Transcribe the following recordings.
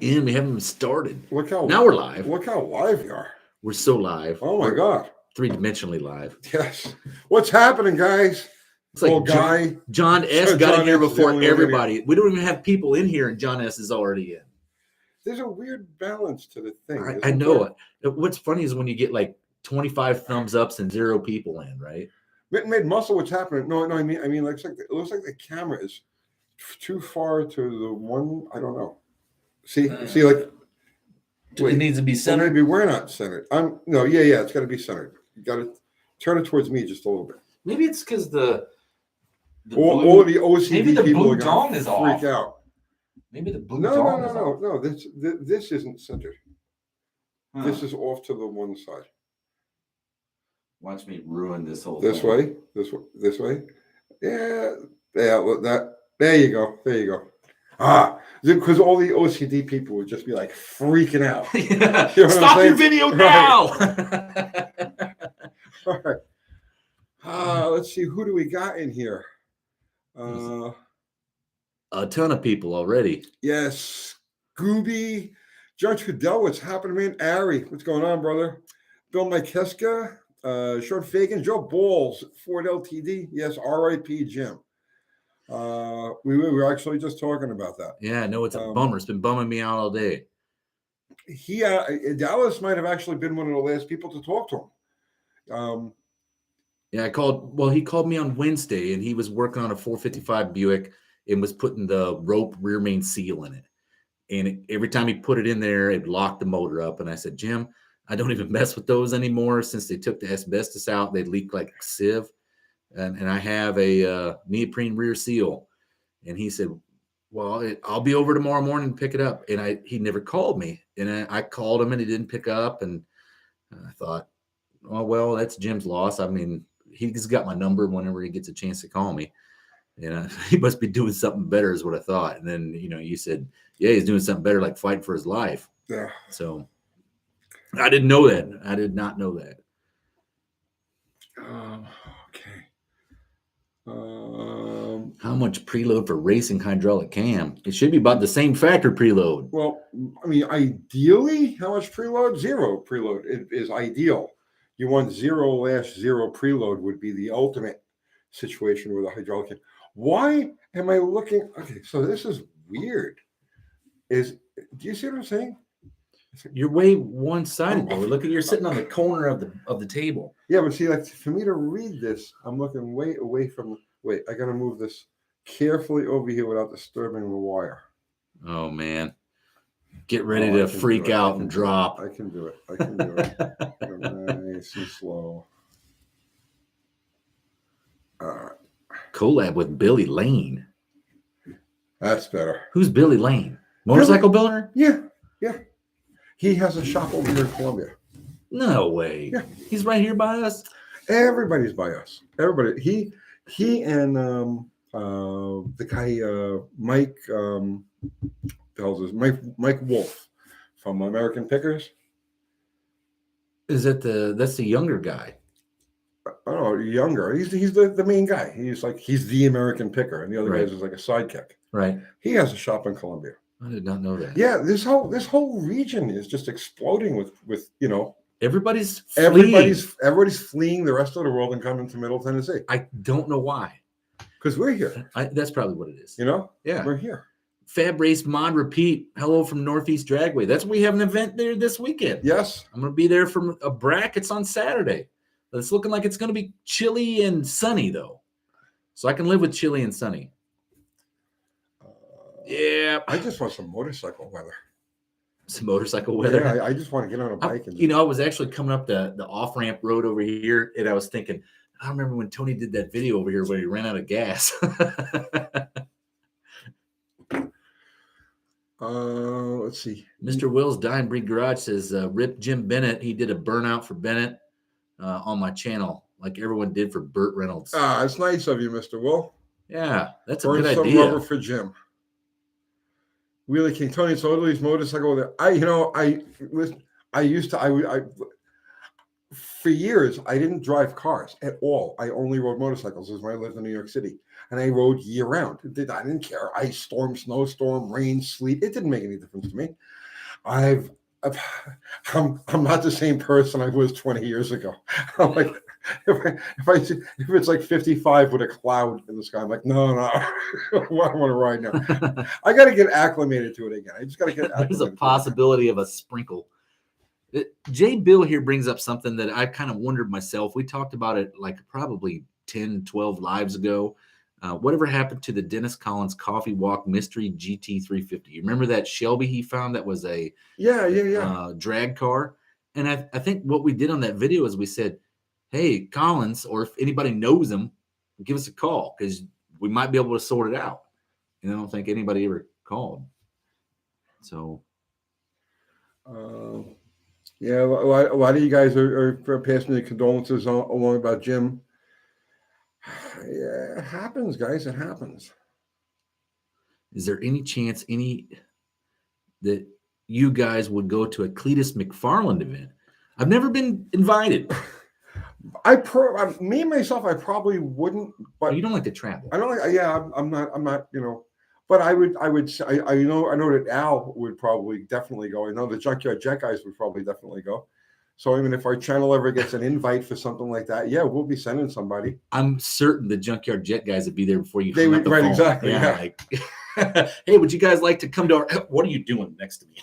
And we haven't even started. Look how Now we're live. Look how live we are. We're so live. Oh my We're God. 3-dimensionally live. Yes. What's happening, guys? It's like guy. John S. got John in here S. is the before only one in everybody. We don't even have people in here, and John S. is already in. There's a weird balance to the thing. I know it. What's funny is when you get like 25 thumbs ups and 0 people in, right? Made muscle. What's happening? No. I mean, it looks like the camera is too far to the one. I don't know. See, like. It needs to be centered. Well, maybe we're not centered. No. Yeah. It's got to be centered. You got to turn it towards me just a little bit. Maybe it's because all of the OCD maybe the people blue are dong is off. Freak out. Maybe the blue dong is off. No. This isn't centered. Huh. This is off to the one side. Watch me ruin this whole thing. This way. Yeah. That. There you go. Because all the OCD people would just be like freaking out. Yeah. You know Stop your video now. All right. Let's see. Who do we got in here? A ton of people already. Yes. Gooby. Judge Fidel, what's happening, man? Ari, what's going on, brother? Bill Mikeska. Short Fagan. Joe Balls. Ford LTD. Yes. R.I.P. Jim. We were actually just talking about that. Yeah, no, it's a bummer. It's been bumming me out all day. Dallas might have actually been one of the last people to talk to him. Yeah, he called me on Wednesday, and he was working on a 455 Buick and was putting the rope rear main seal in it. And every time he put it in there, it locked the motor up. And I said, Jim, I don't even mess with those anymore since they took the asbestos out. They leak like a sieve. And I have a neoprene rear seal. And he said, well, I'll be over tomorrow morning and pick it up. And he never called me. And I called him and he didn't pick up. And I thought, oh, well, that's Jim's loss. I mean, he's got my number whenever he gets a chance to call me. And he must be doing something better is what I thought. And then, you said, yeah, he's doing something better, like fighting for his life. Yeah. So I didn't know that. I did not know that. Okay. How much preload for racing hydraulic cam? It should be about the same factor preload. Well, I mean, ideally, how much preload? 0 preload is ideal. You want 0/0 preload would be the ultimate situation with a hydraulic cam. Why am I looking? Okay, so this is weird. Do you see what I'm saying? You're way one-sided, though. Look at you're sitting on the corner of the table. Yeah, but see, like for me to read this, I'm looking way away from. Wait, I gotta move this carefully over here without disturbing the wire. Oh man, get ready to freak out and drop. I can do it. Nice and slow. Collab with Billy Lane. That's better. Who's Billy Lane? Motorcycle builder? Yeah. He has a shop over here in Columbia. No way. Yeah. He's right here by us. Everybody's by us. Everybody. He and the guy Mike tells us Mike Wolf from American Pickers. Is that that's the younger guy? Oh, younger. He's the main guy. He's the American Picker, and the other guys is like a sidekick. Right. He has a shop in Columbia. I did not know that. Yeah, this whole region is just exploding with everybody's fleeing the rest of the world and coming to Middle Tennessee. I don't know why. Because we're here. That's probably what it is. Yeah, we're here. Fab Race Mod Repeat. Hello from Northeast Dragway. We have an event there this weekend. Yes, I'm going to be there for a brackets on Saturday. But it's looking like it's going to be chilly and sunny though, so I can live with chilly and sunny. Yeah, I just want some motorcycle weather. Some motorcycle weather. Yeah, I just want to get on a bike I was actually coming up the off ramp road over here, and I was thinking, I remember when Tony did that video over here where he ran out of gas. Let's see. Mr. Will's Dime Breed Garage says, "Rip Jim Bennett. He did a burnout for Bennett on my channel, like everyone did for Burt Reynolds." It's nice of you, Mr. Will. Yeah, that's a good idea. Burn some rubber for Jim. Wheelie King Tony Totally motorcycle there. For years I didn't drive cars at all. I only rode motorcycles. This is when I lived in New York City. and I rode year round. I didn't care. Ice storm, snowstorm, rain, sleet. It didn't make any difference to me. I'm not the same person I was 20 years ago. I'm like, if it's like 55 with a cloud in the sky, I'm like, no, I want to ride now. I got to get acclimated to it again. I just got to get acclimated. There's a possibility of a sprinkle. Jay Bill here brings up something that I kind of wondered myself. We talked about it like probably 10, 12 lives ago. Whatever happened to the Dennis Collins Coffee Walk Mystery GT350? You remember that Shelby he found that was a drag car? And I think what we did on that video is we said, hey, Collins, or if anybody knows him, give us a call because we might be able to sort it out. And I don't think anybody ever called. So, yeah, a lot of you guys are passing the condolences along about Jim. Yeah, it happens, guys. It happens. Is there any chance that you guys would go to a Cletus McFarland event? I've never been invited. Me myself, I probably wouldn't. But you don't like to travel. I don't like. Yeah, I'm not. But I would say I know that Al would probably definitely go. I know the Junkyard Jet guys would probably definitely go. So I mean, if our channel ever gets an invite for something like that, yeah, we'll be sending somebody. I'm certain the Junkyard Jet guys would be there before you. They would, right? Phone. Exactly. Yeah. Like, hey, would you guys like to come to our? What are you doing next to me?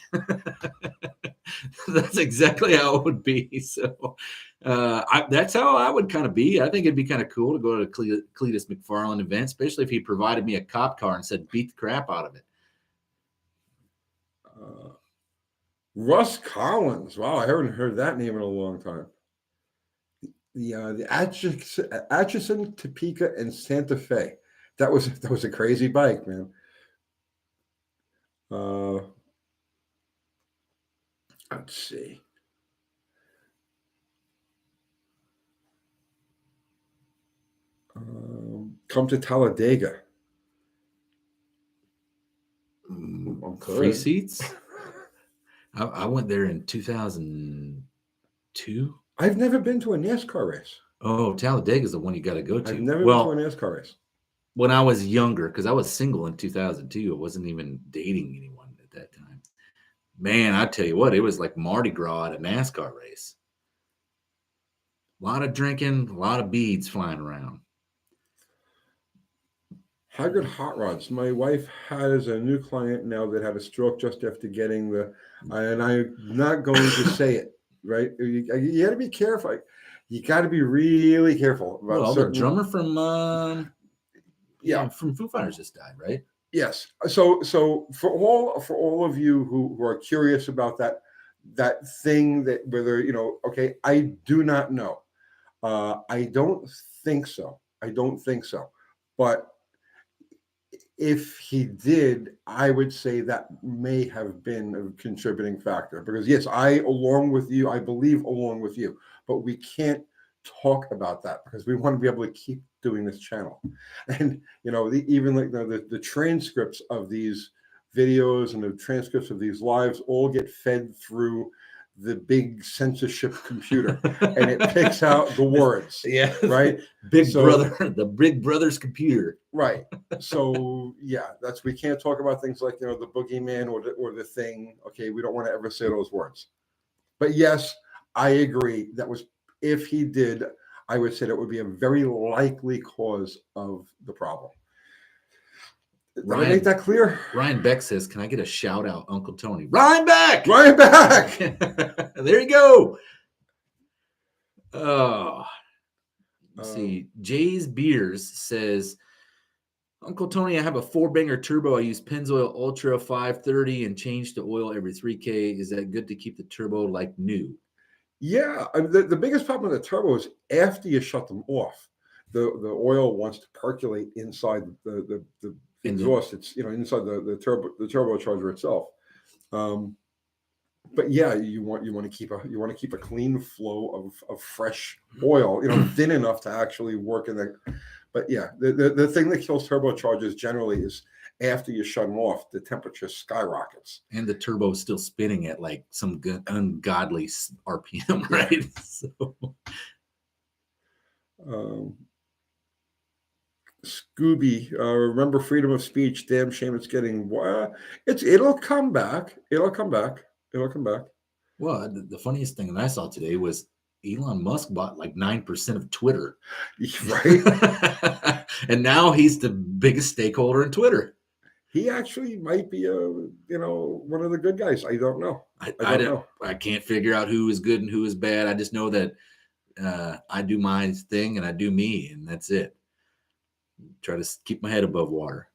That's exactly how it would be. So that's how I would kind of be. I think it'd be kind of cool to go to a Cletus McFarland event, especially if he provided me a cop car and said beat the crap out of it. Russ Collins. Wow, I haven't heard that name in a long time. The Atchison, Topeka, and Santa Fe. That was a crazy bike, man. Let's see. Come to Talladega. Free seats. I went there in 2002. I've never been to a NASCAR race. Oh, Talladega is the one you got to go to. I've never been to a NASCAR race. When I was younger, because I was single in 2002, I wasn't even dating anyone at that time. Man, I tell you what, it was like Mardi Gras at a NASCAR race. A lot of drinking, a lot of beads flying around. Haggard Hot Rods. My wife has a new client now that had a stroke just after getting and I'm not going to say it, right? You got to be careful. You got to be really careful about the drummer from from Foo Fighters just died, right? Yes. So for all of you who are curious about that thing, that whether okay, I do not know. I don't think so. But if he did, I would say that may have been a contributing factor, because yes, I believe along with you, but we can't talk about that because we want to be able to keep doing this channel. And even like the transcripts of these videos and the transcripts of these lives all get fed through the big censorship computer, and it picks out the words. Yeah, right. The Big Brother's computer. Right. So yeah, we can't talk about things like the boogeyman or the thing. Okay, we don't want to ever say those words. But yes, I agree. That was, if he did, I would say that would be a very likely cause of the problem. Did I make that clear? Ryan Beck says, can I get a shout out, Uncle Tony? Ryan Beck! There you go. Let's see. Jay's Beers says, Uncle Tony, I have a 4-banger turbo. I use Pennzoil Ultra 530 and change the oil every 3K. Is that good to keep the turbo like new? Yeah. The biggest problem with the turbo is after you shut them off, the oil wants to percolate inside the exhaust. It's inside the turbocharger itself. But yeah, you want to keep a clean flow of fresh oil, thin enough to actually work in the. But yeah, the thing that kills turbochargers generally is after you shut them off, the temperature skyrockets, and the turbo is still spinning at like some ungodly RPM, right? So. Scooby, remember freedom of speech. Damn shame it's getting. It'll come back. It'll come back. It'll come back. Well, the funniest thing that I saw today was Elon Musk bought like 9% of Twitter. Right. And now he's the biggest stakeholder in Twitter. He actually might be one of the good guys. I don't know. I don't know. I can't figure out who is good and who is bad. I just know that I do my thing and I do me, and that's it. Try to keep my head above water.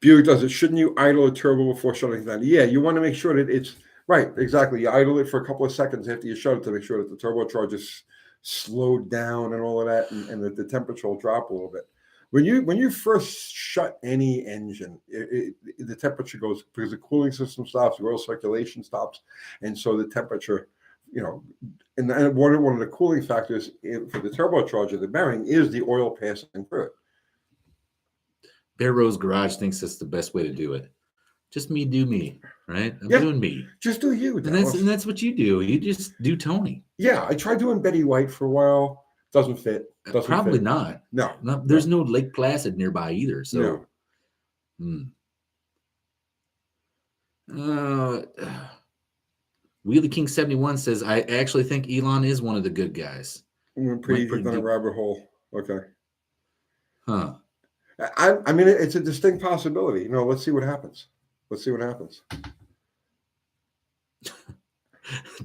Buick does it. Shouldn't you idle a turbo before shutting it down? Yeah, you want to make sure that it's right. Exactly. You idle it for a couple of seconds after you shut it to make sure that the turbocharger is slowed down and all of that, and that the temperature will drop a little bit. When you first shut any engine, the temperature goes because the cooling system stops, the oil circulation stops, and so the temperature, and one of the cooling factors for the turbocharger, the bearing, is the oil passing through it. Bear Rose Garage thinks that's the best way to do it. Just me do me, right? I'm doing me. Just do you. And that's what you do. You just do Tony. Yeah, I tried doing Betty White for a while. Doesn't fit. Probably not. No. There's no Lake Placid nearby either. So, Wheelie King 71 says, I actually think Elon is one of the good guys. Pretty down a rabbit hole. Okay. Huh. I mean, it's a distinct possibility. Let's see what happens.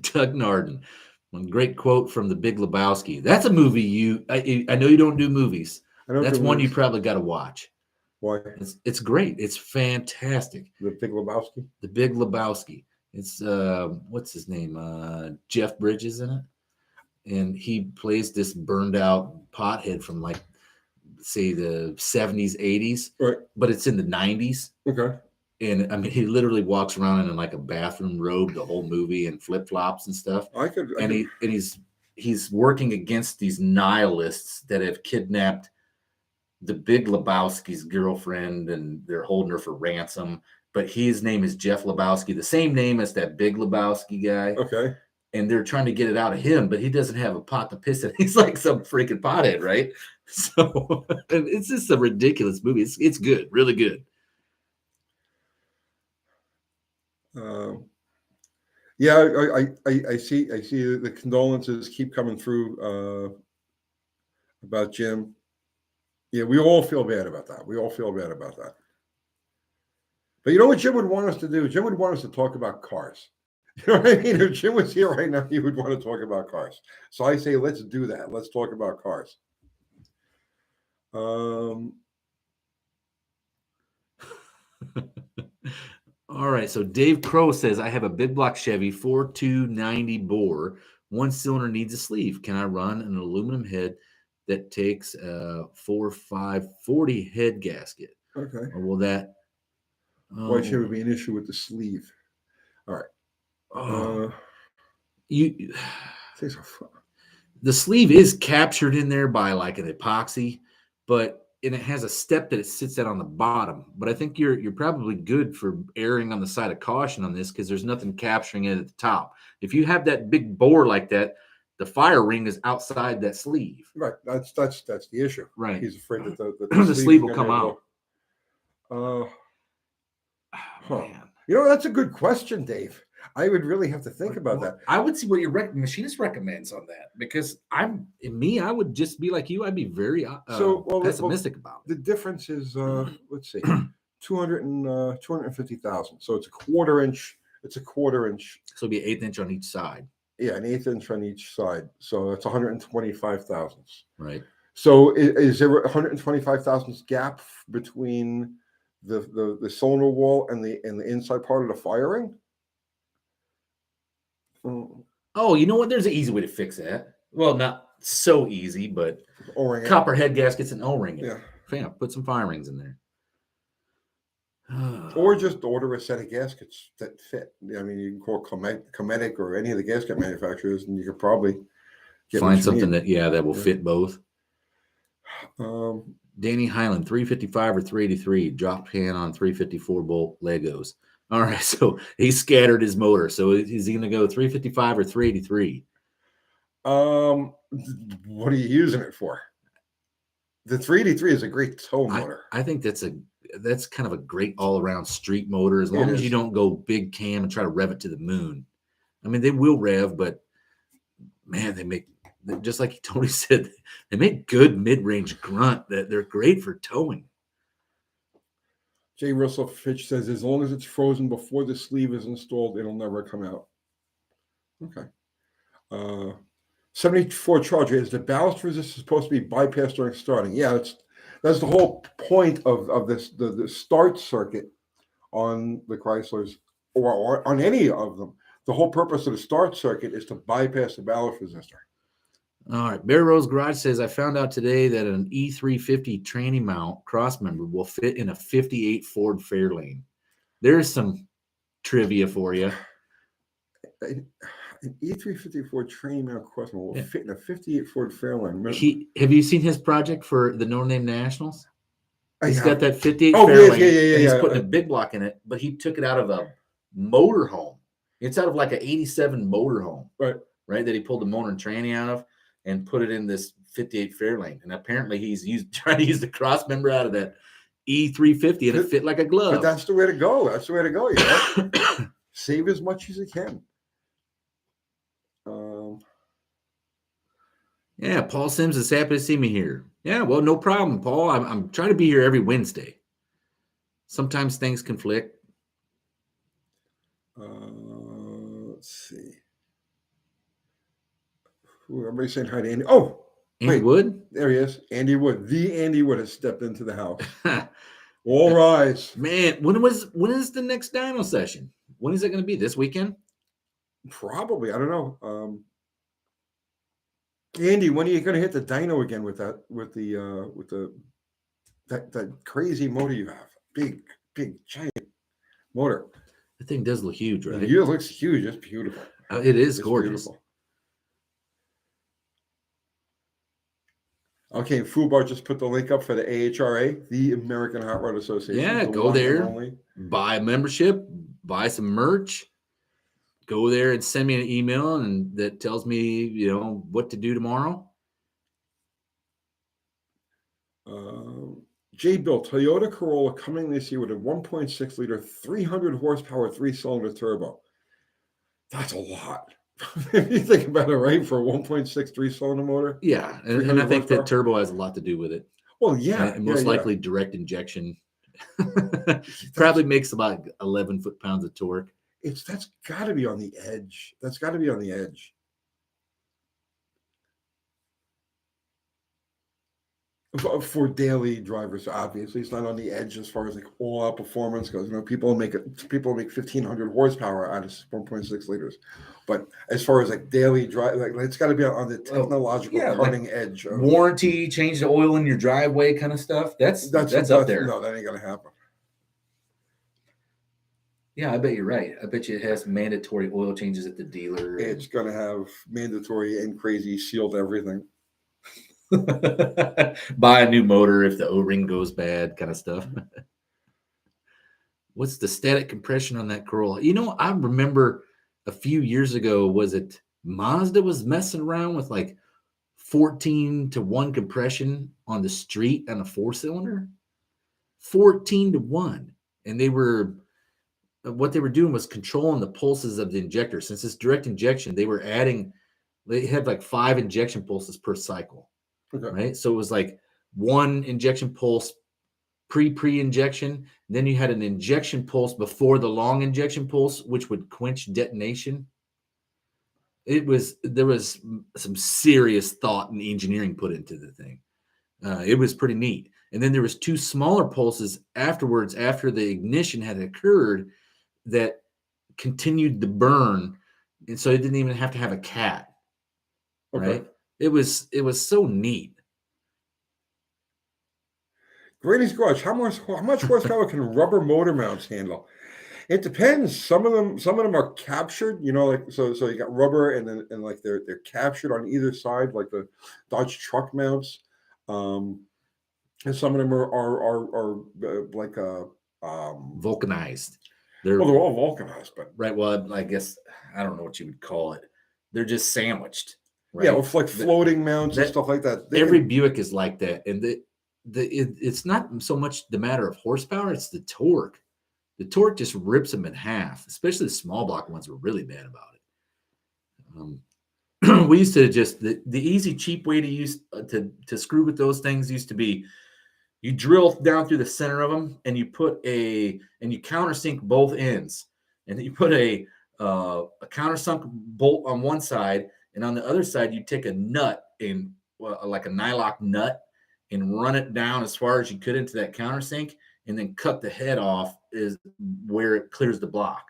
Doug Narden, one great quote from The Big Lebowski. That's a movie I know you don't do movies. That's one you probably got to watch. Why? It's great. It's fantastic. The Big Lebowski? The Big Lebowski. It's what's his name? Jeff Bridges in it. And he plays this burned out pothead from like, say, the 70s, 80s. Right. But it's in the 90s. Okay. And I mean, he literally walks around in like a bathroom robe the whole movie and flip flops and stuff. He's working against these nihilists that have kidnapped the Big Lebowski's girlfriend, and they're holding her for ransom. But his name is Jeff Lebowski, the same name as that Big Lebowski guy. Okay. And they're trying to get it out of him, but he doesn't have a pot to piss in. He's like some freaking pothead, right? So it's just a ridiculous movie. It's good, really good. I see the condolences keep coming through about Jim. Yeah, we all feel bad about that. But you know what Jim would want us to do? Jim would want us to talk about cars. You know what I mean? If Jim was here right now, he would want to talk about cars. So I say, let's do that. Let's talk about cars. All right. So Dave Crow says, I have a big block Chevy 4290 bore. One cylinder needs a sleeve. Can I run an aluminum head that takes a 4540 head gasket? Okay. Or will that? Why should it be an issue with the sleeve? All right. The sleeve is captured in there by like an epoxy, and it has a step that it sits at on the bottom. But I think you're probably good for erring on the side of caution on this, because there's nothing capturing it at the top. If you have that big bore like that, the fire ring is outside that sleeve. Right. That's the issue. Right. He's afraid that the sleeve will come out. Man. That's a good question, Dave. I would really have to think about that. I would see what your machinist recommends on that, because I would just be like you. I'd be very pessimistic about it. The difference is, let's see, 250,000. So it's a quarter inch. So it'd be an 1/8 inch on each side. Yeah, an 1/8 inch on each side. So that's 125,000. Right. So is there 125,000 gap between the cylinder wall and the inside part of the firing? Oh, you know what? There's an easy way to fix that. Well, not so easy, but O-ring copper head gaskets and O-ring it. Yeah. Bam, put some fire rings in there. Or just order a set of gaskets that fit. I mean, you can call Cometic or any of the gasket manufacturers, and you could probably find something that will fit both. Danny Highland, 355 or 383, drop pan on 354 bolt Legos. All right, so he scattered his motor. So is he going to go 355 or 383? What are you using it for? The 383 is a great tow motor. I think that's kind of a great all-around street motor, as long as you don't go big cam and try to rev it to the moon. I mean, they will rev, but man, they make, just like Tony said, they make good mid-range grunt that they're great for towing. Jay Russell Fitch says, as long as it's frozen before the sleeve is installed, it'll never come out. Okay. 74 Charger, is the ballast resistor supposed to be bypassed during starting? Yeah, that's the whole point of this, the start circuit on the Chryslers or on any of them. The whole purpose of the start circuit is to bypass the ballast resistor. All right. Bear Rose Garage says, I found out today that an E350 tranny mount crossmember will fit in a 58 Ford Fairlane. There's some trivia for you. An E354 tranny mount crossmember will fit in a 58 Ford Fairlane. Have you seen his project for the No Name Nationals? He's got that 58 Fairlane. Yeah. He's putting a big block in it, but he took it out of a motorhome. It's out of like an 87 motorhome. Right, that he pulled the motor and tranny out of and put it in this 58 Fairlane. And apparently he's trying to use the cross member out of that E350 and it fit like a glove. But that's the way to go. That's the way to go. You know? Save as much as you can. Yeah, Paul Sims is happy to see me here. Yeah, well, no problem, Paul. I'm trying to be here every Wednesday. Sometimes things conflict. Let's see. Everybody's saying hi to Andy. Oh, Andy Wood? There he is. Andy Wood. The Andy Wood has stepped into the house. All rise. Man, when is the next Dino session? When is it going to be? This weekend? Probably. I don't know. Andy, when are you going to hit the dyno again with that crazy motor you have? Big giant motor. The thing does look huge, right? It looks huge. It's beautiful. It is gorgeous. Beautiful. Okay, Fubar just put the link up for the AHRA, the American Hot Rod Association. Yeah, go there, buy a membership, buy some merch. Go there and send me an email and that tells me, what to do tomorrow. J. Bill, Toyota Corolla coming this year with a 1.6 liter, 300 horsepower, 3-cylinder turbo. That's a lot. If you think about it, right, for a 1.6 3-cylinder motor. Yeah, and I think that turbo has a lot to do with it. Well, yeah. And most likely direct injection. Probably makes about 11 foot-pounds of torque. That's got to be on the edge. That's got to be on the edge. For daily drivers, obviously, it's not on the edge as far as like all-out performance goes. People make 1,500 horsepower out of 1.6 liters, but as far as like daily drive, it's got to be on the technological cutting edge. Warranty, change the oil in your driveway, kind of stuff. That's up there. No, that ain't gonna happen. Yeah, I bet you're right. I bet you it has mandatory oil changes at the dealer. It's going to have mandatory and crazy sealed everything. Buy a new motor if the O-ring goes bad, kind of stuff. What's the static compression on that Corolla? I remember a few years ago, was it Mazda was messing around with like 14-to-1 compression on the street on a 4-cylinder? 14-to-1. And what they were doing was controlling the pulses of the injector. Since it's direct injection, they had like 5 injection pulses per cycle. Okay. Right. So it was like 1 injection pulse pre-injection. Then you had an injection pulse before the long injection pulse, which would quench detonation. There was some serious thought and engineering put into the thing. It was pretty neat. And then there was 2 smaller pulses afterwards, after the ignition had occurred, that continued the burn, and so it didn't even have to have a cat. Okay. Right? It was so neat. Grady's Garage. How much horsepower can rubber motor mounts handle? It depends. Some of them are captured. So you got rubber, and they're captured on either side, like the Dodge truck mounts. And some of them are like vulcanized. They're all vulcanized, but right. Well, I guess I don't know what you would call it. They're just sandwiched. right? Yeah, with like floating mounts and stuff like that. Every Buick is like that, and it's not so much the matter of horsepower; it's the torque. The torque just rips them in half. Especially the small block ones were really bad about it. We used to just the easy, cheap way to use to screw with those things used to be you drill down through the center of them, and you countersink both ends, and then you put a countersunk bolt on one side, and on the other side you take a nut like a nylock nut and run it down as far as you could into that countersink, and then cut the head off is where it clears the block,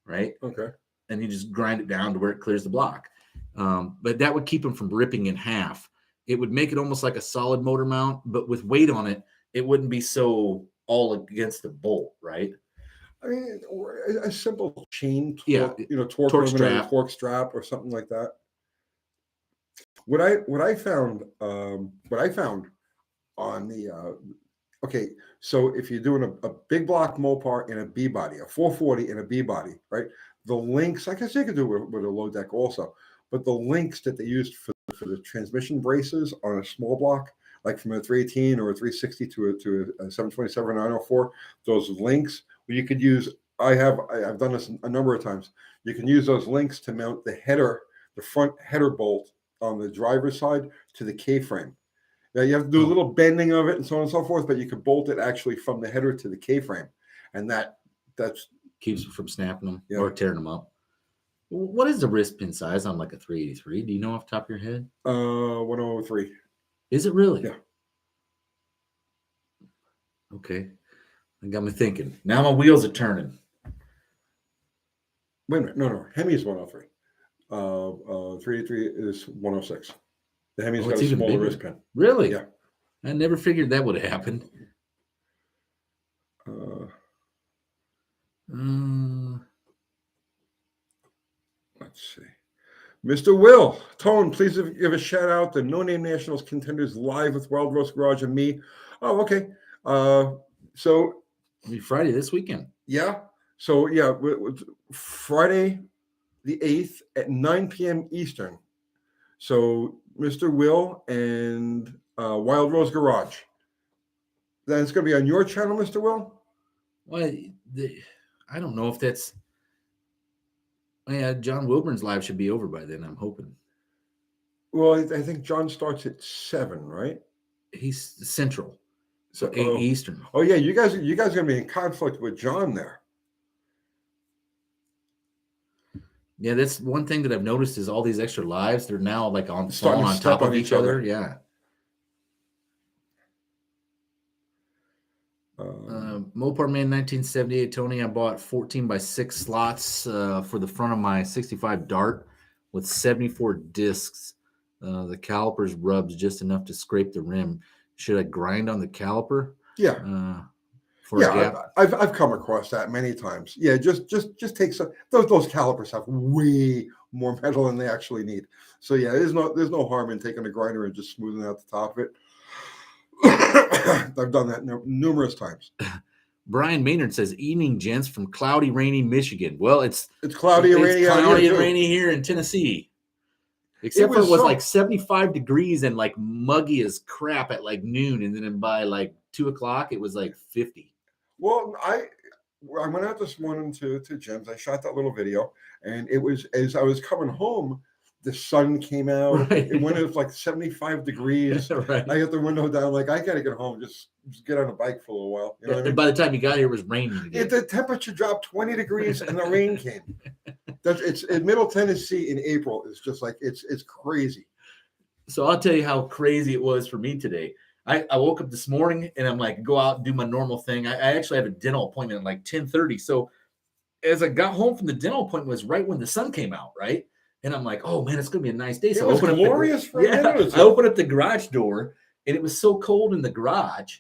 right? Okay. And you just grind it down to where it clears the block. But that would keep them from ripping in half. It would make it almost like a solid motor mount, but with weight on it, it wouldn't be so all against the bolt, right? I mean, or a simple chain Yeah, torque strap or something like that. What I found on the okay, so if you're doing a big block Mopar in a B body, a 440 in a B body, right? The links, I guess you could do it with a low deck also, but the links that they used for the transmission braces on a small block, like from a 318 or a 360 to a 727 904, those links, well, you could use. I've done this a number of times. You can use those links to mount the front header bolt on the driver's side to the K-frame. Now you have to do a little bending of it and so on and so forth, but you could bolt it actually from the header to the K-frame, and that's keeps it from snapping them or tearing them up. What is the wrist pin size on like a 383? Do you know off the top of your head? 103. Is it really? Yeah. Okay. That got me thinking. Now my wheels are turning. Wait a minute. No. Hemi is 103. 383 is 106. The Hemi's got a smaller wrist pin. Really? Yeah. I never figured that would have happened. Let's see. Mr. Will Tone, please give a shout out to No Name Nationals contenders live with Wild Rose Garage and me. Oh, okay. So it'll be Friday this weekend. Yeah. So yeah, Friday the 8th at 9 p.m. Eastern. So Mr. Will and Wild Rose Garage. Then it's going to be on your channel, Mr. Will? Well, I don't know if that's. Yeah, John Wilburn's live should be over by then, I'm hoping. Well, I think John starts at 7, right? He's Central, so 8 Eastern. Oh yeah, you guys are going to be in conflict with John there. Yeah, that's one thing that I've noticed is all these extra lives, they're now like on top of each other. Yeah. Mopar Man 1978, Tony, I bought 14x6 slots for the front of my 65 Dart with 74 discs. The calipers rubs just enough to scrape the rim. Should I grind on the caliper? Yeah. For a gap? I've come across that many times. Yeah, just take some. Those calipers have way more metal than they actually need. So yeah, there's no harm in taking a grinder and just smoothing out the top of it. I've done that numerous times. Brian Maynard says, "Evening, gents, from cloudy, rainy Michigan." Well, it's cloudy and rainy. It's cloudy and rainy here in Tennessee. Except for it was like 75 degrees and like muggy as crap at like noon, and then by like 2 o'clock it was like 50. Well, I went out this morning to Jim's. I shot that little video, and it was as I was coming home. The sun came out. Right. It went up like 75 degrees. Right. I got the window down. Like, I got to get home. Just get on a bike for a little while. You know what I mean? And by the time you got here, it was raining again. The temperature dropped 20 degrees and the rain came. It's in Middle Tennessee in April. It's just like, it's crazy. So I'll tell you how crazy it was for me today. I woke up this morning and I'm like, go out and do my normal thing. I actually have a dental appointment at like 10:30. So as I got home from the dental appointment was right when the sun came out, right? And I'm like, oh man, it's gonna be a nice day. So it was glorious for a minute. I opened up the garage door, and it was so cold in the garage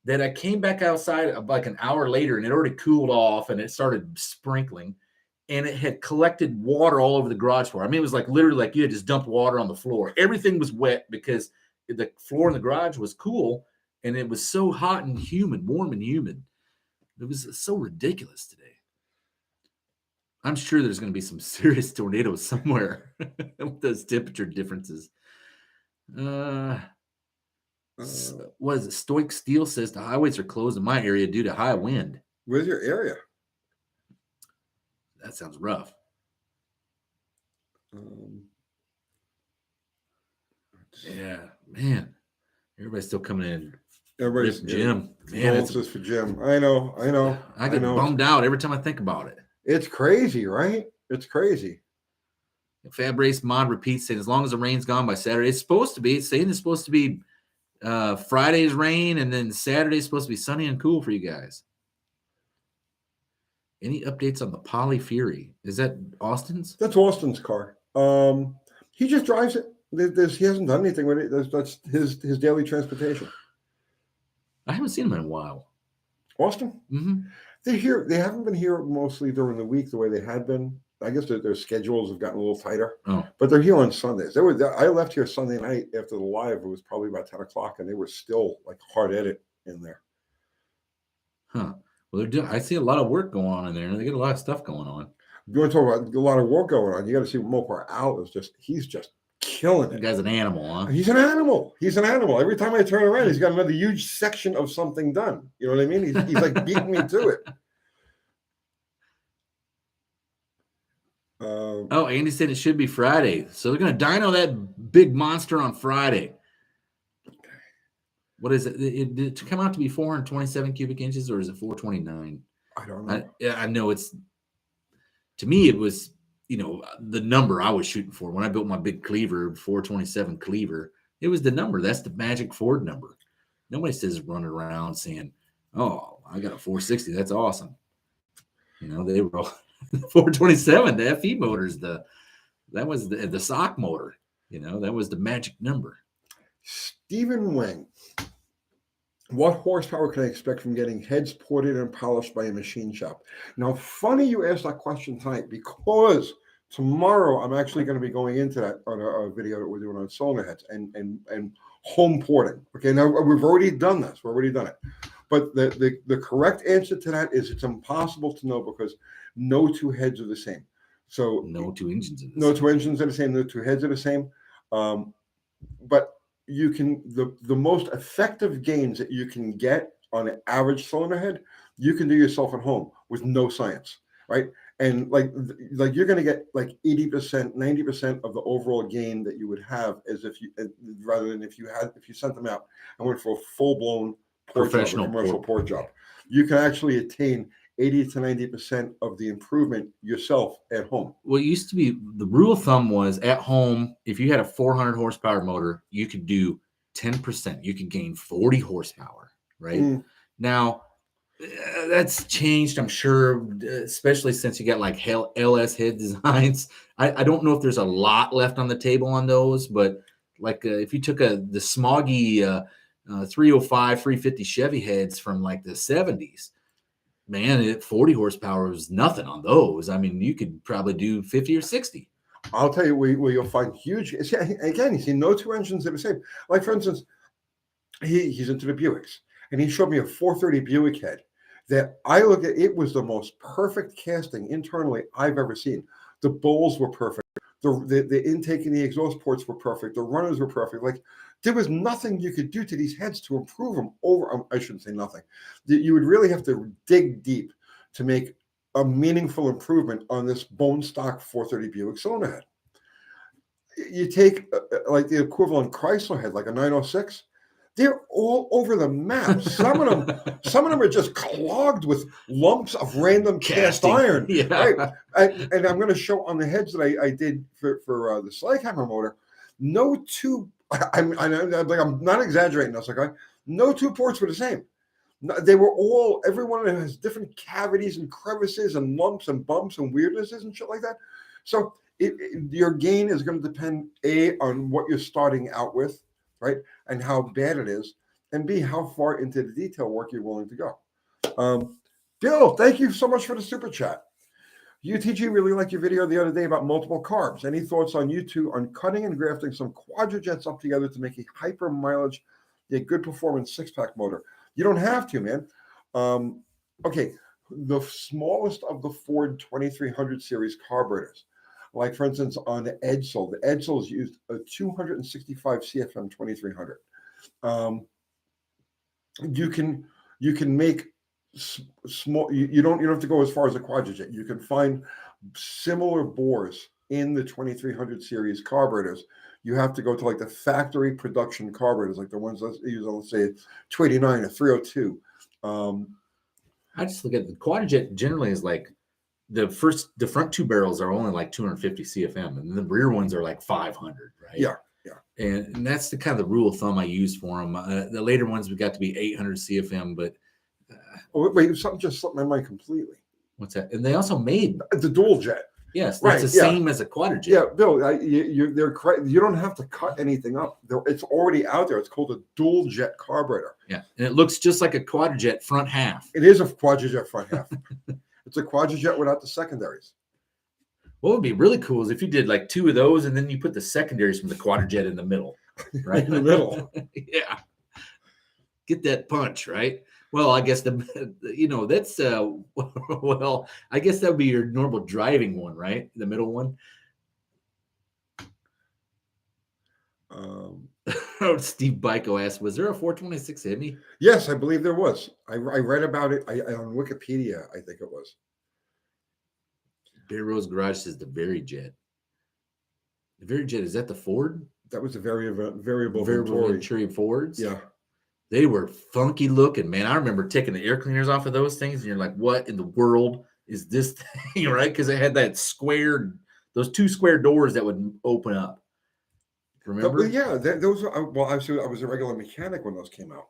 that I came back outside like an hour later, and it already cooled off, and it started sprinkling, and it had collected water all over the garage floor. I mean, it was like literally like you had just dumped water on the floor. Everything was wet because the floor in the garage was cool, and it was so hot and humid, warm and humid. It was so ridiculous today. I'm sure there's going to be some serious tornadoes somewhere with those temperature differences. Uh, what is it? Stoic Steel says the highways are closed in my area due to high wind. Where's your area? That sounds rough. Yeah, man. Everybody's still coming in. Everybody's Jim. Man, condolences for Jim. I know. I get bummed out every time I think about it. It's crazy, right? It's crazy. Fab Race Mod repeats saying, as long as the rain's gone by Saturday, it's supposed to be. It's saying it's supposed to be Friday's rain, and then Saturday's supposed to be sunny and cool for you guys. Any updates on the Poly Fury? Is that Austin's? That's Austin's car. He just drives it. He hasn't done anything with it. That's his daily transportation. I haven't seen him in a while. Austin? Mm-hmm. They're here. They haven't been here mostly during the week the way they had been. I guess their schedules have gotten a little tighter. Oh. But they're here on Sundays. I left here Sunday night after the live. It was probably about 10 o'clock, and they were still like hard at it in there. Huh. Well, I see a lot of work going on in there, and they get a lot of stuff going on. You want to talk about a lot of work going on? You got to see Mopar Al is he's just killing it. The guy's an animal, huh? He's an animal. He's an animal. Every time I turn around, he's got another huge section of something done. You know what I mean? He's like beating me to it. Andy said it should be Friday. So they're going to dyno that big monster on Friday. What is it? Did it come out to be 427 cubic inches, or is it 429? I don't know. I know it's, to me, it was, the number I was shooting for. When I built my big cleaver, 427 cleaver, it was the number. That's the magic Ford number. Nobody says running around saying, oh, I got a 460. That's awesome. They were all 427. The FE motor's that was the sock motor. That was the magic number. Stephen Wang. What horsepower can I expect from getting heads ported and polished by a machine shop? Now, funny you asked that question tonight, because tomorrow I'm actually going to be going into that on a video that we're doing on cylinder heads and home porting. Okay, now we've already done this. We've already done it. But the correct answer to that is it's impossible to know, because no two heads are the same. So no two engines are the same. No two engines are the same. No two heads are the same. But you can, the most effective gains that you can get on an average cylinder head, you can do yourself at home with no science, right? And like you're going to get like 80%, 90% of the overall gain that you would have as if you, rather than if you sent them out and went for a full-blown professional commercial port job. You can actually attain 80 to 90% of the improvement yourself at home. Well, it used to be, the rule of thumb was at home, if you had a 400 horsepower motor, you could do 10%. You could gain 40 horsepower, right? Now, that's changed, I'm sure, especially since you got like LS head designs. I don't know if there's a lot left on the table on those, but like if you took the smoggy 305, 350 Chevy heads from like the 70s, man, 40 horsepower was nothing on those. I mean, you could probably do 50 or 60. I'll tell you where you'll find huge. Again, you see, no two engines are the same. Like, for instance, he's into the Buicks, and he showed me a 430 Buick head that I look at. It was the most perfect casting internally I've ever seen. The bowls were perfect. The intake and the exhaust ports were perfect. The runners were perfect. Like, there was nothing you could do to these heads to improve them over. I shouldn't say nothing. You would really have to dig deep to make a meaningful improvement on this bone stock 430 Buick cylinder head. You take like the equivalent Chrysler head, like a 906. They're all over the map. Some of them are just clogged with lumps of random cast iron. Yeah. Right? And I'm going to show on the heads that I did for the Slaghammer motor. No two. I'm not exaggerating. I was like, no two ports were the same. They were all. Every one of them has different cavities and crevices and lumps and bumps and weirdnesses and shit like that. So your gain is going to depend on what you're starting out with, right, and how bad it is, and B, how far into the detail work you're willing to go. Bill, thank you so much for the super chat. UTG really liked your video the other day about multiple carbs. Any thoughts on you two on cutting and grafting some quadrajets up together to make a hyper mileage, a good performance 6-pack motor? You don't have to, man. Okay, the smallest of the Ford 2300 series carburetors. Like, for instance, on the Edsel used a 265 CFM 2300. You can make small. You don't have to go as far as a quadrijet. You can find similar bores in the 2300 series carburetors. You have to go to like the factory production carburetors, like the ones that use on, let's say, 289 or 302. I just look at the quadrijet generally is like the front two barrels are only like 250 CFM, and the rear ones are like 500, right? Yeah. And that's the kind of the rule of thumb I use for them. The later ones we got to be 800 CFM, but Wait, something just slipped my mind completely. what's that? And they also made The dual jet. Yes, that's the same as a quadrijet. Yeah, Bill, they're correct. You don't have to cut anything up. It's already out there. It's called a dual jet carburetor. Yeah, and it looks just like a quadrijet front half. It is a quadrijet front half. It's a quadrijet without the secondaries. What would be really cool is if you did like two of those and then you put the secondaries from the quadrijet in the middle, right? In the middle. Yeah. Get that punch, right? Well, I guess that's well, I guess that would be your normal driving one, right? The middle one. Steve Byko asked, was there a 426 Hemi? Yes, I believe there was. I read about it on Wikipedia, I think it was. Bear Rose Garage says the Varijet. The Varijet, is that the Ford? That was a variable Venturi Fords? Yeah. They were funky looking, man. I remember taking the air cleaners off of those things, and you're like, what in the world is this thing, right? Because it had those two square doors that would open up. Remember? Yeah, those are, well, I was a regular mechanic when those came out.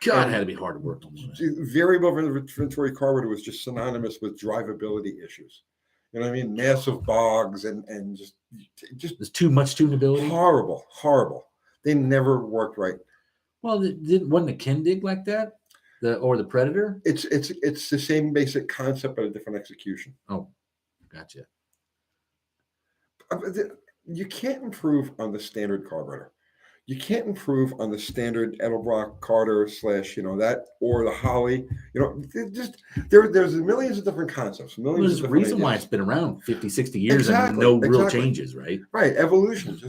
God, it had to be hard to work on them. Variable Venturi carburetor was just synonymous with drivability issues. You know what I mean? Massive bogs and just there's too much tunability. Horrible. They never worked right. Well, wasn't the Kendig like that? Or the Predator? It's the same basic concept, but a different execution. Oh, gotcha. You can't improve on the standard carburetor. You can't improve on the standard Edelbrock Carter / that, or the Holly. There's millions of different concepts. There's a reason why it's been around 50, 60 years and no real changes, right? Right. Evolution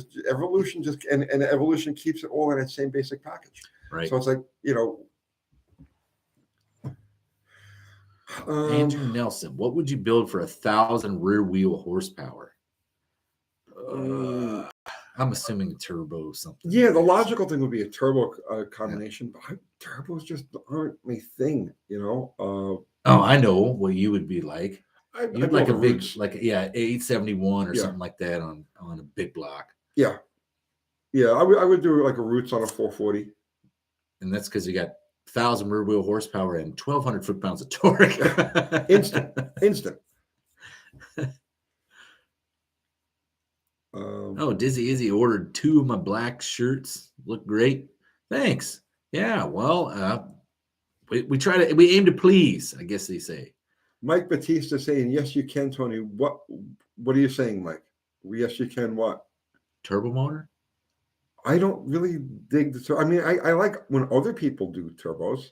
and evolution keeps it all in that same basic package. Right. So it's like, Andrew Nelson, what would you build for 1,000 rear wheel horsepower? I'm assuming turbo something. Yeah, the logical thing would be a turbo combination, but turbos just aren't my thing, Oh, I know what you would be like. You'd like a big, like 871 or something like that on a big block. Yeah, I would do like a Roots on a 440, and that's because you got 1,000 rear wheel horsepower and 1,200 foot-pounds of torque. Instant. Dizzy Izzy ordered 2 of my black shirts. Look great. Thanks. Yeah, well, we aim to please, I guess they say. Mike Batista saying, yes, you can, Tony. What are you saying, Mike? Yes, you can what? Turbo motor? I don't really dig the I mean, I like when other people do turbos.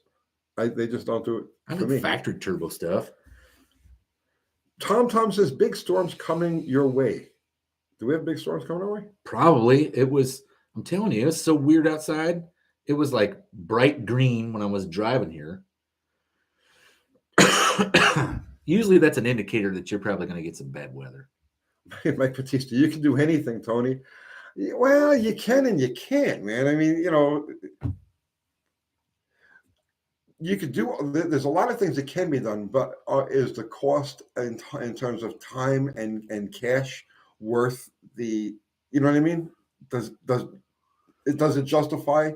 They just don't do it for me. Factory turbo stuff. Tom says, big storms coming your way. Do we have big storms coming our way? Probably. I'm telling you, it's so weird outside. It was like bright green when I was driving here. Usually that's an indicator that you're probably going to get some bad weather. Mike Batista, you can do anything, Tony. Well, you can and you can't, man. I mean, you could do, there's a lot of things that can be done, but is the cost in terms of time and cash worth the, you know what I mean? Does it justify?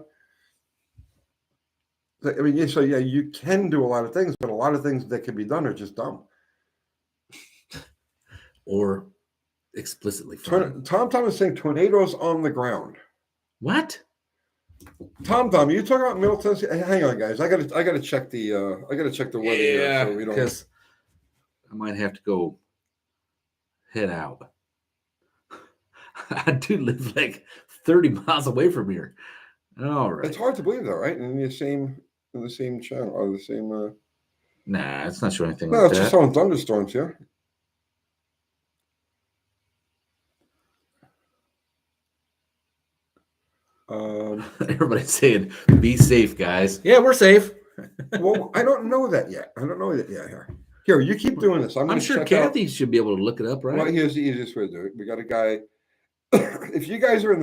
I mean, so yeah, you can do a lot of things, but a lot of things that can be done are just dumb. Or explicitly funny. Tom is saying tornadoes on the ground. What? Tom, you talking about Middle Tennessee? Hang on, guys. I gotta check the weather here. So we don't. Because I might have to go head out. I do live like 30 miles away from here. All right. It's hard to believe, though, right? In the same channel or the same. Nah, it's not showing anything No, like it's just that. on thunderstorms here. Everybody's saying, "Be safe, guys." Yeah, we're safe. Well, I don't know that yet. I don't know that yet here. Here, you keep doing this. I'm I'm going to sure check Kathy out. should be able to look it up, right? Well, here's the easiest way to do it. We got a guy. If you guys are in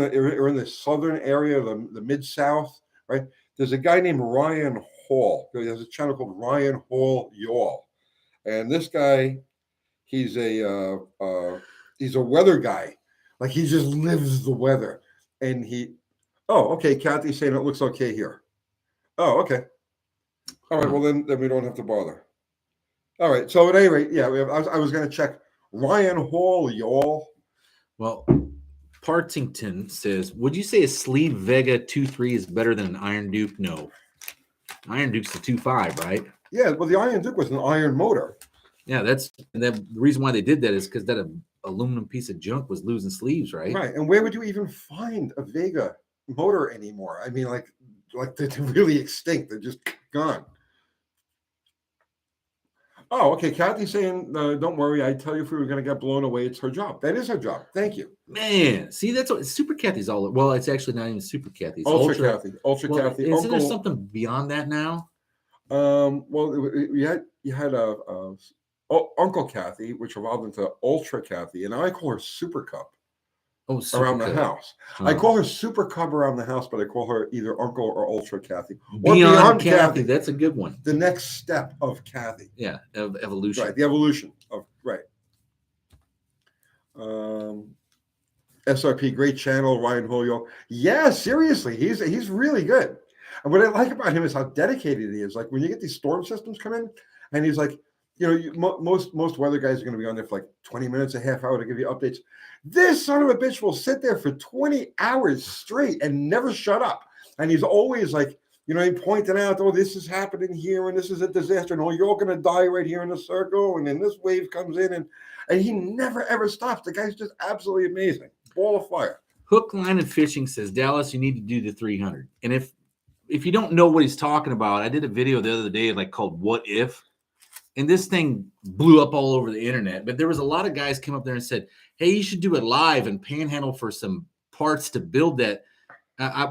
the southern area, the mid South, right? There's a guy named Ryan Hall. He has a channel called Ryan Hall Y'all, and this guy, he's a weather guy. Like he just lives the weather, and he. Oh, okay. Kathy's saying it looks okay here. Oh, okay. All right. Well, then we don't have to bother. All right. So at any rate, yeah, I was going to check Ryan Hall, y'all. Well, Partington says, "Would you say a sleeve Vega 2.3 is better than an Iron Duke?" No. Iron Duke's the 2.5, right? Yeah. Well, the Iron Duke was an iron motor. Yeah, the reason why they did that is because that aluminum piece of junk was losing sleeves, right? Right. And where would you even find a Vega motor anymore? I mean, like they're really extinct. They're just gone. Oh, okay. Kathy's saying, don't worry. I tell you, if we were going to get blown away, it's her job. That is her job. Thank you. Man, see, that's what Super Kathy's all. Well, it's actually not even Super Kathy. It's Ultra Kathy. Ultra well, Kathy. Isn't there something beyond that now? Well, you had Uncle Kathy, which evolved into Ultra Kathy, and I call her Super Cup. Oh, Super around the Cup. house. I call her Super Cub around the house, but I call her either Uncle or Ultra Kathy. Or Beyond Kathy. That's a good one. The next step of Kathy. Yeah, of evolution. Right, the evolution of right. SRP, great channel, Ryan Holyoke. Yeah, seriously, he's really good. And what I like about him is how dedicated he is. Like when you get these storm systems come in, and he's like, most weather guys are going to be on there for like 20 minutes, a half hour to give you updates. This son of a bitch will sit there for 20 hours straight and never shut up. And he's always like, pointing out, oh, this is happening here, and this is a disaster, and oh, you're all going to die right here in the circle, and then this wave comes in, and he never ever stops. The guy's just absolutely amazing. Ball of fire. Hook, Line, and Fishing says, Dallas, you need to do the 300. And if you don't know what he's talking about, I did a video the other day called What If? And this thing blew up all over the internet. But there was a lot of guys came up there and said, hey, you should do it live and panhandle for some parts to build that.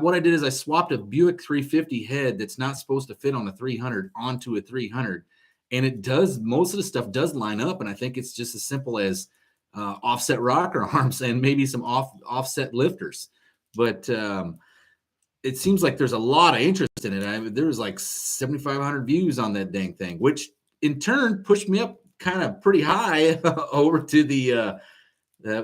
What I did is I swapped a Buick 350 head that's not supposed to fit on a 300 onto a 300. And it does, most of the stuff does line up. And I think it's just as simple as offset rocker arms and maybe some offset lifters. But it seems like there's a lot of interest in it. There was like 7,500 views on that dang thing, which in turn pushed me up kind of pretty high over to the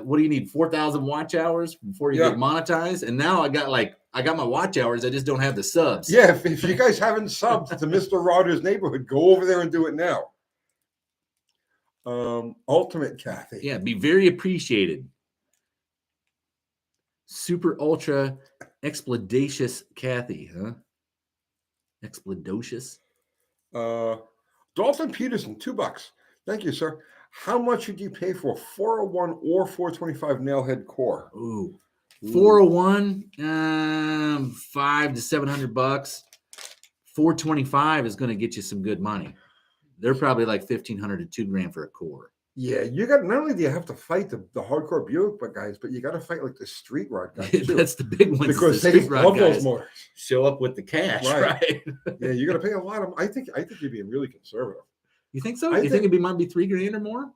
what do you need, 4,000 watch hours before you get monetized? And now I got my watch hours. I just don't have the subs. Yeah, if you guys haven't subbed to Mr. Rogers' Neighborhood, go over there and do it now. Ultimate Kathy. Yeah, be very appreciated. Super ultra explodatious Kathy, huh? Explodocious. Dalton Peterson, $2. Thank you, sir. How much would you pay for 401 or 425 nailhead core? Ooh. 401, $500 to $700. 425 is going to get you some good money. They're probably like $1,500 to $2,000 for a core. Yeah, you got, not only do you have to fight the hardcore Buick guys, but you got to fight like the street rod guys too. That's the big one because they love those motors. Show up with the cash, right? Yeah, you're gonna pay a lot of. I think you're being really conservative. You think so? You think it might be $3,000 or more?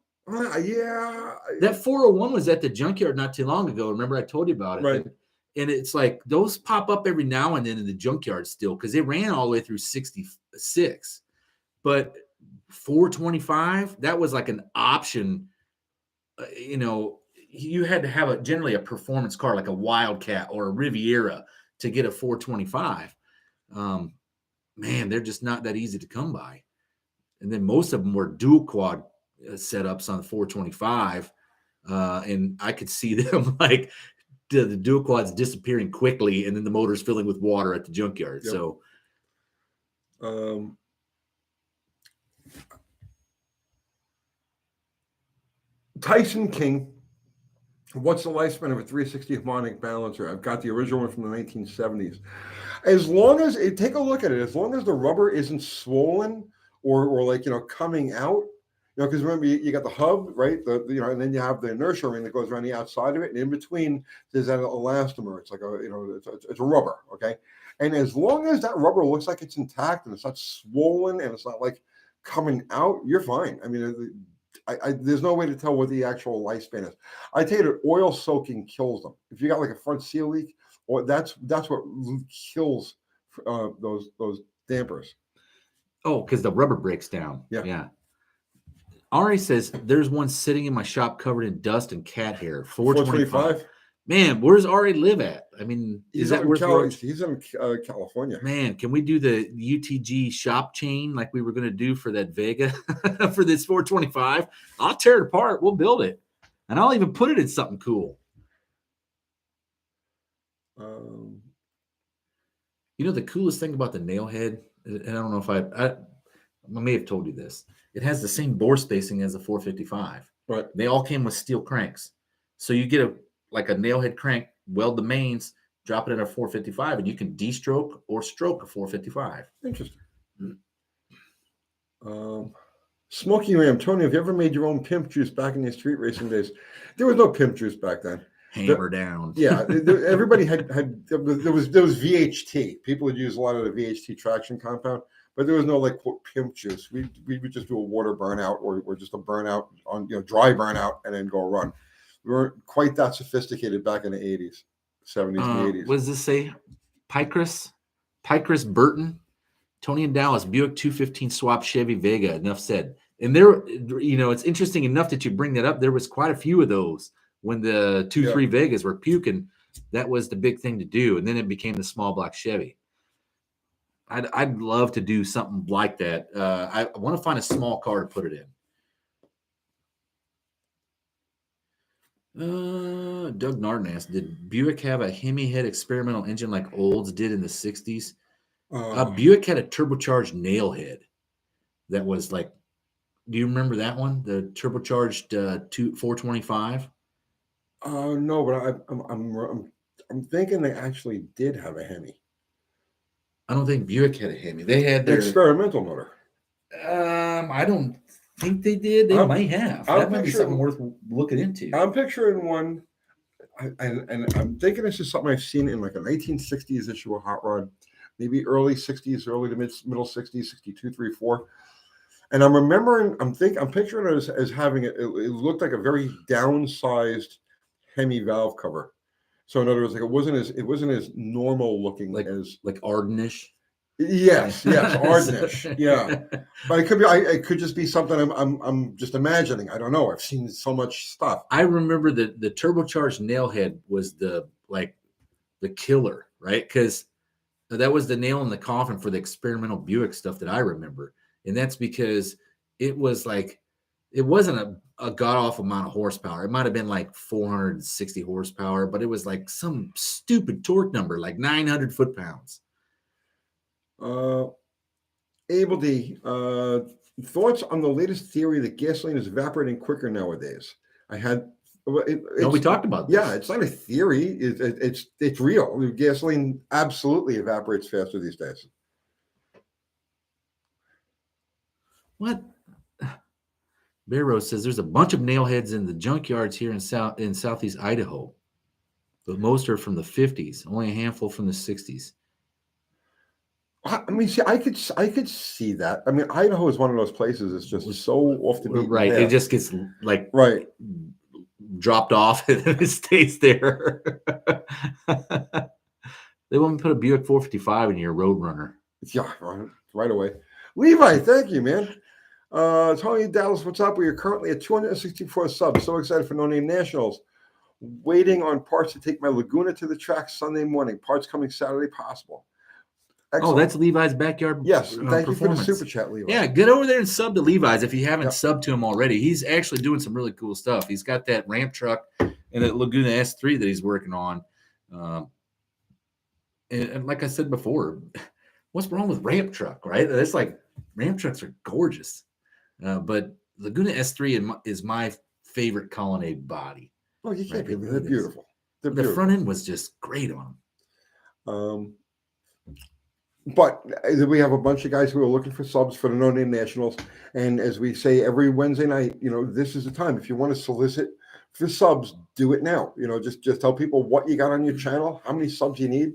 Yeah. That 401 was at the junkyard not too long ago. Remember I told you about it, right? And it's like those pop up every now and then in the junkyard still because they ran all the way through 66, but 425, that was like an option. You had to have generally a performance car like a Wildcat or a Riviera to get a 425. Man, they're just not that easy to come by. And then most of them were dual quad setups on the 425. And I could see them like the dual quads disappearing quickly and then the motors filling with water at the junkyard. Yep. So, Tyson King, what's the lifespan of a 360 harmonic balancer? I've got the original one from the 1970s. As long as take a look at it, as long as the rubber isn't swollen or like, coming out, because remember you got the hub, right? And then you have the inertia ring that goes around the outside of it, and in between there's that elastomer. It's like it's a rubber, okay? And as long as that rubber looks like it's intact and it's not swollen and it's not like coming out, you're fine. I mean, there's no way to tell what the actual lifespan is. I tell you that oil soaking kills them. If you got like a front seal leak, or that's what kills those dampers. Oh, because the rubber breaks down. Yeah. Ari says there's one sitting in my shop covered in dust and cat hair. 425. Man, where's Ari live at? I mean, is that worth it? He's in California. Man, can we do the UTG shop chain like we were going to do for that Vega for this 425? I'll tear it apart. We'll build it. And I'll even put it in something cool. The coolest thing about the nail head, and I don't know if I may have told you this, it has the same bore spacing as a 455. Right. They all came with steel cranks. So you get a nail head crank, weld the mains, drop it in a 455, and you can de-stroke or stroke a 455. Interesting. Smoky Ram, Tony, have you ever made your own Pimp juice back in your street racing days? There was no Pimp juice back then. Hammer down. Yeah, everybody had there was VHT. People would use a lot of the VHT traction compound, but there was no like quote Pimp juice. We would just do a water burnout or just a burnout on dry burnout and then go run. We weren't quite that sophisticated back in the 80s, 70s, and 80s. What does this say? Picris Burton, Tony and Dallas, Buick 215 swap Chevy Vega. Enough said. And there, it's interesting enough that you bring that up. There was quite a few of those when the 2.3 Vegas were puking. That was the big thing to do, and then it became the small block Chevy. I'd love to do something like that. I want to find a small car to put it in. Doug Narden asked, did Buick have a Hemi head experimental engine like Olds did in the 60s? Buick had a turbocharged nail head that was like, do you remember that one? The turbocharged 425? No, but I'm thinking they actually did have a Hemi. I don't think Buick had a Hemi. They had their experimental motor. I don't think they did. They might have. That might be something worth looking into. I'm picturing one, and I'm thinking this is something I've seen in like a 1960s issue of Hot Rod, maybe early 60s, early to middle 60s, 62, 3, 4. And I'm picturing it as having it looked like a very downsized Hemi valve cover. So in other words, like it wasn't as normal looking as like Ardenish. Yes, Ardenish. Yeah, but it could just be something I'm just imagining. I don't know. I've seen so much stuff. I remember the turbocharged nailhead was the killer, right? Because that was the nail in the coffin for the experimental Buick stuff that I remember, and that's because it was like it wasn't a god-awful amount of horsepower. It might have been like 460 horsepower, but it was like some stupid torque number, like 900 foot-pounds. Abel D, thoughts on the latest theory that gasoline is evaporating quicker nowadays? We talked about this. Yeah, it's not a theory. It's real. Gasoline absolutely evaporates faster these days. What? Bear Rose says there's a bunch of nailheads in the junkyards here in southeast Idaho, but most are from the 50s. Only a handful from the 60s. I mean, see, I could see that. I mean, Idaho is one of those places that's just so off the beaten right. path. It just gets like right dropped off and it stays there. They want me to put a Buick 455 in your Roadrunner. Yeah, right away. Levi, thank you, man. Tony Dallas, what's up? We are currently at 264 subs. So excited for No Name Nationals. Waiting on parts to take my Laguna to the track Sunday morning. Parts coming Saturday possible. Excellent. Oh, that's Levi's backyard. Yes, thank you for the super chat, Levi. Yeah, get over there and sub to Levi's if you haven't subbed to him already. He's actually doing some really cool stuff. He's got that ramp truck and that Laguna S3 that he's working on. And like I said before, what's wrong with ramp truck, right? It's like ramp trucks are gorgeous. But Laguna S3 is my favorite colonnade body. Oh, you can't be. They're beautiful. The front end was just great on them. But we have a bunch of guys who are looking for subs for the No Name Nationals. And as we say every Wednesday night, this is the time. If you want to solicit for subs, do it now. Just tell people what you got on your channel, how many subs you need,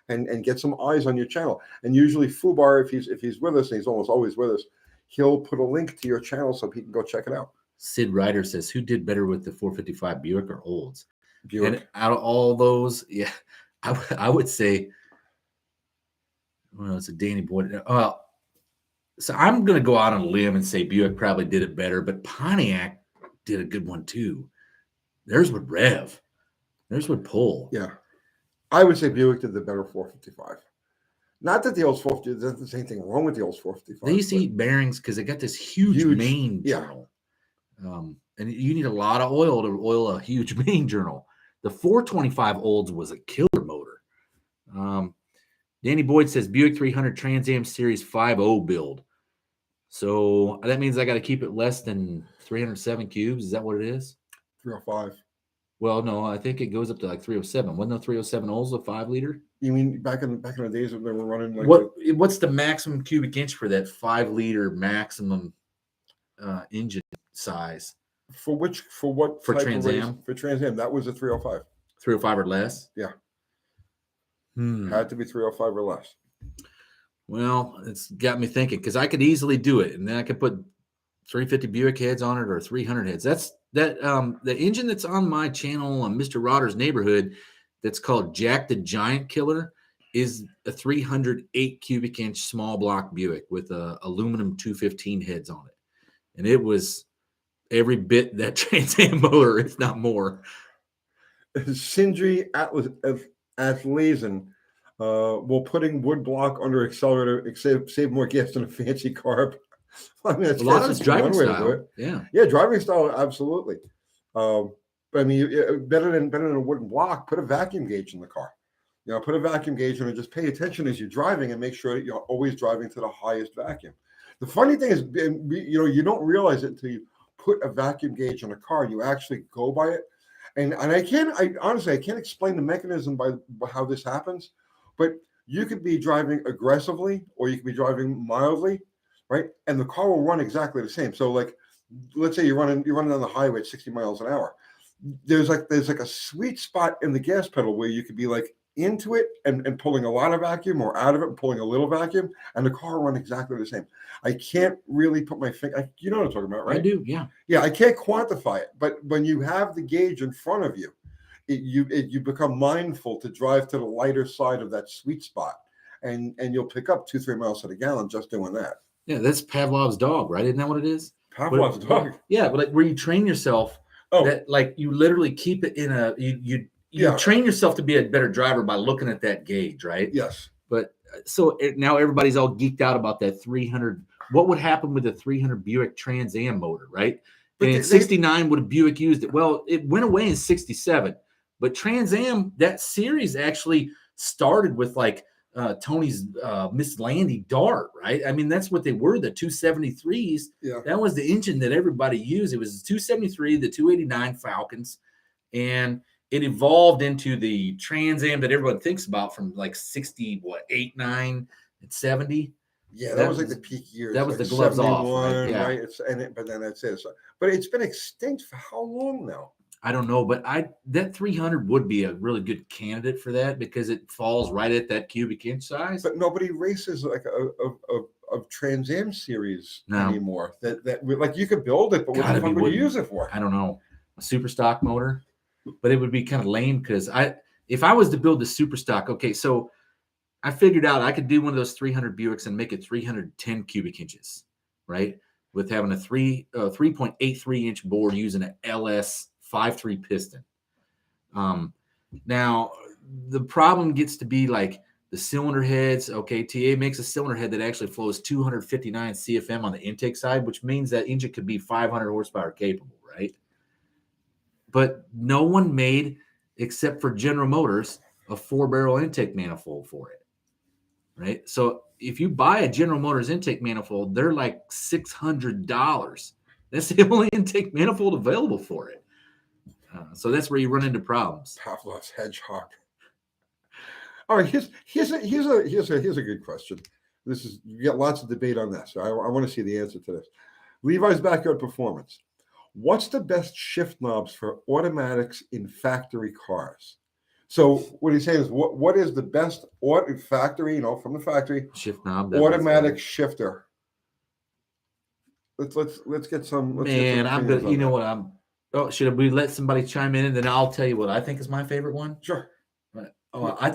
and get some eyes on your channel. And usually Fubar, if he's with us, and he's almost always with us, he'll put a link to your channel so people can go check it out. Sid Ryder says, who did better with the 455 Buick or Olds? Buick. And out of all those, yeah, I would say, well, it's a Danny Boy. Well, so I'm going to go out on a limb and say Buick probably did it better, but Pontiac did a good one too. Theirs would rev. Theirs would pull. Yeah. I would say Buick did the better 455. Not that the old 450, there's anything wrong with the old 455. They used to eat bearings because they got this huge main journal. And you need a lot of oil to oil a huge main journal. The 425 Olds was a killer motor. Danny Boyd says Buick 300 Trans Am Series 5.0 build. So that means I got to keep it less than 307 cubes. Is that what it is? 305. Well, no, I think it goes up to like 307. Wasn't the 307 Olds a 5-liter? You mean back in the days when they were running like what's the maximum cubic inch for that 5-liter maximum engine size? For what? For Trans Am? For Trans Am, that was a 305. 305 or less? Yeah. Had to be 305 or less. Well, it's got me thinking because I could easily do it, and then I could put 350 Buick heads on it or 300 heads. That's the engine that's on my channel on Mr. Rodder's Neighborhood that's called Jack the Giant Killer is a 308 cubic inch small block Buick with a aluminum 215 heads on it, and it was every bit that Trans Am motor, if not more. Sindri Atlazen, will putting wood block under accelerator save more gas than a fancy carb. I mean, a lot of it's driving style. Yeah, driving style, absolutely. But I mean, better than a wooden block. Put a vacuum gauge in the car. Put a vacuum gauge in and just pay attention as you're driving and make sure that you're always driving to the highest vacuum. The funny thing is, you don't realize it until you put a vacuum gauge in a car. You actually go by it. And I honestly can't explain the mechanism by how this happens, but you could be driving aggressively or you could be driving mildly, right? And the car will run exactly the same. So like, let's say you're running on the highway at 60 miles an hour. There's like a sweet spot in the gas pedal where you could be like into it and pulling a lot of vacuum or out of it and pulling a little vacuum, and the car will run exactly the same. I can't really put my finger. You know what I'm talking about, right? I do, yeah. Yeah, I can't quantify it, but when you have the gauge in front of you, you become mindful to drive to the lighter side of that sweet spot, and you'll pick up 2-3 miles to the gallon just doing that. Yeah, that's Pavlov's dog, right? Isn't that what it is? Pavlov's dog. Yeah, but like where you train yourself, that like you literally keep it in a you train yourself to be a better driver by looking at that gauge, right? Yes. But so now everybody's all geeked out about that 300. What would happen with the 300 Buick Trans Am motor, right? But in 69, would a Buick used it? Well, it went away in 67. But Trans Am, that series actually started with like Tony's Miss Landy Dart, right? I mean, that's what they were, the 273s. Yeah. That was the engine that everybody used. It was the 273, the 289 Falcons, and it evolved into the Trans Am that everyone thinks about from like 8, 9, and 70. Yeah, that was like the peak years. That was like the gloves off, right? Yeah. Right? But then that's it. But it's been extinct for how long now? I don't know, but that 300 would be a really good candidate for that because it falls right at that cubic inch size. But nobody races like a Trans Am series anymore. That like you could build it, but what the fuck would you use it for? I don't know. A super stock motor, but it would be kind of lame because if I was to build the super stock, okay, so I figured out I could do one of those 300 Buicks and make it 310 cubic inches, right? With having a 3.83 inch bore using an LS 5.3 piston. Now the problem gets to be like the cylinder heads. Okay, TA makes a cylinder head that actually flows 259 CFM on the intake side, which means that engine could be 500 horsepower capable, right? But no one made, except for General Motors, a 4-barrel intake manifold for it, right? So if you buy a General Motors intake manifold, they're like $600. That's the only intake manifold available for it. So that's where you run into problems. Pavlov's hedgehog. All right, here's a good question. This is you get lots of debate on this. I want to see the answer to this. Levi's Backyard Performance. What's the best shift knobs for automatics in factory cars? So what he's saying is, what is the best factory, from the factory Shift knob. automatic shifter? Let's get some. Man, I'm good. You know what? Oh, should we let somebody chime in, and then I'll tell you what I think is my favorite one? Sure. Right. Oh, I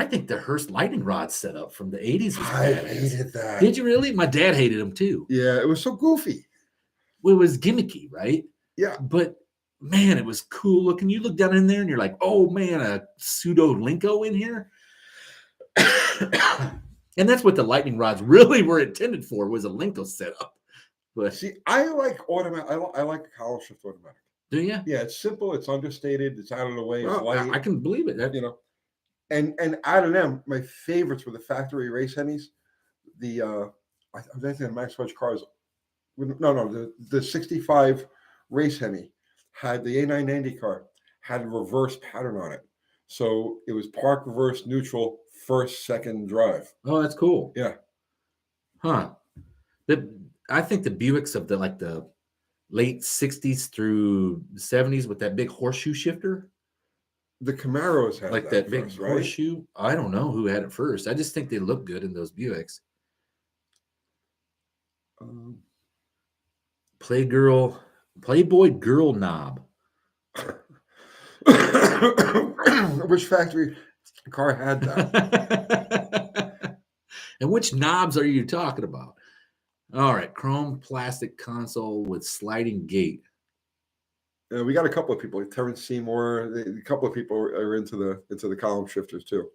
think the Hearst lightning rod setup from the 80s was I badass. hated that. Did you really? My dad hated them too. Yeah, it was so goofy. Well, it was gimmicky, right? Yeah. But man, it was cool looking. You look down in there and you're like, oh man, a pseudo Linko in here. And that's what the lightning rods really were intended for, was a Linko setup. But see, I like automatic. I like a column shift automatic. Do you? Yeah, it's simple. It's understated. It's out of the way. It's light. I can believe it. And out of them, my favorites were the factory race Hemis. I think the Max Wedge cars. No, the 65 race Hemi had the A990 car had a reverse pattern on it, so it was park, reverse, neutral, first, second drive. Oh, that's cool. Yeah. Huh. I think the Buicks of the late 60s through 70s with that big horseshoe shifter. The Camaros had that big first, right? horseshoe. I don't know who had it first. I just think they look good in those Buicks. Playboy girl knob. Which factory car had that? And which knobs are you talking about? All right, chrome plastic console with sliding gate. We got a couple of people, like Terrence Seymour. A couple of people are into the column shifters too.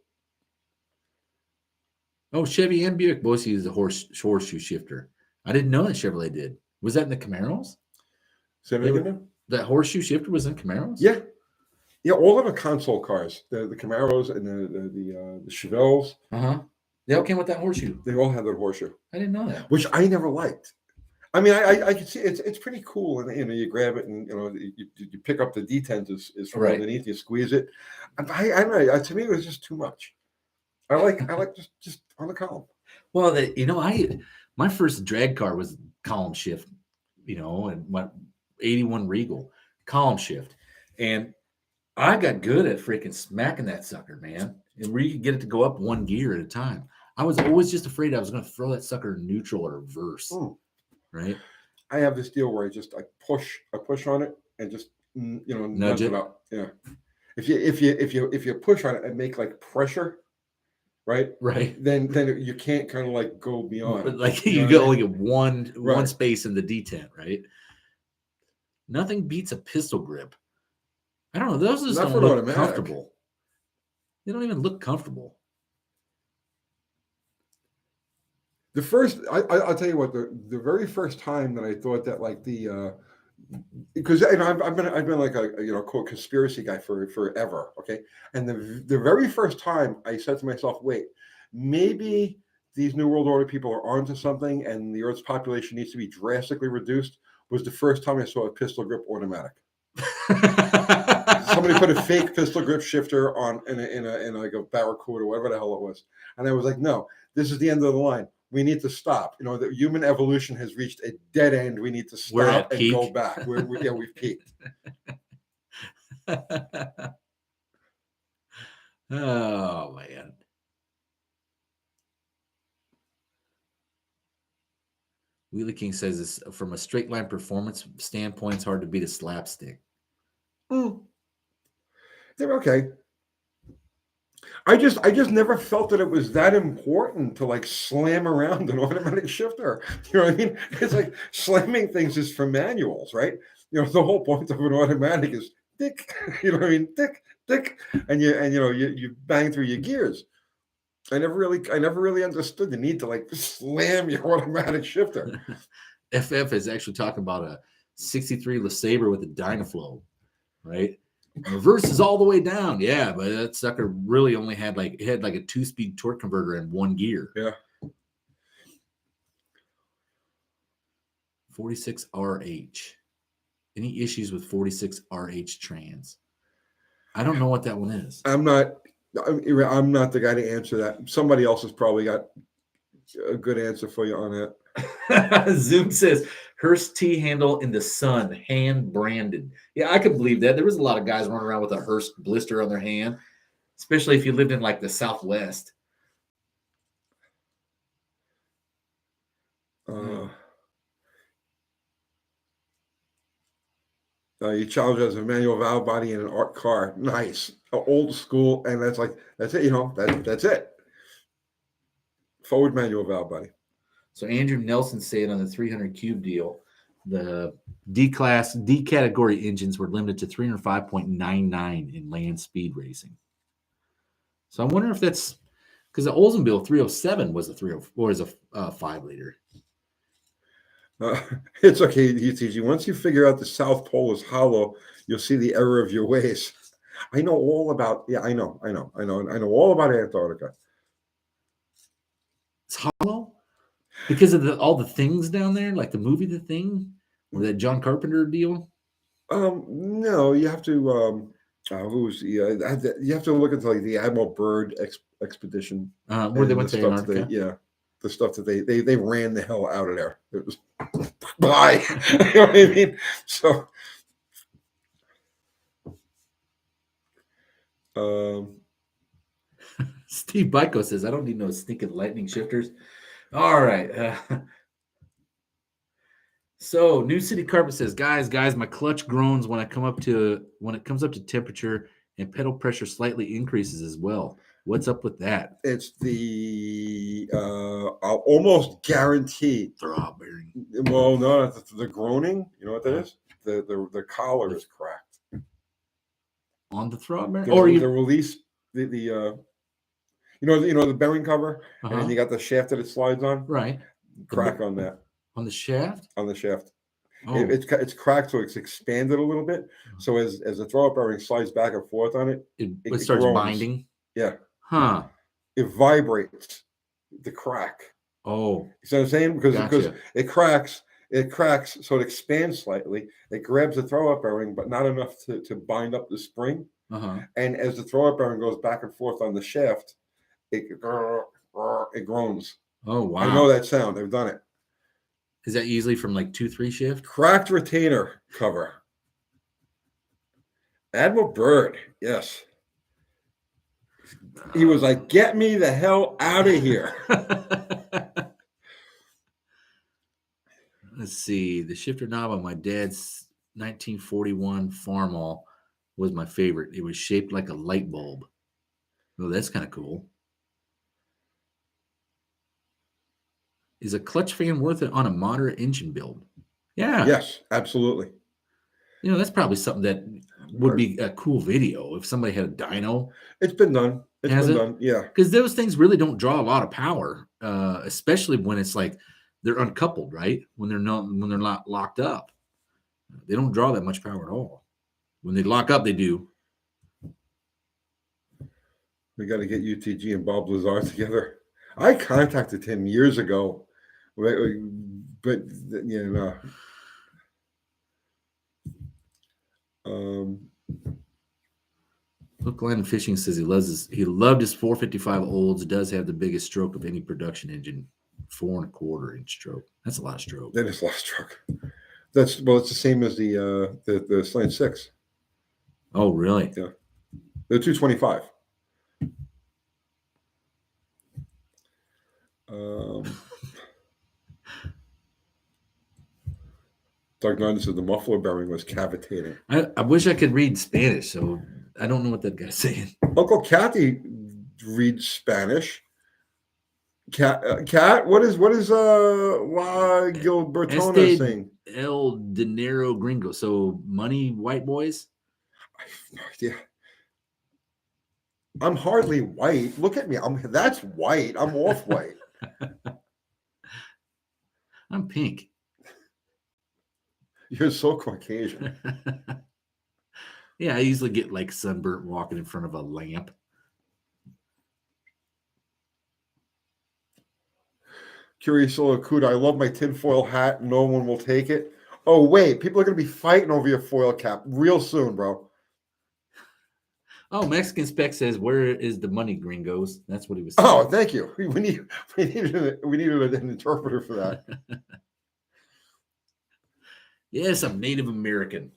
Oh, Chevy and Buick both use a horseshoe shifter. I didn't know that Chevrolet did. Was that in the Camaros? That horseshoe shifter was in Camaros? Yeah. Yeah, all of the console cars, the Camaros and the Chevelles. They all came with that horseshoe. They all had that horseshoe. I didn't know that. Which I never liked. I mean, I can see it's pretty cool, and you grab it, and you pick up the detent is from underneath, you squeeze it. I don't know. To me, it was just too much. I like just on the column. Well, my first drag car was column shift, and my 81 Regal column shift, and I got good at freaking smacking that sucker, man. And where you could get it to go up one gear at a time. I was always just afraid I was going to throw that sucker neutral or reverse. Right. I have this deal where I push on it and just nudge it up. Yeah. If you push on it and make like pressure, right, then you can't kind of like go beyond. Like you only get one space in the detent, right? Nothing beats a pistol grip. I don't know. Those just don't look comfortable. They don't even look comfortable. The first, I'll tell you what, the very first time that I thought that like because I've been like a quote conspiracy guy forever, okay, and the very first time I said to myself, wait, maybe these New World Order people are onto something, and the Earth's population needs to be drastically reduced, was the first time I saw a pistol grip automatic. Somebody put a fake pistol grip shifter on in like a Barracuda, whatever the hell it was, and I was like, no, this is the end of the line. We need to stop. The human evolution has reached a dead end. We need to stop and go back. We've peaked. Oh man. Wheelie King says this, from a straight line performance standpoint, it's hard to beat a slapstick. They're okay. I just never felt that it was that important to like slam around an automatic shifter. You know what I mean? It's like slamming things is for manuals, right? The whole point of an automatic is tick. You know what I mean? Tick, tick, and you bang through your gears. I never really understood the need to like slam your automatic shifter. FF is actually talking about a 63 LeSabre with a Dynaflow, right? Reverse is all the way down. Yeah, but that sucker really only had like a 2-speed torque converter and one gear. Yeah. 46RH. Any issues with 46RH trans? I don't know what that one is. I'm not I'm not the guy to answer that. Somebody else has probably got a good answer for you on that. Zoom says Hearst T handle in the sun, hand branded. Yeah, I could believe that. There was a lot of guys running around with a Hearst blister on their hand, especially if you lived in like the Southwest. You challenge as a manual valve body in an art car. Nice, old school, and that's it. You know, that's it. Forward manual valve body. So Andrew Nelson said on the 300 cube deal, the D category engines were limited to 305.99 in land speed racing. So I wonder if that's because the Oldsmobile 307 was a 304 is a 5-liter. It's okay, UTG. Once you figure out the South Pole is hollow, you'll see the error of your ways. I know all about. Yeah, I know all about Antarctica. It's hollow because of all the things down there, like the movie The Thing or that John Carpenter deal. No, you have to. You have to look into like the Admiral Byrd expedition where they went to Antarctica. The stuff that they ran the hell out of there. It was bye. You know what I mean? So Steve Byko says, I don't need no stinking lightning shifters. All right. So New City Carpet says, guys, my clutch groans when it comes up to temperature and pedal pressure slightly increases as well. What's up with that? It's the I'll almost guarantee throb bearing. Well, no, the groaning. You know what that is? The collar is cracked on the throb bearing. The release the you know the bearing cover, and then you got the shaft that it slides on. Right. Crack on that. On the shaft. On the shaft. Oh. It's cracked, so it's expanded a little bit. So as the throw-up bearing slides back and forth on it, it starts groans. Binding. Yeah. Huh. It vibrates the crack. Oh. You see what I'm saying? Because it cracks, so it expands slightly. It grabs the throw-up bearing, but not enough to bind up the spring. And as the throw-up bearing goes back and forth on the shaft, it groans. Oh, wow. I know that sound. I've done it. Is that usually from like 2-3 shift? Cracked retainer cover. Admiral Byrd, yes. He was like, get me the hell out of here. Let's see. The shifter knob on my dad's 1941 Farmall was my favorite. It was shaped like a light bulb. Oh, that's kind of cool. Is a clutch fan worth it on a moderate engine build? Yeah. Yes, absolutely. You know, that's probably something that would be a cool video if somebody had a dyno. It's been done. Done. Yeah. Because those things really don't draw a lot of power, especially when it's like they're uncoupled, right? When they're not locked up. They don't draw that much power at all. When they lock up, they do. We got to get UTG and Bob Lazar together. I contacted him years ago, but you know. Hook, Line, and Fishing says he loved his 455 Olds. Does have the biggest stroke of any production engine, 4 1/4 inch stroke. That's a lot of stroke. That is a lot of stroke. It's the same as the Slant 6. Oh, really? Yeah, they're 225. Doug Nunn said the muffler bearing was cavitating. I wish I could read Spanish, so I don't know what that guy's saying. Uncle Kathy reads Spanish. Cat, what is La Gilbertona saying? El dinero gringo. So money, white boys? I have no idea. I'm hardly white. Look at me. That's white. I'm off white. I'm pink. You're so Caucasian. Yeah, I usually get like sunburnt walking in front of a lamp. Curious Kuda, I love my tinfoil hat. No one will take it. Oh, wait. People are going to be fighting over your foil cap real soon, bro. Oh, Mexican Spec says, "Where is the money, gringos?" That's what he was saying. Oh, thank you. We needed an interpreter for that. Yes, I'm Native American.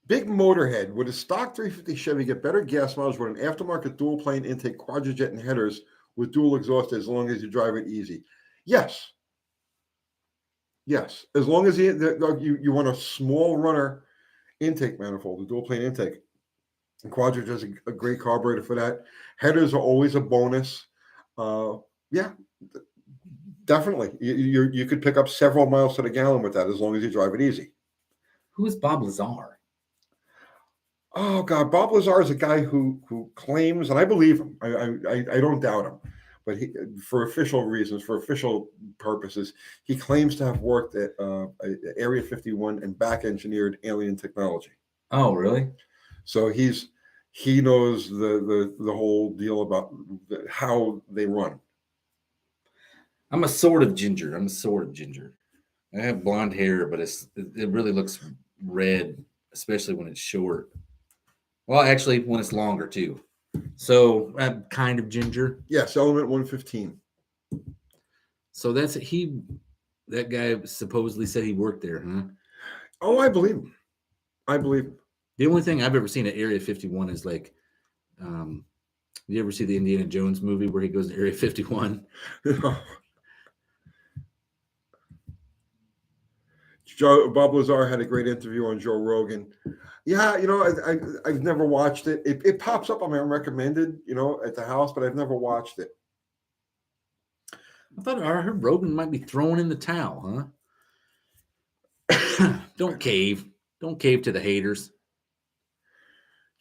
Big Motorhead. Would a stock 350 Chevy get better gas mileage with an aftermarket dual plane intake quadrijet and headers with dual exhaust as long as you drive it easy? Yes. Yes. As long as you want a small runner intake manifold, a dual plane intake. And quadrijet is a great carburetor for that. Headers are always a bonus. Yeah, definitely. You could pick up several miles to the gallon with that as long as you drive it easy. Who is Bob Lazar? Oh God, Bob Lazar is a guy who claims, and I believe him. I don't doubt him, but for official reasons, for official purposes, he claims to have worked at Area 51 and back engineered alien technology. Oh, really? So he knows the whole deal about how they run. I'm a sort of ginger. I have blonde hair, but it really looks red, especially when it's short. Well, actually, when it's longer too. So I'm kind of ginger. Yes, Element 115. So that guy supposedly said he worked there, huh? Oh, I believe him. The only thing I've ever seen at Area 51 is like, you ever see the Indiana Jones movie where he goes to Area 51? Bob Lazar had a great interview on Joe Rogan. Yeah, I've never watched it. It pops up on my recommended, at the house, but I've never watched it. I heard Rogan might be throwing in the towel, huh? Don't cave to the haters.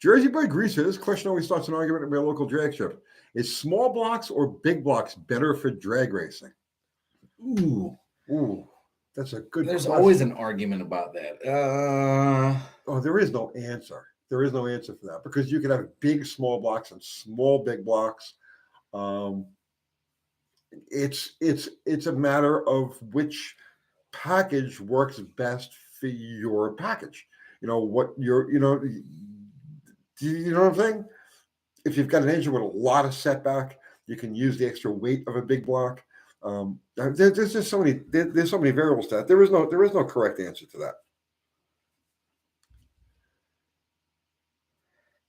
Jersey Boy Greaser, this question always starts an argument about a local drag strip. Is small blocks or big blocks better for drag racing? Ooh, that's a good There's question. always an argument about that. There is no answer. There is no answer for that because you can have big small blocks and small big blocks. It's a matter of which package works best for your package. What do you know what I'm saying? If you've got an engine with a lot of setback, you can use the extra weight of a big block. There's just so many. There's so many variables to that. There is no correct answer to that.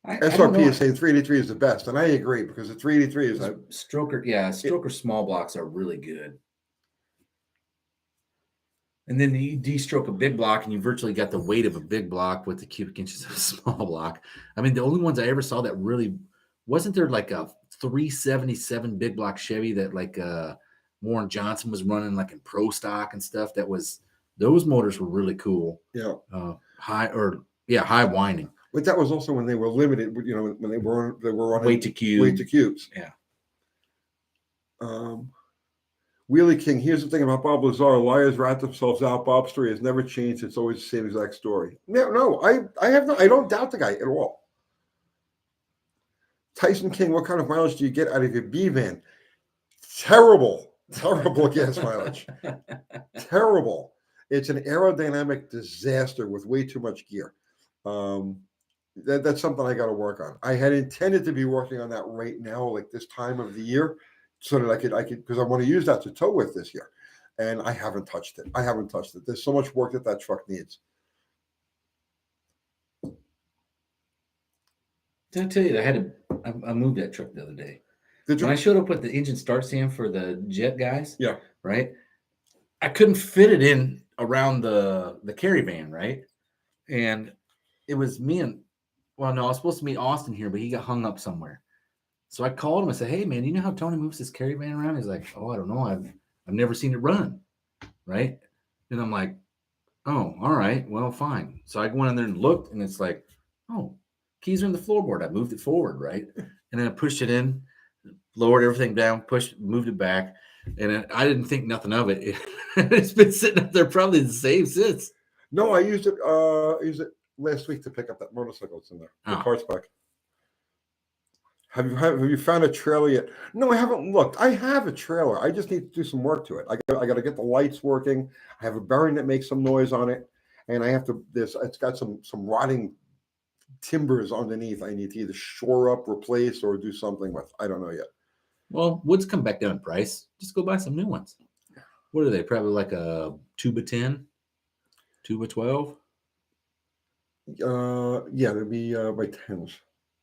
SRP is saying 383 is the best, and I agree because the 383 is a stroker. Yeah, stroker small blocks are really good. And then you de-stroke a big block, and you virtually got the weight of a big block with the cubic inches of a small block. I mean, the only ones I ever saw that really wasn't there like a 377 big block Chevy that like Warren Johnson was running like in pro stock and stuff. Those motors were really cool. Yeah, high winding. But that was also when they were limited. When they were running weight to cubes. Yeah. Wheelie King, here's the thing about Bob Lazar. Liars rat themselves out. Bob's story has never changed. It's always the same exact story. No, I don't doubt the guy at all. Tyson King, what kind of mileage do you get out of your B van? Terrible gas mileage. Terrible. It's an aerodynamic disaster with way too much gear. That's something I got to work on. I had intended to be working on that right now, like this time of the year, so that I could because I want to use that to tow with this year, and I haven't touched it. There's so much work that truck needs. Did I tell you I moved that truck the other day? Did you? When I showed up with the engine start stand for the Jet guys, yeah, right. I couldn't fit it in around the carry van, right, and it was me and. Well, no, I was supposed to meet Austin here, but he got hung up somewhere. So I called him. I said, "Hey, man, you know how Tony moves his carry van around?" He's like, "Oh, I don't know. I've never seen it run." Right? And I'm like, "Oh, all right. Well, fine." So I went in there and looked, and it's like, "Oh, keys are in the floorboard." I moved it forward, right? And then I pushed it in, lowered everything down, moved it back, and I didn't think nothing of it. It's been sitting up there probably the same since. No, I used it. Last week to pick up that motorcycle that's in there. The parts pack. Have you found a trailer yet? No, I haven't looked. I have a trailer. I just need to do some work to it. I got to get the lights working. I have a bearing that makes some noise on it, and I have to. It's got some rotting timbers underneath. I need to either shore up, replace, or do something with. I don't know yet. Well, wood's come back down in price. Just go buy some new ones. What are they? Probably like a 2x10, 2x12. Yeah, there'd be by tens.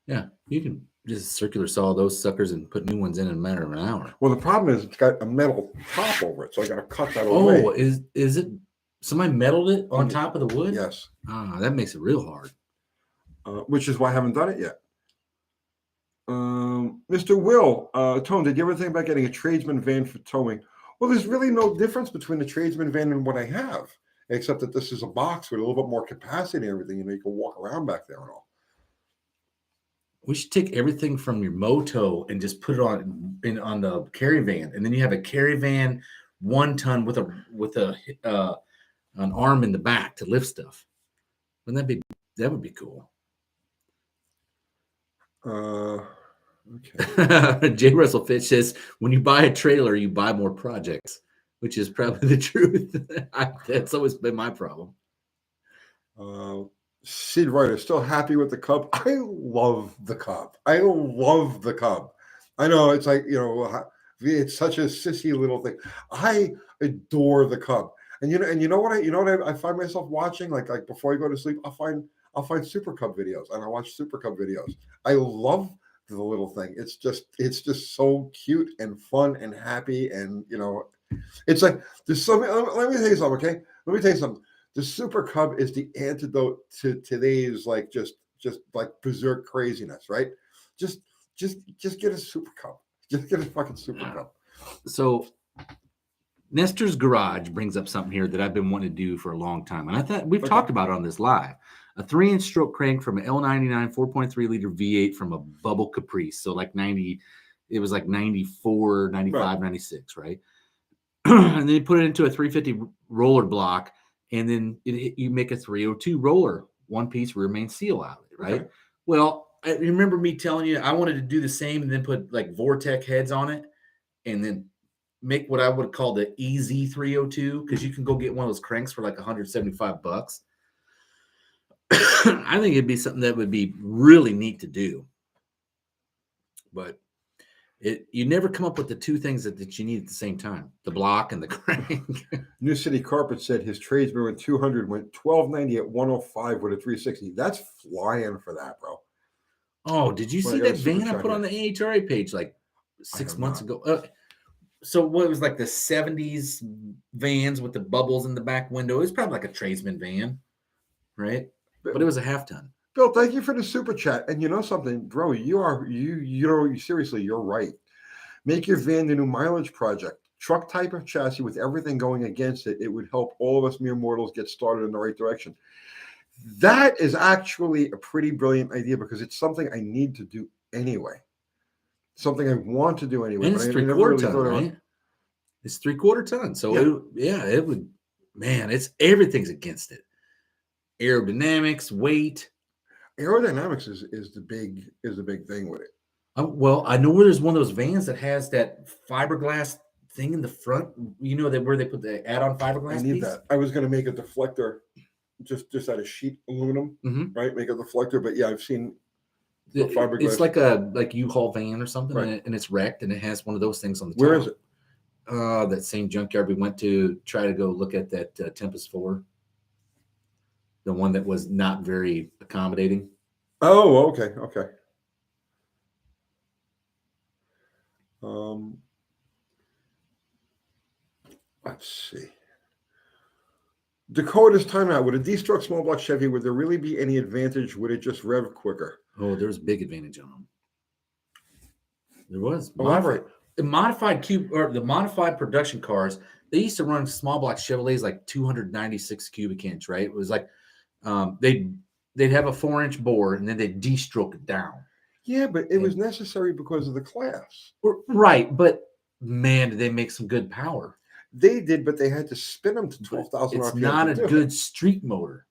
Yeah, you can just circular saw those suckers and put new ones in a matter of an hour. Well, the problem is it's got a metal top over it, so I got to cut that Oh, away. is it? Somebody metaled it on top of the wood? Yes. Ah, that makes it real hard. Which is why I haven't done it yet. Mr. Will, Tone, did you ever think about getting a tradesman van for towing? Well, there's really no difference between the tradesman van and what I have, except that this is a box with a little bit more capacity and everything. You know, you can walk around back there and all. We should take everything from your moto and just put it on the carry van, and then you have a carry van 1 ton with an arm in the back to lift stuff. Wouldn't that would be cool? Okay. J. Russell Fitch says, when you buy a trailer, you buy more projects, which is probably the truth. That's always been my problem. Sid Ryder, still happy with the Cub? I love the Cub. I love the Cub. I know it's like, it's such a sissy little thing. I adore the Cub. And you know what I find myself watching, like before I go to sleep, I'll find Super Cub videos, and I watch Super Cub videos. I love the little thing. It's just so cute and fun and happy, and it's like there's something. Let me tell you something, okay? Let me tell you something. The Super Cub is the antidote to today's just like berserk craziness, right? Just get a Super Cub. Just get a fucking Super Cub. So Nestor's Garage brings up something here that I've been wanting to do for a long time, and I thought we've talked about it on this live. A 3-inch stroke crank from an L99 4.3 liter V8 from a Bubble Caprice. So like 90, it was like 94, 95, right. 96, right? And then you put it into a 350 roller block, and then you make a 302 roller, one-piece rear main seal out of it, right? Okay. Well, I remember me telling you I wanted to do the same and then put like Vortec heads on it and then make what I would call the EZ 302, because you can go get one of those cranks for like $175. I think it'd be something that would be really neat to do. But you never come up with the two things that you need at the same time, the block and the crank. New City Carpet said his tradesman went 200, went 1290 at 105 with a 360. That's flying for that, bro. Oh, did you see that van I put on the AHRA page like 6 months ago? So what, it was like the 70s vans with the bubbles in the back window. It was probably like a tradesman van, right? But it was a half ton. Bill, thank you for the super chat. And you know something, bro, seriously, you're right. Make your van the new mileage project. Truck type of chassis with everything going against it. It would help all of us mere mortals get started in the right direction. That is actually a pretty brilliant idea, because it's something I need to do anyway. Something I want to do anyway. And it's 3/4 ton, right? It's 3/4 ton. So it would, man, everything's against it. Aerodynamics, weight. Aerodynamics is the big thing with it. Well, I know where there's one of those vans that has that fiberglass thing in the front. You know that where they put the add-on fiberglass. I need that. I was going to make a deflector, just out of sheet aluminum, right? Make a deflector, but yeah, I've seen the fiberglass. It's like a U-Haul van or something, right. and it's wrecked, and it has one of those things on the top. Where is it? That same junkyard we went to try to go look at that Tempest 4. The one that was not very accommodating. Oh, okay. Let's see. Dakota's timeout. With a D-stroke small block Chevy, would there really be any advantage? Would it just rev quicker? Oh, there's a big advantage on them. There was. Elaborate. The modified production cars, they used to run small block Chevrolets like 296 cubic inch, right? It was like they'd have a 4-inch bore and then they'd D-stroke it down. Yeah, but it was necessary because of the class. Right, but man, did they make some good power. They did, but they had to spin them to 12,000 RPM. It's not a good street motor,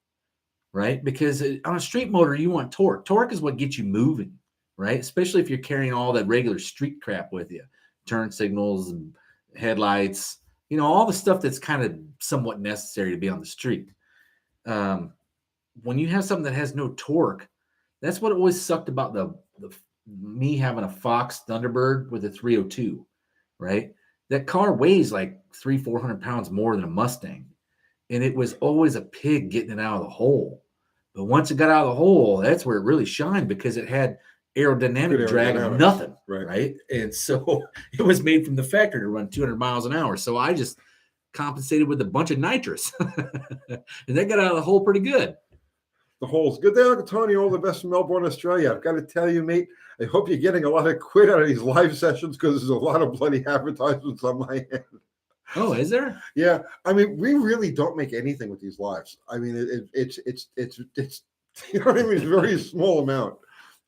right? Because on a street motor, you want torque. Torque is what gets you moving, right? Especially if you're carrying all that regular street crap with you, turn signals and headlights, all the stuff that's kind of somewhat necessary to be on the street. When you have something that has no torque, that's what always sucked about the me having a Fox Thunderbird with a 302, right? That car weighs like 400 pounds more than a Mustang. And it was always a pig getting it out of the hole. But once it got out of the hole, that's where it really shined because it had aerodynamic drag of nothing, right? And so it was made from the factory to run 200 miles an hour. So I just compensated with a bunch of nitrous. And that got out of the hole pretty good. The holes. Good day, Uncle Tony. All the best from Melbourne, Australia. I've got to tell you, mate, I hope you're getting a lot of quid out of these live sessions because there's a lot of bloody advertisements on my end. Oh, is there? Yeah. I mean, we really don't make anything with these lives. I mean, it's you know what I mean? It's a very small amount.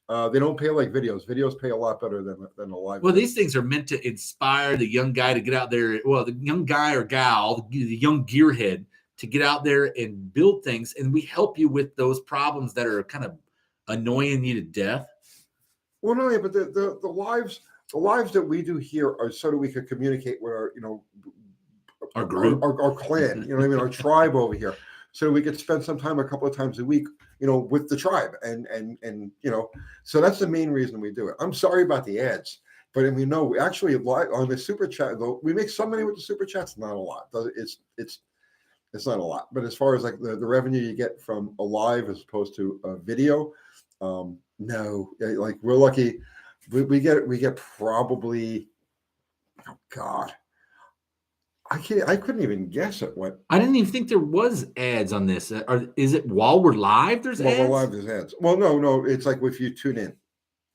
They don't pay like videos. Videos pay a lot better than a live. Well, these things are meant to inspire the young guy to get out there. Well, the young guy or gal, the young gearhead, to get out there and build things. And we help you with those problems that are kind of annoying you to death. Well, no, but the lives that we do here are so that we can communicate with our group, our clan, you know what I mean? Our tribe over here. So we could spend some time a couple of times a week, with the tribe and so that's the main reason we do it. I'm sorry about the ads, but I mean, no, we actually on the super chat, though, we make some money with the super chats, not a lot. It's not a lot, but as far as like the revenue you get from a live as opposed to a video, no, like we're lucky. We get probably, oh God, I couldn't even guess at what. I didn't even think there was ads on this. Is it while we're live? There's ads. While we're live, there's ads. Well, no, it's like if you tune in.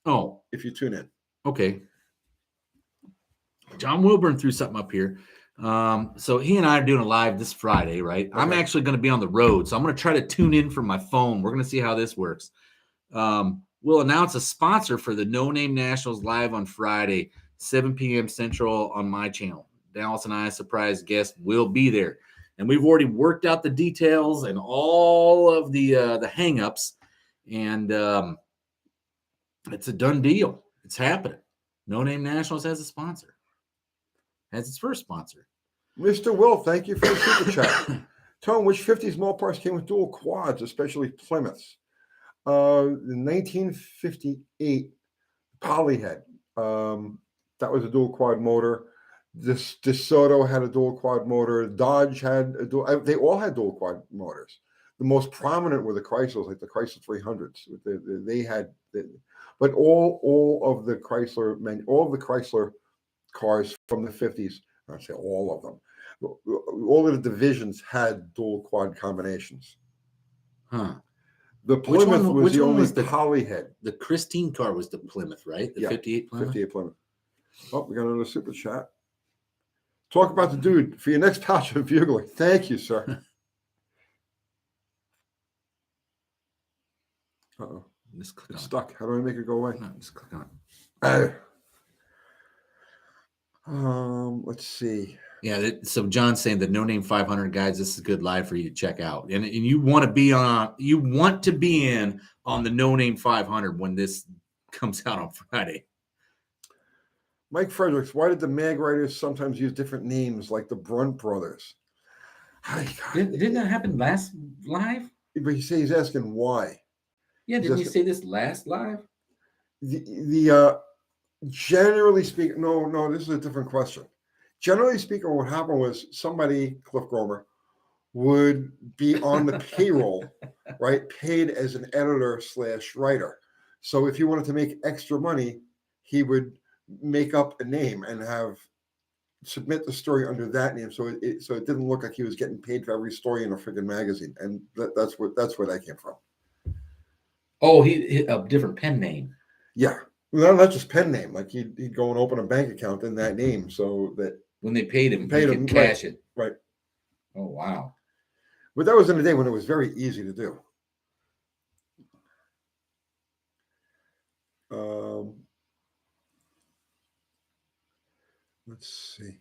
Oh, if you tune in. Okay. John Wilburn threw something up here. So he and I are doing a live this Friday, right? Okay. I'm actually going to be on the road, so I'm going to try to tune in from my phone. We're going to see how this works. We'll announce a sponsor for the No Name Nationals live on Friday, 7 p.m. Central on my channel. Dallas and I, surprise guest, will be there. And we've already worked out the details and all of the hang-ups. And it's a done deal. It's happening. No Name Nationals has a sponsor. Has its first sponsor. Mr. Will, thank you for the super chat. Tone, which 50 small parts came with dual quads, especially Plymouths? In 1958, Polyhead. That was a dual quad motor. DeSoto had a dual quad motor. Dodge had a dual. They all had dual quad motors. The most prominent were the Chryslers, like the Chrysler 300s. They had, but all of the Chrysler cars from the 50s, I'll say all of them, all of the divisions had dual quad combinations. Huh. The Plymouth was the only the Polyhead. The Christine car was the Plymouth, right? The 58 Plymouth? 58 Plymouth. Oh, we got another super chat. Talk about the dude for your next pouch of bugler. Thank you, sir. Uh-oh. Just click it's stuck. How do I make it go away? No, just click on it. Let's see. Yeah, so John's saying that No Name 500 guys, this is a good live for you to check out, and you want to be in on the No Name 500 when this comes out on Friday. Mike Fredericks, why did the mag writers sometimes use different names like the Brunt brothers? Didn't that happen last live? But he's asking why. Yeah, didn't you say this last live? The generally speaking, no, this is a different question. Generally speaking, what happened was somebody, Cliff Gromer, would be on the payroll, right? Paid as an editor/writer. So if he wanted to make extra money, he would make up a name and submit the story under that name. So it didn't look like he was getting paid for every story in a freaking magazine. And that's where that came from. Oh, he a different pen name. Yeah. Well, not just pen name. Like he'd go and open a bank account in that name so that when they paid him, he could cash it. Right. Oh, wow. But that was in a day when it was very easy to do. Let's see.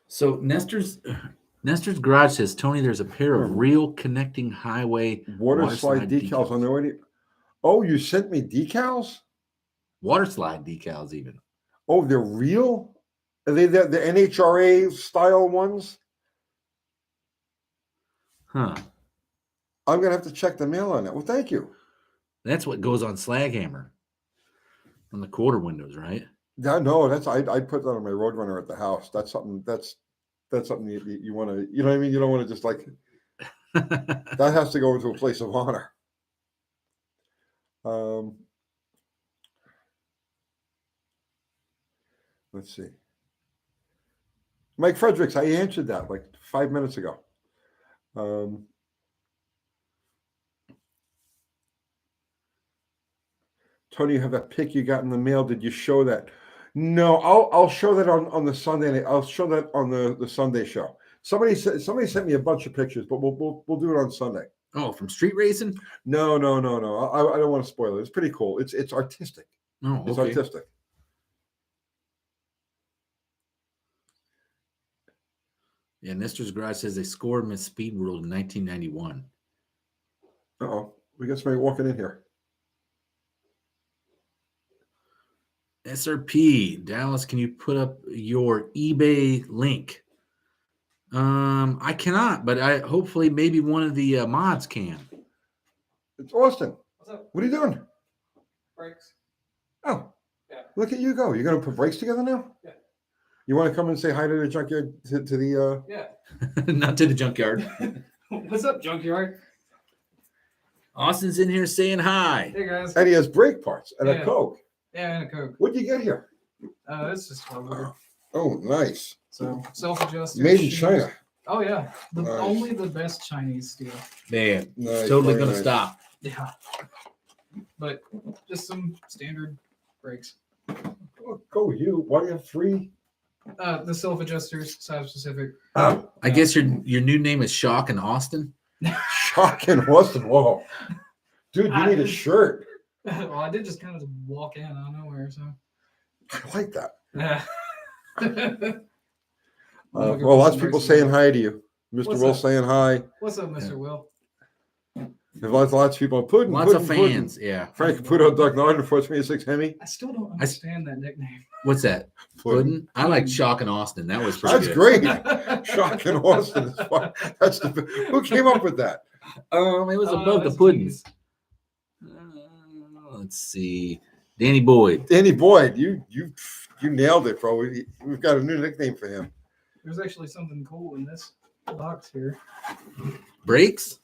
So Nestor's Garage says, Tony, there's a pair of real connecting highway water slide decals on the way. Oh, you sent me decals? Water slide decals even. Oh, they're real? Are they the NHRA style ones? Huh. I'm going to have to check the mail on that. Well, thank you. That's what goes on slag hammer. On the quarter windows, right? No, that's I put that on my Roadrunner at the house. That's something something you want to, you know what I mean? You don't want to just like, that has to go into a place of honor. Let's see. Mike Fredericks, I answered that like 5 minutes ago. Tony, you have that pic you got in the mail. Did you show that? No, I'll show that on the Sunday. I'll show that on the Sunday show. Somebody sent me a bunch of pictures, but we'll do it on Sunday. Oh, from street racing? No. I don't want to spoil it. It's pretty cool. It's artistic. Oh, okay. It's artistic. Yeah, Nestor's Garage says they scored Miss Speed World in 1991. Uh-oh. We got somebody walking in here. SRP, Dallas, can you put up your eBay link? I cannot, but hopefully maybe one of the mods can. It's Austin. What's up? What are you doing? Brakes. Oh, yeah. Look at you go. You're going to put brakes together now? Yeah. You want to come and say hi to the junkyard, to the... Yeah. Not to the junkyard. What's up, junkyard? Austin's in here saying hi. Hey, guys. And he has brake parts and a Coke. Yeah, and a Coke. What'd you get here? It's just hardware. Oh, nice. So, self-adjusted. Made in China. Oh, yeah. Nice. Only the best Chinese steel. Man, Nice, totally very going to nice. stop. Yeah. But just some standard brakes. Oh, go you. Why do you have 3? The self-adjusters, size specific. Oh, I guess your new name is Shock and Austin. shocking Austin. Whoa. Dude, you need a shirt. Well, I did just kind of walk in out of nowhere, so. I like that. Yeah. Well, lots of people saying hi to you. Mr. What's Will up? saying hi. What's up, Mr. Will? There's lots of people. Puddin', Lots of Puddin', fans, yeah. Frank Caputo, Doug Nard, 426 Hemi. I still don't understand that nickname. What's that? Puddin'? I like Shock and Austin. That was pretty That's good. great. Shocking Austin is fun. That's who came up with that? It was above the that's puddings. Let's see. Danny Boyd. Danny Boyd, you nailed it, bro. We've got a new nickname for him. There's actually something cool in this box here. Brakes?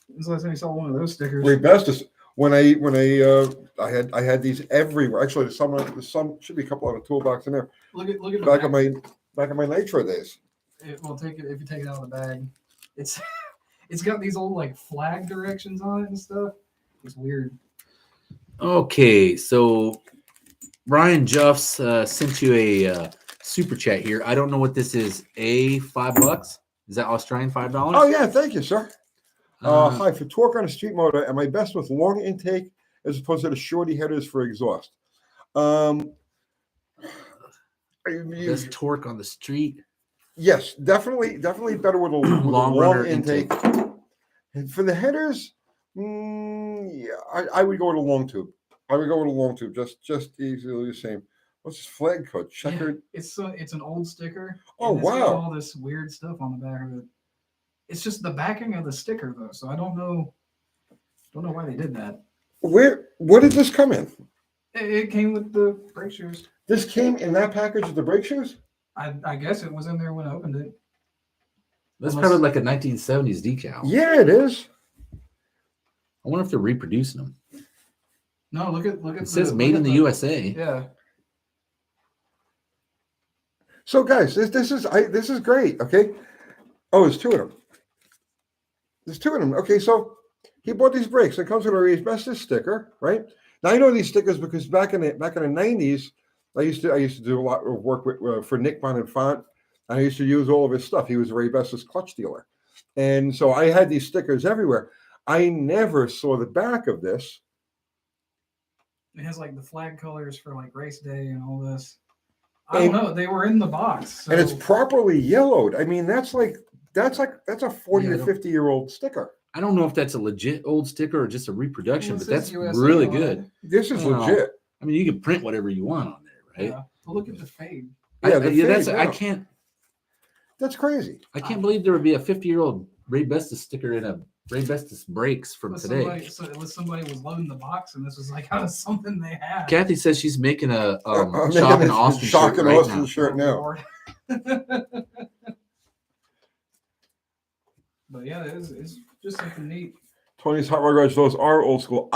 When's the last time you saw one of those stickers? Ray Bestis. When I had these everywhere. Actually, there's some should be a couple on a toolbox in there. Look at the Back of my Nitro days. We'll take it if you take it out of the bag. It's got these old like flag directions on it and stuff. It's weird. Okay, so Ryan Juffs sent you a super chat here. I don't know what this is. $5? Is that Australian $5? Oh yeah, thank you, sir. Hi, for torque on a street motor, am I best with long intake as opposed to the shorty headers for exhaust? Best torque on the street. Yes, definitely better with a long intake. And for the headers, yeah, I would go with a long tube. Just easily the same. What's this flag code? Checkered. Yeah, it's an old sticker. Oh, and it's got wow. all this weird stuff on the back of it. It's just the backing of the sticker though, so I don't know why they did that. Where did this come in? It came with the brake shoes. This came in that package with the brake shoes? I guess it was in there when I opened it. That's probably like a 1970s decal. Yeah, it is. I wonder if they're reproducing them. No, look at It says made in the USA. Yeah. So guys, this is great. Okay. Oh, there's 2 of them. There's 2 of them. Okay, so he bought these brakes. It comes with a asbestos sticker, right? Now I know these stickers because back in the 90s, I used to do a lot of work for Nick Bonifant, and I used to use all of his stuff. He was a asbestos clutch dealer, and so I had these stickers everywhere. I never saw the back of this. It has like the flag colors for like race day and all this. I don't know. They were in the box, so. And it's properly yellowed. I mean, that's a 40 to 50-year-old sticker. I don't know if that's a legit old sticker or just a reproduction, Well, it but says that's USA really on it. good. This is Well, legit. I mean, you can print whatever you want on there, right? Yeah. Well, look at the fade. Yeah, the that's fade, I yeah. can't That's crazy. believe there would be a 50-year-old Ray Bestis sticker in a Ray Bestis brakes from today. Somebody was loading the box, and this was like out of something they had. Kathy says she's making a I'm Shock making and a Austin Shock shirt and right Austin now. shirt Oh, now. Lord. But yeah, it's just something neat. Tony's Hot Rod Garage, those are old school.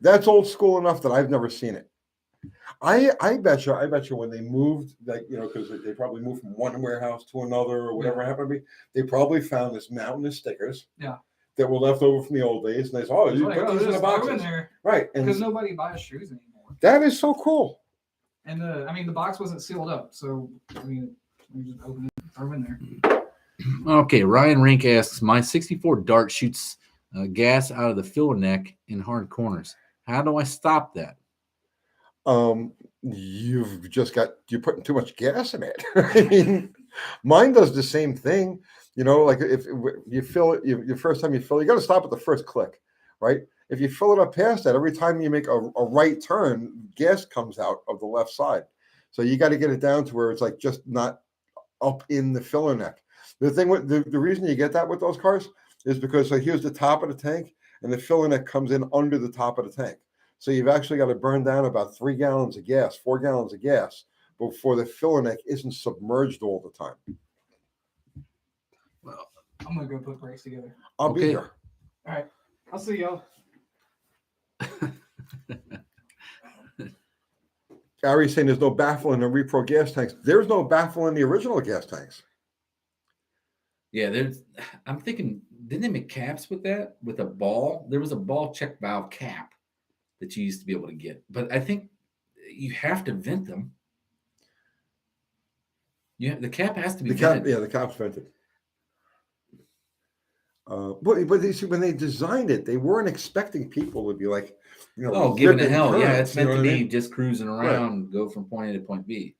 That's old school enough that I've never seen it. I bet you when they moved, like, you know, because they probably moved from one warehouse to another or whatever happened to be, they probably found this mountain of stickers. Yeah. That were left over from the old days, and they said, "Oh, you put these in the boxes." Right, and because nobody buys shoes anymore. that is so cool. And the box wasn't sealed up, so I mean, we just open it, throw them in there. Okay, Ryan Rink asks, my 64 Dart shoots gas out of the filler neck in hard corners. How do I stop that? You're putting too much gas in it. I mean, mine does the same thing. You know, like if you fill it, your first time you fill, you got to stop at the first click, right? If you fill it up past that, every time you make a right turn, gas comes out of the left side. So you got to get it down to where it's like just not up in the filler neck. The thing with the reason you get that with those cars is because here's the top of the tank, and the filler neck comes in under the top of the tank. So you've actually got to burn down about 4 gallons of gas before the filler neck isn't submerged all the time. Well, I'm gonna go put brakes together. I'll be here. All right, I'll see y'all. Gary's saying there's no baffle in the repro gas tanks. There's no baffle in the original gas tanks. Yeah, I'm thinking, didn't they make caps with that? With a ball? There was a ball check valve cap that you used to be able to get. But I think you have to vent them. The cap has to be vented. The cap's vented. But you see, when they designed it, they weren't expecting people to be like, you know, giving it hell. curves, Yeah, it's meant to be just cruising around, right. Go from point A to point B.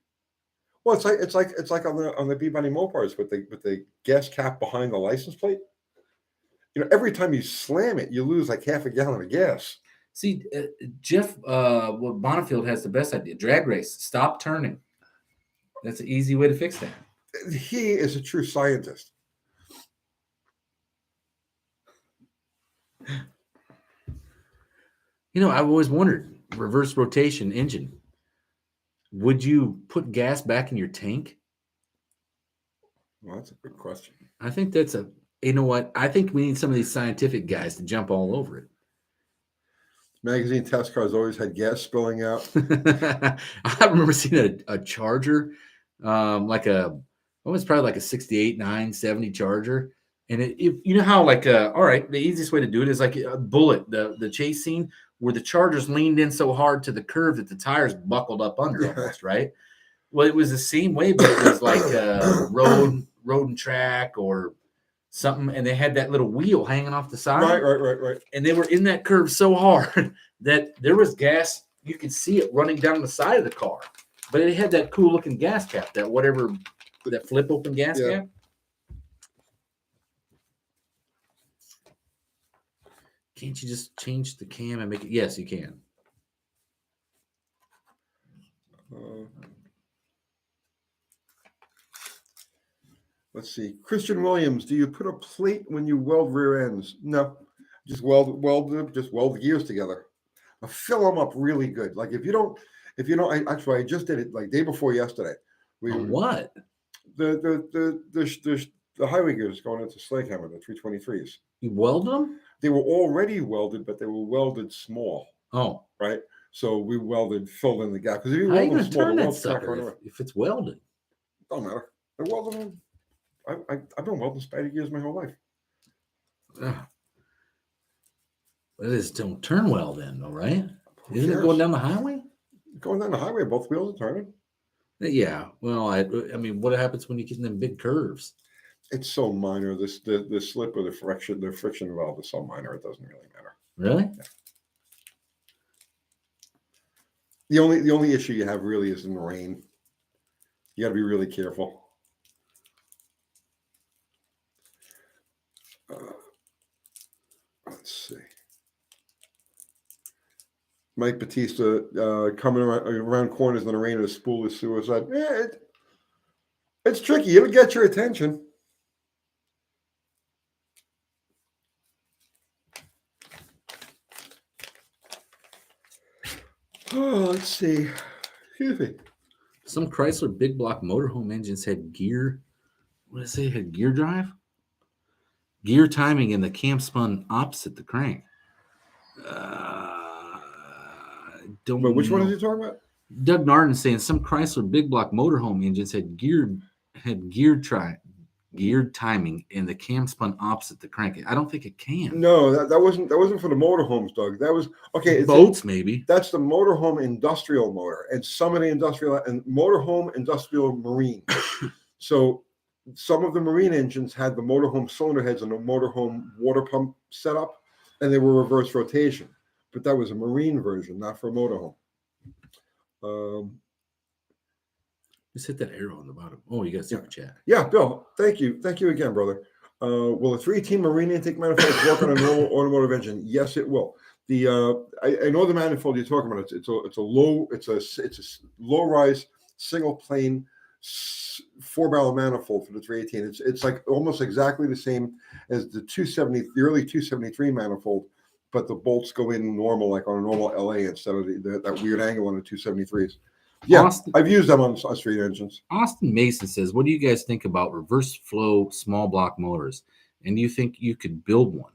Well, it's like on the B-Bunny Mopars with the gas cap behind the license plate. You know, every time you slam it, you lose like half a gallon of gas. See, Jeff Bonifield has the best idea. Drag race. Stop turning. That's an easy way to fix that. He is a true scientist. You know, I've always wondered, reverse rotation engine. Would you put gas back in your tank? Well, that's a good question. I think you know what? I think we need some of these scientific guys to jump all over it. Magazine test cars always had gas spilling out. I remember seeing a Charger, probably like a 68, 970 Charger. And you know how all right, the easiest way to do it is like a Bullet, the chase scene where the Chargers leaned in so hard to the curve that the tires buckled up under almost, right? Well, it was the same way, but it was like road and track or something, and they had that little wheel hanging off the side. Right. And they were in that curve so hard that there was gas. You could see it running down the side of the car, but it had that cool looking gas cap, that flip open gas cap. Can't you just change the cam and make it? Yes, you can. Let's see. Christian Williams, do you put a plate when you weld rear ends? No, just weld the gears together. Fill them up really good. Like if you don't, I just did it like day before yesterday. What? The highway gears going into Sledgehammer, the 323s. You welded them? They were already welded, but they were welded small. Oh, right. So we filled in the gap because if you how are you weld going to them small, turn the that weld's not sucker going away. if it's welded? Don't matter. I welded them. I've been welding spider gears my whole life. Ugh. Well, it don't turn well then, though, right? Isn't it cares? going down the highway? Going down the highway, both wheels are turning. Yeah. Well, I mean, what happens when you get in them big curves? It's so minor. The slip or the friction valve is so minor. It doesn't really matter. Really? Yeah. The only issue you have really is in the rain. You got to be really careful. Let's see. Mike Batista coming around corners in the rain of a spool of suicide. Yeah, it's tricky. It'll get your attention. Oh, let's see. Excuse me. Some Chrysler big block motorhome engines had gear. What did it say? Had gear drive? Gear timing, and the cam spun opposite the crank. Don't But which one know. is he talking about? Doug Narden saying some Chrysler big block motorhome engines had geared timing, and the cam spun opposite the crank. I don't think it can. No, that wasn't for the motorhomes, Doug. That was okay. Boats, maybe. That's the motorhome industrial motor, and some of the industrial and motorhome industrial marine. So some of the marine engines had the motorhome cylinder heads and the motorhome water pump setup, and they were reverse rotation. But that was a marine version, not for motorhome. Just hit that arrow on the bottom. Oh, you got super chat. Yeah, Bill. Thank you again, brother. Will a 3T marine intake manifold work on a normal automotive engine? Yes, it will. The I know the manifold you're talking about. It's a low rise single plane 4-barrel manifold for the 318. It's like almost exactly the same as the early 273 manifold, but the bolts go in normal, like on a normal LA instead of that weird angle on the 273s. Yeah, Austin, I've used them on street engines. Austin Mason says, "What do you guys think about reverse flow small block motors? And do you think you could build one?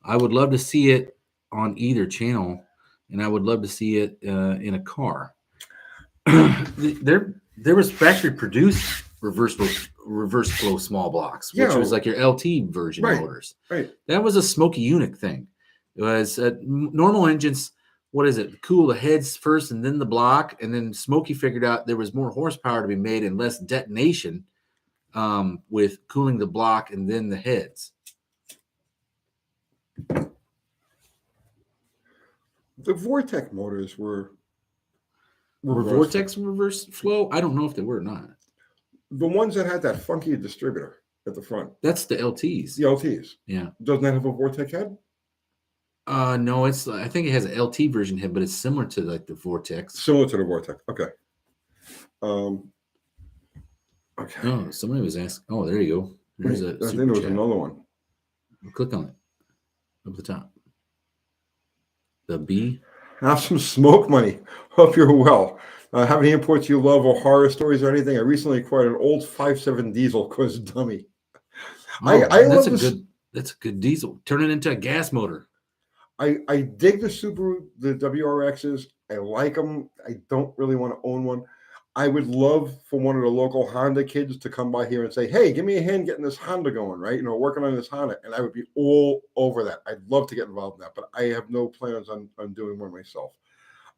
I would love to see it on either channel, and I would love to see it in a car." There was factory produced reverse flow small blocks, which was like your LT version motors. Right. That was a Smoky Unic thing. It was normal engines. What is it? Cool the heads first and then the block. And then Smoky figured out there was more horsepower to be made and less detonation with cooling the block and then the heads. The Vortex motors were Vortex reverse flow? I don't know if they were or not. the ones that had that funky distributor at the front. That's the LTs. The LTs. Yeah. Doesn't that have a Vortex head? No, I think it has an LT version head, but it's similar to like the Vortex. Similar to the Vortex. Okay. Okay. Oh, somebody was asking. Oh, there you go. There's I think there was another one. Click on it. Up the top. The B. Have some smoke money. Hope you're well. Have any imports you love or horror stories or anything? I recently acquired an old 5.7 diesel because dummy. That's a good diesel. Turn it into a gas motor. I dig the Subaru, the WRXs. I like them. I don't really want to own one. I would love for one of the local Honda kids to come by here and say, "Hey, give me a hand getting this Honda going," right? Working on this Honda. And I would be all over that. I'd love to get involved in that, but I have no plans on doing one myself.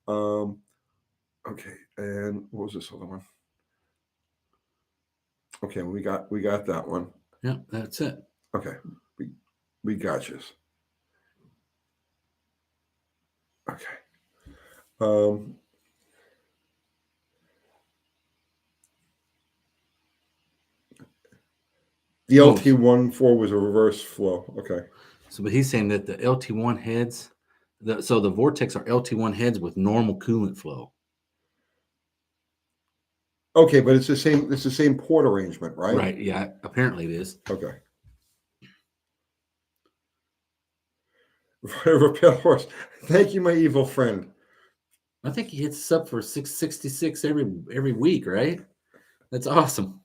Okay. And what was this other one? Okay. We got that one. Yeah, that's it. Okay. We got you. Okay. The LT14 was a reverse flow. Okay. So, but he's saying that the LT1 heads, so the Vortex are LT1 heads with normal coolant flow. Okay, but it's the same. It's the same port arrangement, right? Right. Yeah. Apparently, it is. Okay. Repair horse. Thank you, my evil friend. I think he hits us up for 666 every week, right? That's awesome.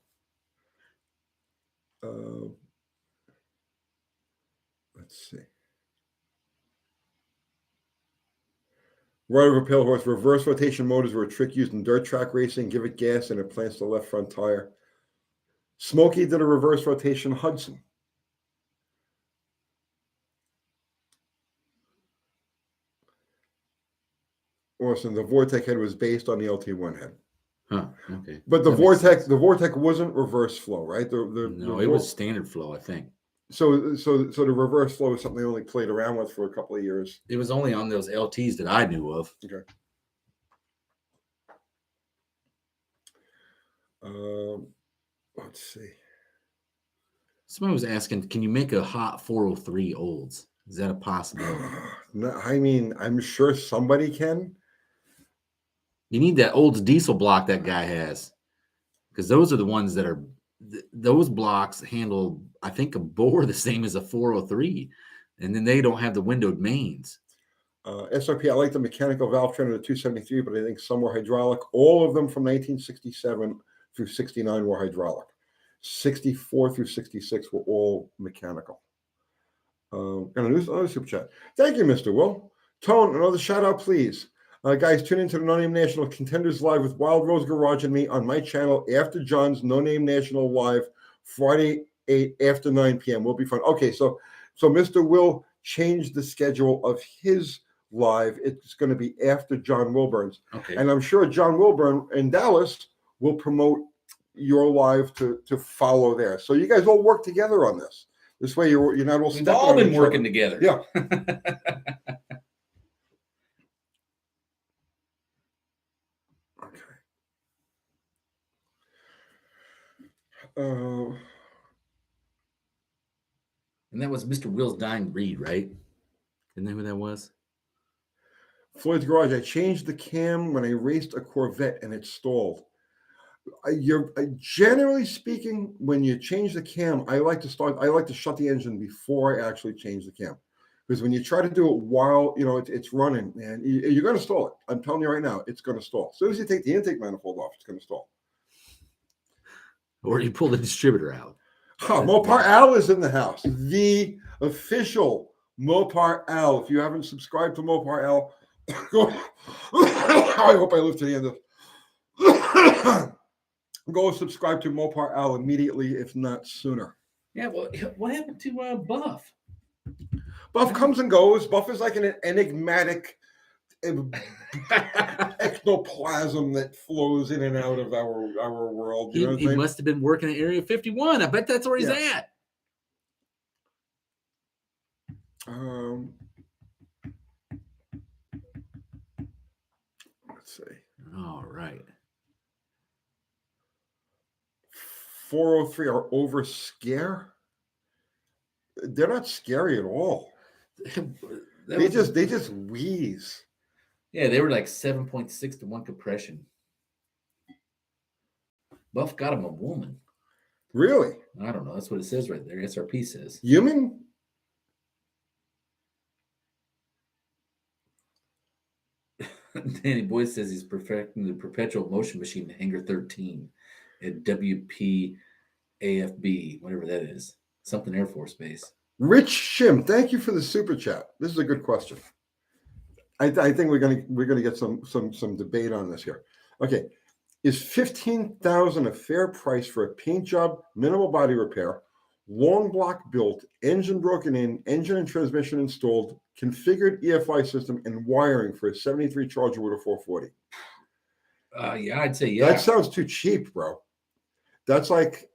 Let's see. Rider of a Pale Horse. Reverse rotation motors were a trick used in dirt track racing. Give it gas and it plants the left front tire. Smokey did a reverse rotation Hudson. Awesome. The Vortex head was based on the LT1 head. Huh. Okay. But the Vortex wasn't reverse flow, right? No, it was standard flow, I think. So the reverse flow is something they only played around with for a couple of years. It was only on those LTs that I knew of. Okay. Let's see. Somebody was asking, can you make a hot 403 olds? Is that a possibility? No, I mean, I'm sure somebody can. You need that old diesel block that guy has, because those are the ones that are those blocks handle, I think, a bore the same as a 403, and then they don't have the windowed mains. SRP, I like the mechanical valve train of the 273, but I think some were hydraulic. All of them from 1967 through 69 were hydraulic. 64 through 66 were all mechanical. And another super chat. Thank you, Mr. Will. Tone, another shout out, please. Guys, tune into the No Name National Contenders Live with Wild Rose Garage and me on my channel after John's No Name National Live, Friday 8 after 9 p.m. Will be fun. Okay, so Mr. Will changed the schedule of his live. It's going to be after John Wilburn's. Okay. And I'm sure John Wilburn in Dallas will promote your live to follow there. So you guys all work together on this. This way you're not all We've stuck all on been each working other. together. Yeah. Okay. And that was Mr. Will's dying breed, right? Isn't that who that was? Floyd's Garage. I changed the cam when I raced a Corvette and it stalled. Generally speaking, when you change the cam, I like to shut the engine before I actually change the cam, because when you try to do it while it's running, man, you're going to stall it. I'm telling you right now, it's going to stall. As soon as you take the intake manifold off, it's going to stall. Or you pull the distributor out. Mopar Al is in the house. The official Mopar Al. If you haven't subscribed to Mopar Al, I hope I live to the end of. Go subscribe to Mopar Al immediately, if not sooner. Yeah, well, what happened to Buff? Buff comes and goes. Buff is like an enigmatic ectoplasm that flows in and out of our world. You know what I'm He saying? must have been working at Area 51. I bet that's where he's at. Let's see. All right. 403 are over scare. They're not scary at all. They just wheeze. Yeah, they were like 7.6 to 1 compression. Buff got him a woman. Really? I don't know. That's what it says right there. SRP says. Human? Danny Boyd says he's perfecting the perpetual motion machine Hangar 13 at WPAFB, whatever that is. Something Air Force Base. Rich Shim, thank you for the super chat. This is a good question. I think we're gonna get some debate on this here. Okay, is $15,000 a fair price for a paint job, minimal body repair, long block built, engine broken in, engine and transmission installed, configured EFI system, and wiring for a 73 Charger with a 440? Yeah, I'd say yeah. That sounds too cheap, bro. That's like,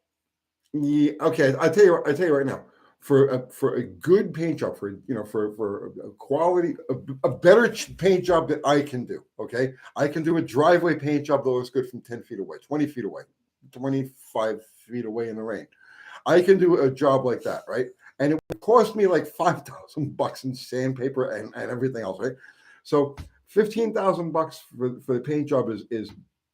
yeah, okay. I tell you right now. For a good paint job, for a quality, a better paint job that I can do, okay? I can do a driveway paint job that looks good from 10 feet away, 20 feet away, 25 feet away in the rain. I can do a job like that, right? And it would cost me like $5,000 in sandpaper and everything else, right? So $15,000 for the paint job is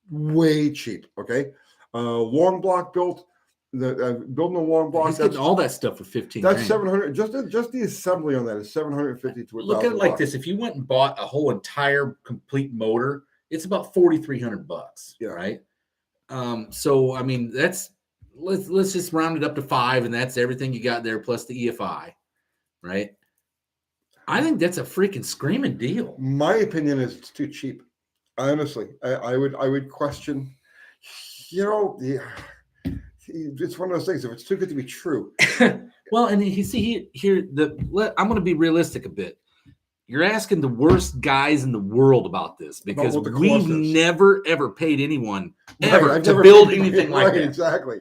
way cheap, okay? Long block built. Building a long block. He's getting all that stuff for $15,000. That's $700. Just the assembly on that is $750 to $1,000. Look at it like this: if you went and bought a whole entire complete motor, it's about $4,300. Yeah. Right. So I mean, let's just round it up to 5, and that's everything you got there plus the EFI, right? I think that's a freaking screaming deal. My opinion is it's too cheap. Honestly, I would question. It's one of those things. If it's too good to be true. Well, and you see here, I'm going to be realistic a bit. You're asking the worst guys in the world about this, because we've never ever paid anyone ever to build anything like that. Exactly.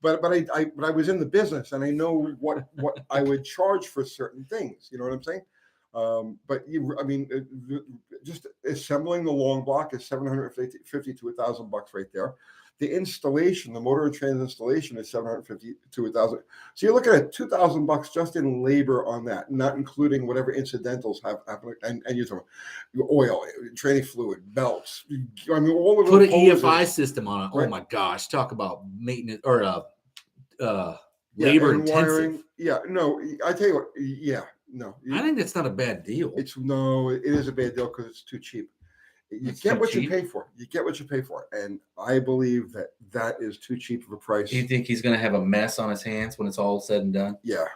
But I was in the business and I know what I would charge for certain things. You know what I'm saying? But just assembling the long block is $750 to $1,000 right there. The installation, the motor and trans installation, is $750 to $1,000. So you're looking at $2,000 just in labor on that, not including whatever incidentals have happened. And you're talking oil, training fluid, belts. I mean, all of Put an those EFI system on it. Right. Oh my gosh, talk about maintenance or labor and intensive. wiring. Yeah, no, I tell you what. Yeah, no. I think that's not a bad deal. It is a bad deal because it's too cheap. You It's get too what you cheap? pay for. You get what you pay for, and I believe that is too cheap of a price. You think he's going to have a mess on his hands when it's all said and done? Yeah,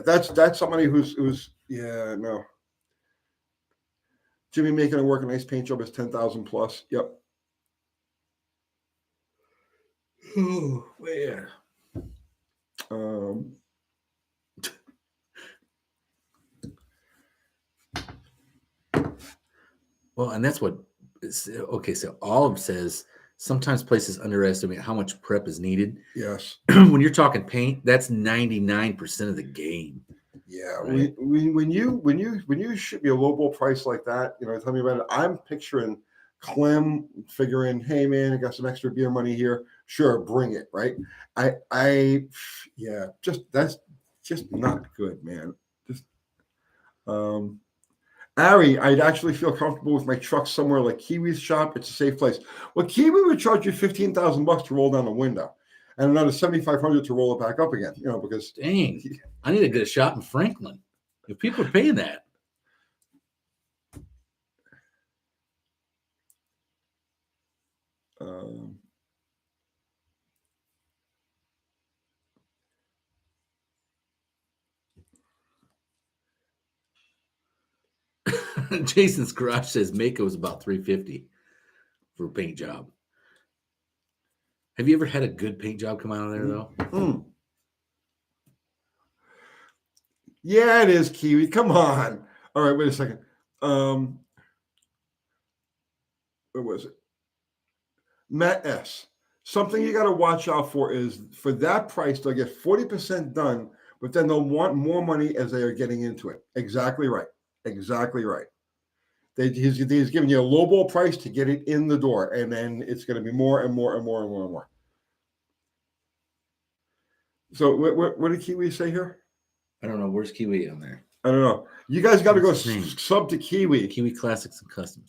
that's somebody who's no. Jimmy making it work a nice paint job is 10,000 plus. Yep. Oh man. Well, and that's what. Okay, so Olive says sometimes places underestimate how much prep is needed. Yes. When you're talking paint, that's 99% of the game. Yeah. Right. When you ship me a lowball price like that, tell me about it. I'm picturing Clem figuring, hey man, I got some extra beer money here. Sure, bring it. Right. That's just not good, man. Just Ari, I'd actually feel comfortable with my truck somewhere like Kiwi's shop. It's a safe place. Well, Kiwi would charge you $15,000 to roll down the window, and another $7,500 to roll it back up again. Because dang, I need to get a shop in Franklin. If people are paying that. Jason's garage says Mako is about $350 for a paint job. Have you ever had a good paint job come out of there though? Yeah, it is, Kiwi. Come on. All right, wait a second. What was it? Matt S. Something you got to watch out for is for that price, they'll get 40% done, but then they'll want more money as they are getting into it. Exactly right. Exactly right. He's giving you a lowball price to get it in the door, and then it's going to be more and more and more and more and more. So what did Kiwi say here? I don't know. Where's Kiwi on there? I don't know. You guys got to go sub to Kiwi. Kiwi Classics and Customs.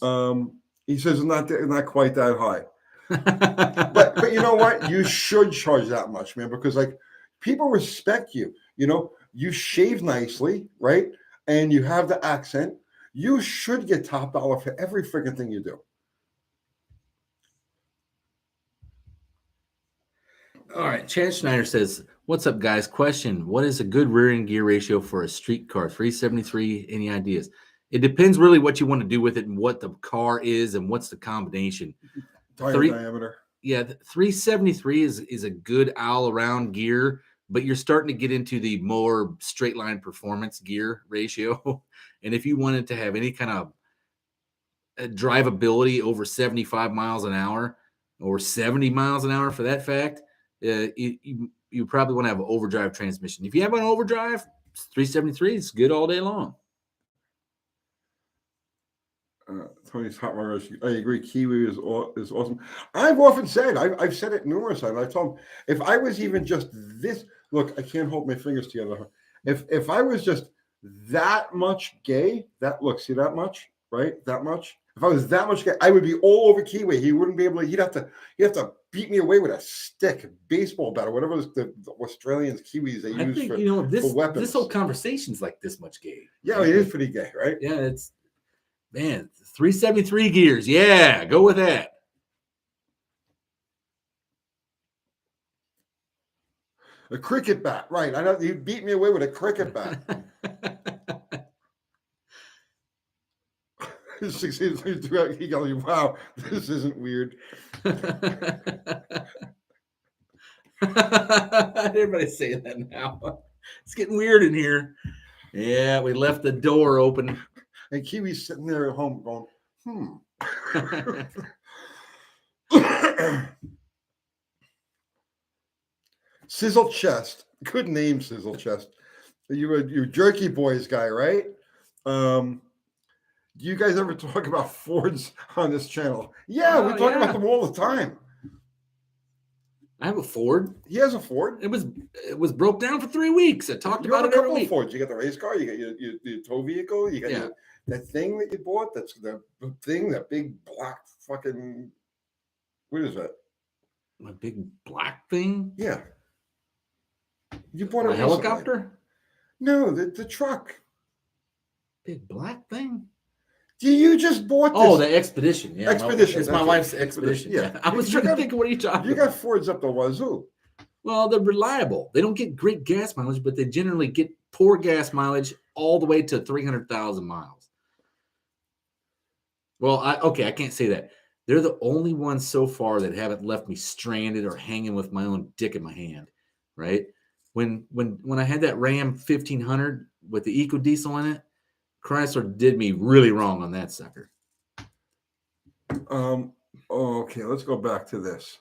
He says it's not quite that high. but you know what? You should charge that much, man, because like people respect you. You shave nicely, right? And you have the accent. You should get top dollar for every freaking thing you do. All right. Chad Schneider says, what's up, guys? Question. What is a good rear end gear ratio for a street car? 373. Any ideas? It depends really what you want to do with it and what the car is and what's the combination. Diameter. Yeah, 373 is a good all-around gear, but you're starting to get into the more straight line performance gear ratio. And if you wanted to have any kind of drivability over 75 miles an hour or 70 miles an hour for that fact, you probably want to have an overdrive transmission. If you have an overdrive, 373 is good all day long. Tony's hot runners. I agree. Kiwi is awesome. I've often said, I've said it numerous times. I told him if I was even just this. Look, I can't hold my fingers together. If I was just that much gay, see that much, right? That much. If I was that much gay, I would be all over Kiwi. He wouldn't be able to. He'd have to beat me away with a stick, a baseball bat, or whatever the Australians, Kiwis they use for weapons. This whole conversation's like this much gay. Yeah, it is pretty gay, right? Yeah, it's. Man, 373 gears. Yeah, go with that. A cricket bat, right? I know you beat me away with a cricket bat. He goes, wow, this isn't weird. Everybody's saying that now. It's getting weird in here. Yeah, we left the door open. And Kiwi's sitting there at home going, Sizzle Chest. Good name, Sizzle Chest. You're Jerky Boys guy, right? Do you guys ever talk about Fords on this channel? Yeah, we talk about them all the time. I have a Ford. He has a Ford. It was broke down for 3 weeks. I talked You about have it a every couple of week. Fords. You got the race car. You got your tow vehicle. You got that thing that you bought. That's the thing. That big black fucking. What is that? My big black thing. Yeah. You bought a helicopter. No, the truck. Big black thing. You just bought this. Oh, the Expedition. Yeah, Expedition. It's my wife's Expedition. Yeah. I was trying to think of what are you talking about. You got Fords up the wazoo. Well, they're reliable. They don't get great gas mileage, but they generally get poor gas mileage all the way to 300,000 miles. Well, I can't say that. They're the only ones so far that haven't left me stranded or hanging with my own dick in my hand, right? When I had that Ram 1500 with the Eco Diesel in it, Chrysler did me really wrong on that sucker. Okay, let's go back to this.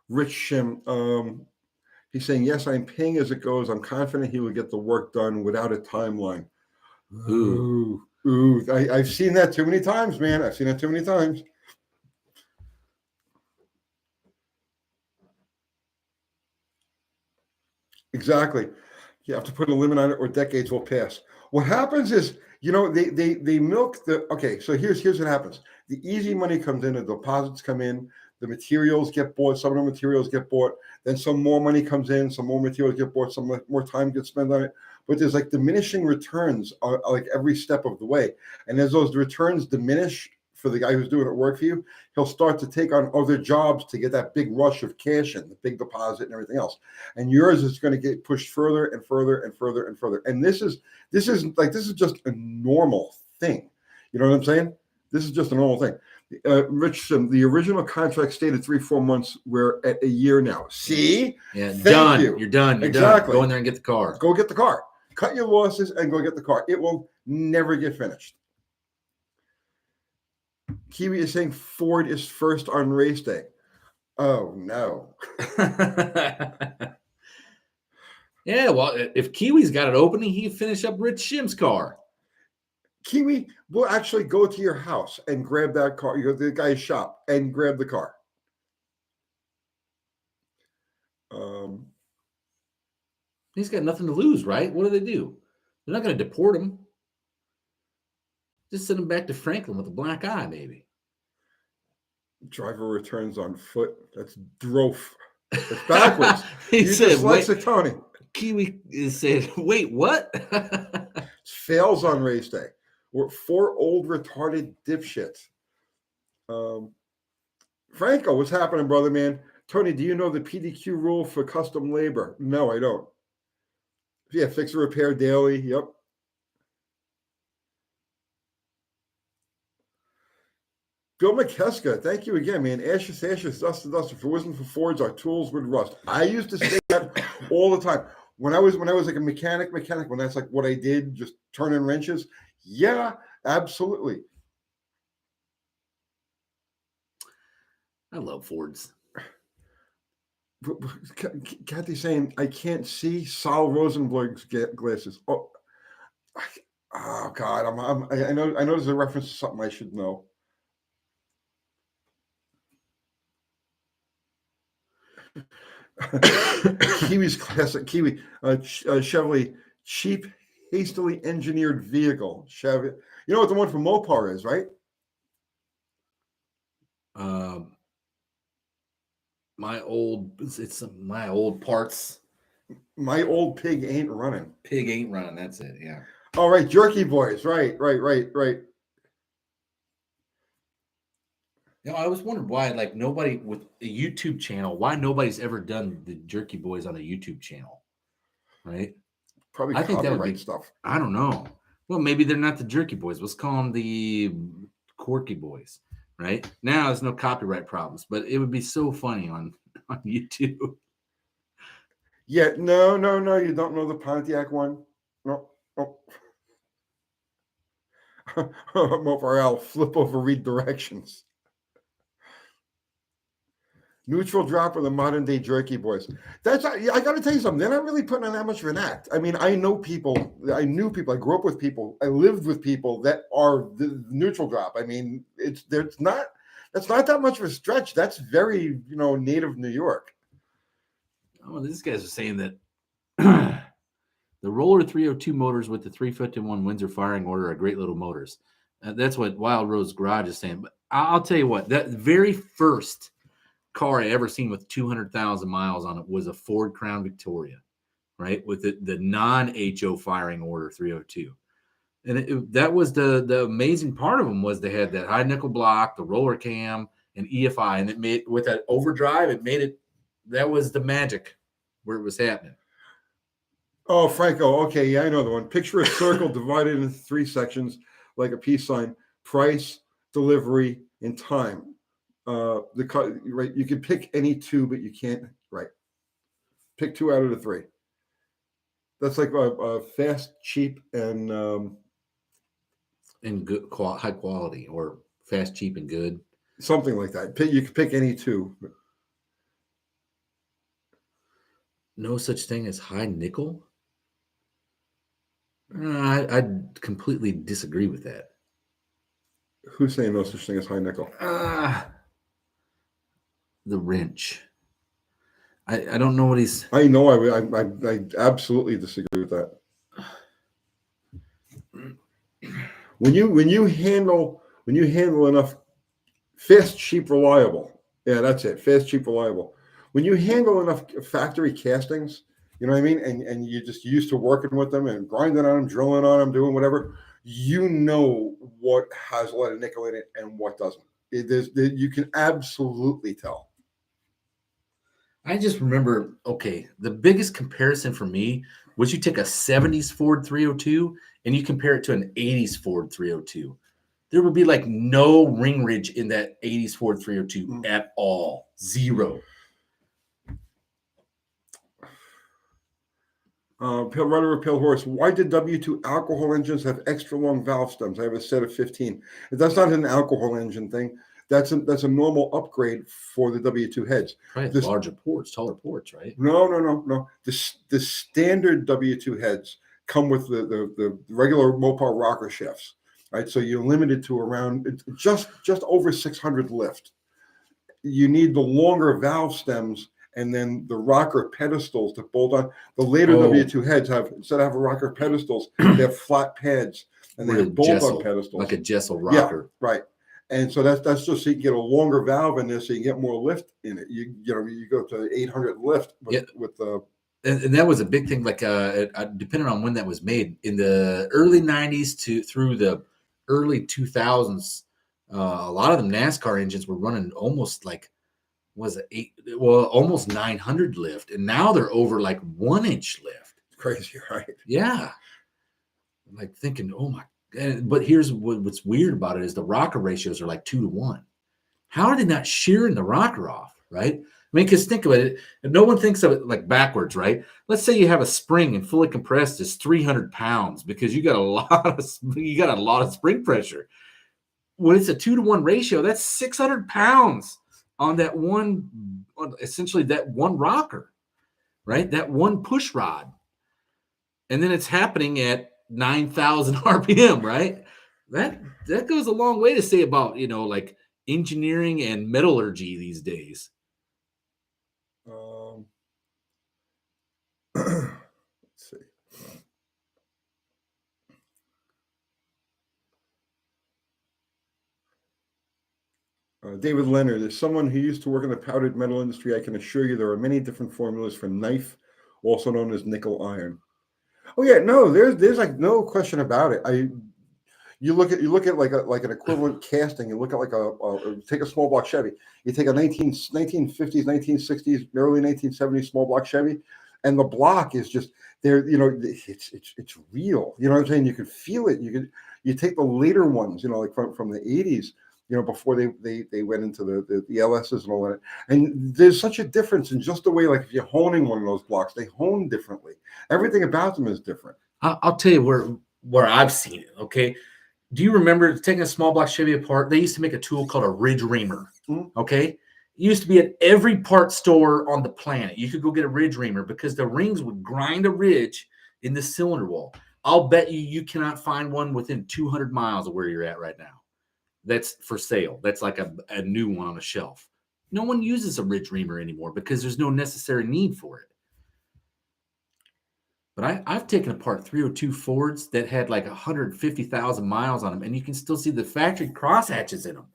Rich Shim, he's saying, yes, I'm paying as it goes. I'm confident he will get the work done without a timeline. Ooh. I've seen that too many times, man. I've seen that too many times. Exactly. You have to put a limit on it or decades will pass. What happens is, they milk the, okay, so here's what happens. The easy money comes in, the deposits come in, the materials get bought, some of the materials get bought, then some more money comes in, some more materials get bought, some more time gets spent on it. But there's like diminishing returns like every step of the way. And as those returns diminish for the guy who's doing it work for you, he'll start to take on other jobs to get that big rush of cash in, the big deposit and everything else. And yours is going to get pushed further and further and further and further. And this is just a normal thing. You know what I'm saying? This is just a normal thing. Rich, the original contract stated 3-4 months. We're at a year now. See? Yeah, Thank you. You're done. You're exactly. done. Go in there and get the car. Go get the car. Cut your losses and go get the car. It will never get finished. Kiwi is saying Ford is first on race day. Oh, no. Yeah, well, if Kiwi's got it opening, he can finish up Rich Shim's car. Kiwi will actually go to your house and grab that car. You go to the guy's shop and grab the car. He's got nothing to lose, right? What do they do? They're not going to deport him. Just send him back to Franklin with a black eye, maybe. Driver returns on foot. That's drof. It's backwards. He said, dyslexic, Tony. Kiwi said, wait, what? Fails on race day. We're 4 old retarded dipshits. Franco, what's happening, brother, man? Tony, do you know the PDQ rule for custom labor? No, I don't. Yeah, fix and repair daily. Yep. Bill McKeska, thank you again, man. Ashes, dust to dust. If it wasn't for Fords, our tools would rust. I used to say that all the time. When I was like a mechanic, when that's like what I did, just turning wrenches. Yeah, absolutely. I love Fords. Kathy's saying, I can't see Sal Rosenberg's glasses. Oh God, I know there's a reference to something I should know. Kiwi's classic. Kiwi, Chevrolet, cheap, hastily engineered vehicle. Chevy. You know what the one from Mopar is, right? My old parts. My old pig ain't running. Pig ain't running. That's it. Yeah. All right, Jerky Boys. Right. You know, I was wondering why, like, nobody with a YouTube channel, why nobody's ever done the Jerky Boys on a YouTube channel, right? Probably I think that would copyright be stuff. I don't know. Well, maybe they're not the Jerky Boys. Let's call them the Quirky Boys, right? Now there's no copyright problems, but it would be so funny on YouTube. Yeah, no, you don't know the Pontiac one. No. Mopar L, flip over, read directions. Neutral drop of the modern day jerky boys. That's I got to tell you something. They're not really putting on that much of an act. I mean, I knew people. I grew up with people. I lived with people that are the neutral drop. I mean, that's not that much of a stretch. That's very native New York. Oh, these guys are saying that the Roller 302 motors with the 351 Windsor firing order are great little motors. That's what Wild Rose Garage is saying. But I'll tell you what, that very first car I ever seen with 200,000 miles on it was a Ford Crown Victoria, right? With the non-HO firing order 302. And that was the amazing part of them was they had that high nickel block, the roller cam, and EFI. And it made, with that overdrive, that was the magic where it was happening. Oh, Franco. Okay, yeah, I know the one. Picture a circle divided into 3 sections like a peace sign: price, delivery, and time. Right. You can pick any 2, but you can't. Right. Pick 2 out of the 3. That's like a fast, cheap, and good, high quality, or fast, cheap, and good. Something like that. You can pick any 2. No such thing as high nickel. I completely disagree with that. Who's saying no such thing as high nickel? The wrench. I don't know what he's. I know. I absolutely disagree with that. When you handle enough fast, cheap, reliable. Yeah, that's it. Fast, cheap, reliable. When you handle enough factory castings, you know what I mean, and you're just used to working with them and grinding on them, drilling on them, doing whatever, you know what has a lot of nickel in it and what doesn't. You can absolutely tell. I just remember, the biggest comparison for me was you take a 70s Ford 302 and you compare it to an 80s Ford 302. There would be like no ring ridge in that 80s Ford 302 at all. Zero. Runner of Pale Horse. Why did W2 alcohol engines have extra long valve stems? I have a set of 15. That's not an alcohol engine thing. That's a normal upgrade for the W2 heads. Right, larger ports, taller ports, right? No. The standard W2 heads come with the regular Mopar rocker shafts, right? So you're limited to around just over 600 lift. You need the longer valve stems and then the rocker pedestals to bolt on. The later W2 heads instead of having rocker pedestals, they have flat pads and they have bolt-on pedestals. Like a Jessel rocker. Yeah, right. And so that's just so you can get a longer valve in there so you can get more lift in it. You go to 800 lift with the. And that was a big thing, like depending on when that was made, in the early 90s through the early 2000s, a lot of them NASCAR engines were running almost like, almost 900 lift. And now they're over like 1-inch lift. It's crazy, right? Yeah. I'm like thinking, oh my. But here's what's weird about it is the rocker ratios are like 2-to-1. How are they not shearing the rocker off, right? I mean, because think about it. No one thinks of it like backwards, right? Let's say you have a spring and fully compressed is 300 pounds because you got a lot of spring pressure. When it's a 2-to-1 ratio, that's 600 pounds on that one, essentially that one rocker, right? That one push rod, and then it's happening at 9,000 RPM, right? That goes a long way to say about, like engineering and metallurgy these days. Let's see. David Leonard, as someone who used to work in the powdered metal industry, I can assure you there are many different formulas for knife, also known as nickel iron. Oh yeah, no, there's like no question about it. You look at like an equivalent casting. You look at take a small block Chevy. You take a 1950s, 1960s, early 1970s small block Chevy, and the block is just there. It's real. You know what I'm saying? You can feel it. You take the later ones, like from the 80s. Before they went into the LSs and all that. And there's such a difference in just the way, like if you're honing one of those blocks, they hone differently. Everything about them is different. I'll tell you where I've seen it, okay? Do you remember taking a small block Chevy apart? They used to make a tool called a ridge reamer, okay? It used to be at every part store on the planet. You could go get a ridge reamer because the rings would grind a ridge in the cylinder wall. I'll bet you cannot find one within 200 miles of where you're at right now. That's for sale. That's like a new one on a shelf. No one uses a ridge reamer anymore because there's no necessary need for it. But I've taken apart 302 Fords that had like 150,000 miles on them, and you can still see the factory crosshatches in them.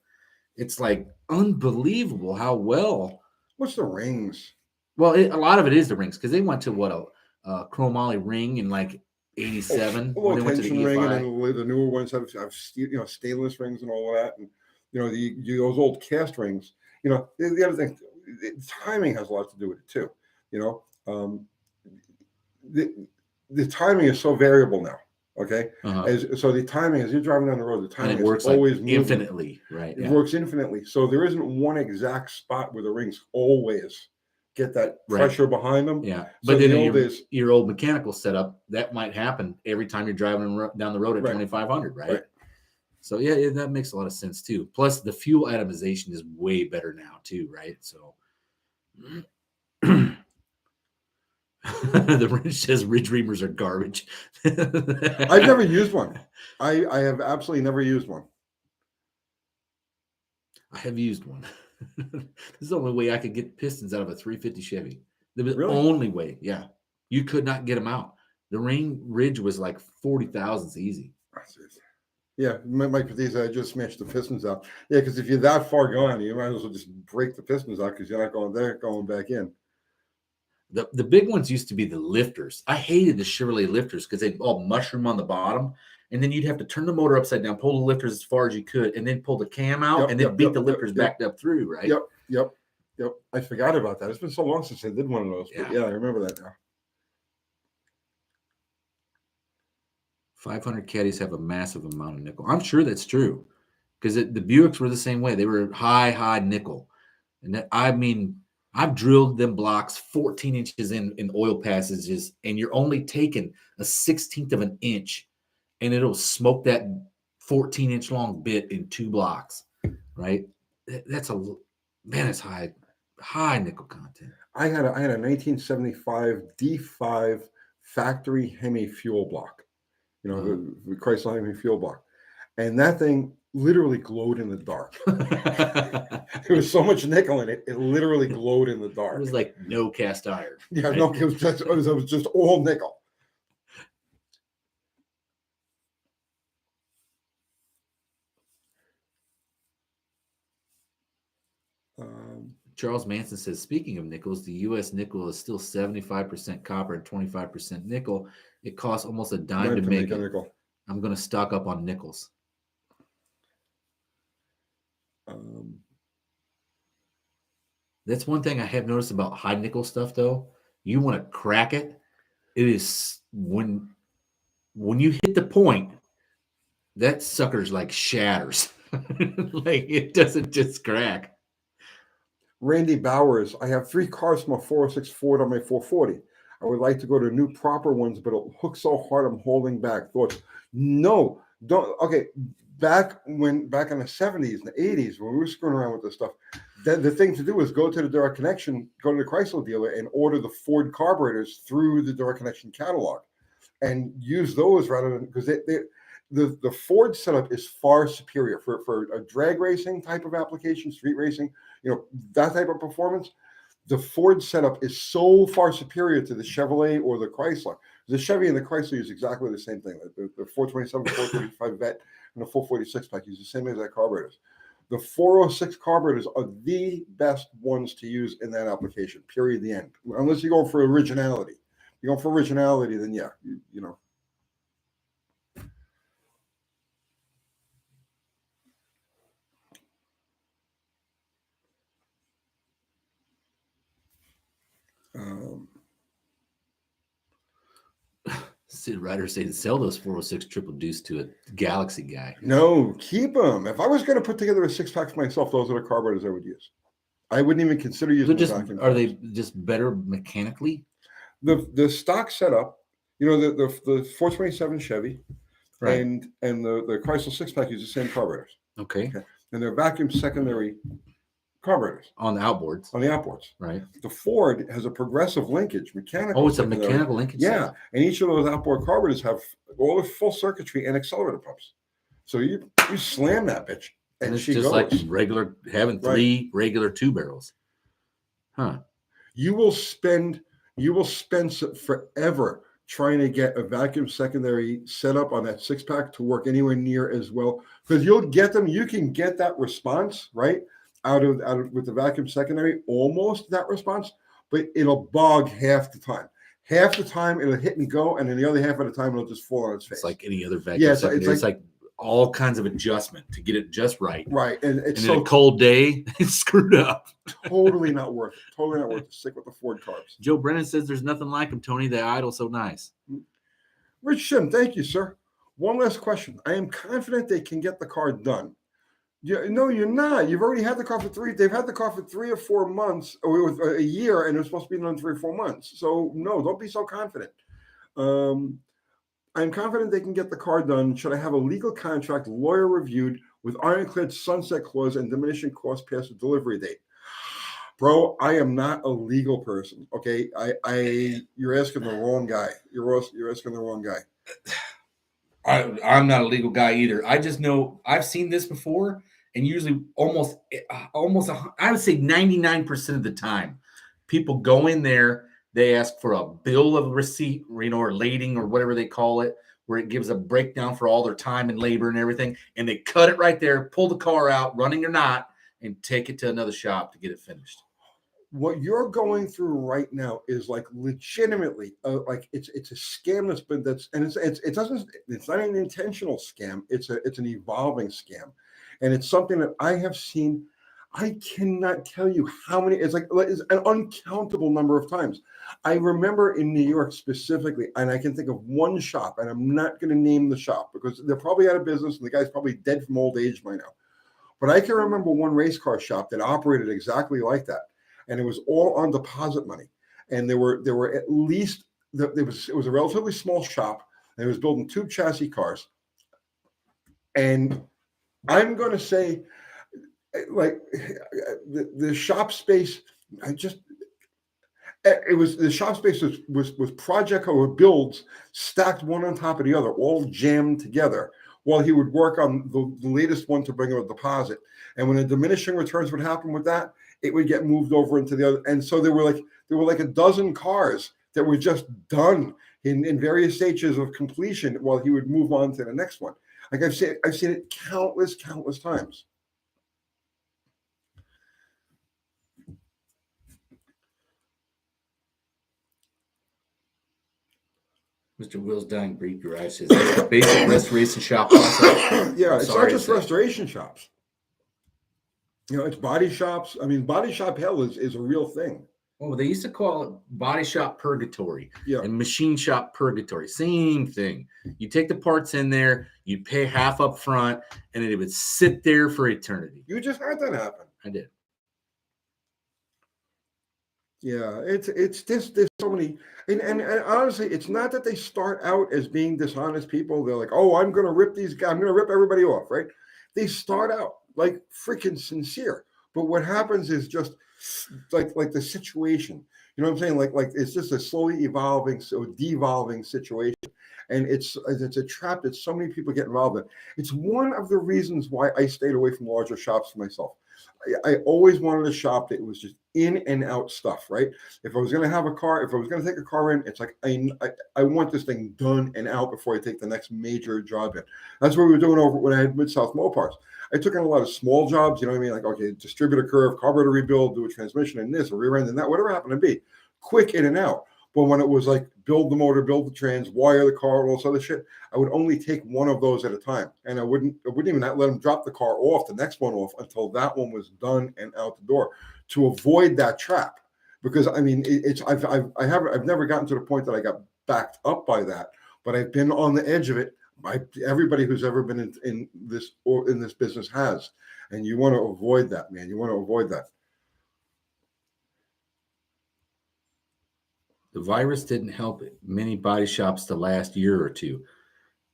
It's like unbelievable how well. What's the rings? Well, a lot of it is the rings because they went to what a chromoly ring in like 87. A when little they went to tension the ring, EFI. and then the newer ones have stainless rings and all of that, and those old cast rings. The other thing, timing has a lot to do with it too. The timing is so variable now. Okay, so the timing as you're driving down the road, the timing and it works is always like infinitely, right? It works infinitely. So there isn't one exact spot where the rings always get that pressure behind them. Yeah, so but then your old mechanical setup, that might happen every time you're driving down the road at 2,500, right? So yeah, that makes a lot of sense too. Plus, the fuel atomization is way better now too, right? So the Ridge says Ridge Reamers are garbage. I've never used one. I have absolutely never used one. I have used one. This is the only way I could get pistons out of a 350 Chevy. The Really? only way. Yeah, you could not get them out. The Ridge was like 40,000s easy. Yeah, Mike Patisa, I just smashed the pistons out. Yeah, because if you're that far gone, you might as well just break the pistons out because you're not going there, going back in. The big ones used to be the lifters. I hated the Chevrolet lifters because they'd all mushroom on the bottom, and then you'd have to turn the motor upside down, pull the lifters as far as you could, and then pull the cam out, and then beat the lifters back up through, right? Yep. I forgot about that. It's been so long since I did one of those. But yeah, I remember that now. 500 caddies have a massive amount of nickel. I'm sure that's true because the Buicks were the same way. They were high nickel. And I've drilled them blocks 14 inches in oil passages, and you're only taking a 1/16 of an inch, and it'll smoke that 14-inch long bit in 2 blocks, right? That's it's high nickel content. I had a 1975 D5 factory Hemi fuel block. The Chrysler Hemi fuel block. And that thing literally glowed in the dark. There was so much nickel in it, it literally glowed in the dark. It was like no cast iron. Yeah, right? no, it was just all nickel. Charles Manson says, speaking of nickels, the U.S. nickel is still 75% copper and 25% nickel. It costs almost a dime to make it. Nickel. I'm going to stock up on nickels. That's one thing I have noticed about high nickel stuff, though. You want to crack it. It is when you hit the point, that sucker's like shatters. Like it doesn't just crack. Randy Bowers, I have 3 cars from a 406 Ford on my 440. I would like to go to new proper ones, but it'll hook so hard I'm holding back. Thoughts? No, don't. Okay, back in the 70s and the 80s when we were screwing around with this stuff, the thing to do was go to the Direct Connection, go to the Chrysler dealer and order the Ford carburetors through the Direct Connection catalog and use those rather than, because the Ford setup is far superior for a drag racing type of application, street racing, that type of performance. The Ford setup is so far superior to the Chevrolet or the Chrysler. The Chevy and the Chrysler use exactly the same thing. The 427, 435 Vet, and the 446 pack use the same exact carburetors. The 406 carburetors are the best ones to use in that application, period, the end. Unless you're going for originality. If you're going for originality, then yeah, you know. Sid Ryder saying sell those 406 triple deuce to a Galaxy guy. No, keep them. If I was going to put together a 6-pack for myself, those are the carburetors I would use. I wouldn't even consider using vacuum. Are they just better mechanically? The stock setup, the 427 Chevy, right, and the Chrysler 6-pack use the same carburetors. Okay. And they're vacuum secondary carburetors on the outboards, on the outboards. right? The Ford has a progressive linkage, mechanical. Oh, it's a secondary. mechanical linkage. Yeah, and each of those outboard carburetors have all the full circuitry and accelerator pumps. So you slam that bitch, and it's she just goes. like regular having three regular 2 barrels. Huh. You will spend forever trying to get a vacuum secondary set up on that 6-pack to work anywhere near as well, because you'll get them. You can get that response right out of with the vacuum secondary, almost that response, but it'll bog half the time. Half the time it'll hit and go, and then the other half of the time it'll just fall on its face. It's like any other vacuum secondary. It's like all kinds of adjustment to get it just right. Right, and it's so a cold day, it's screwed up. Totally not worth it. Totally not worth it. Stick with the Ford carbs. Joe Brennan says there's nothing like them, Tony. They idle so nice. Rich Sim, thank you, sir. One last question. I am confident they can get the car done. No, you're not. You've already had the car for 3. They've had the car for 3 or 4 months, or a year, and it was supposed to be done in 3 or 4 months. So no, don't be so confident. I'm confident they can get the car done. Should I have a legal contract, lawyer reviewed, with ironclad sunset clause and diminishing cost past the delivery date? Bro, I am not a legal person. Okay, you're asking the wrong guy. You're asking the wrong guy. I'm not a legal guy either. I just know I've seen this before, and usually almost I would say 99% of the time, people go in there, they ask for a bill of receipt, or lading or whatever they call it, where it gives a breakdown for all their time and labor and everything, and they cut it right there, pull the car out, running or not, and take it to another shop to get it finished. What you're going through right now is like legitimately like it's a scam it's not an intentional scam. It's an evolving scam, and it's something that I have seen. I cannot tell you how many. It's an uncountable number of times. I remember in New York specifically, and I can think of one shop, and I'm not going to name the shop because they're probably out of business and the guy's probably dead from old age by now. But I can remember one race car shop that operated exactly like that. And it was all on deposit money. And there were at least, it was a relatively small shop, and it was building tube chassis cars. And I'm going to say, like, the shop space, the shop space was project or builds stacked one on top of the other, all jammed together, while he would work on the latest one to bring in a deposit. And when the diminishing returns would happen with that, it would get moved over into the other. And so there were like a dozen cars that were just done in various stages of completion while he would move on to the next one. Like I've seen it countless times. Mr. Will's Dying Breed Garage says it's the basic restoration shop process. Yeah, it's not just restoration shops. You know, it's body shops. I mean, body shop hell is a real thing. Oh, they used to call it body shop purgatory, yeah, and machine shop purgatory. Same thing. You take the parts in there, you pay half up front, and it would sit there for eternity. You just had that happen. I did. Yeah, it's just there's so many, and honestly, it's not that they start out as being dishonest people. They're like, oh, I'm going to rip these guys, I'm going to rip everybody off, right? They start out like freaking sincere, but what happens is just like the situation. You know what I'm saying? Like it's just a slowly evolving, so devolving situation, and it's a trap that so many people get involved in. It's one of the reasons why I stayed away from larger shops for myself. I always wanted a shop that was just in and out stuff, right? If I was going to have a car, if I was going to take a car in, it's like I want this thing done and out before I take the next major job in. That's what we were doing over when I had Mid-South Mopars. I took in a lot of small jobs, you know what I mean? Like, okay, distributor curve, carburetor rebuild, do a transmission and this, a rear end and that, whatever happened to be. Quick in and out. But when it was like build the motor, build the trans, wire the car, all this other shit, I would only take one of those at a time. And I wouldn't even let them drop the car off, the next one off, until that one was done and out the door, to avoid that trap. Because I mean, I've never gotten to the point that I got backed up by that, but I've been on the edge of it. Everybody who's ever been in this business has, and you want to avoid that, man. You want to avoid that. The virus didn't help many body shops the last year or two.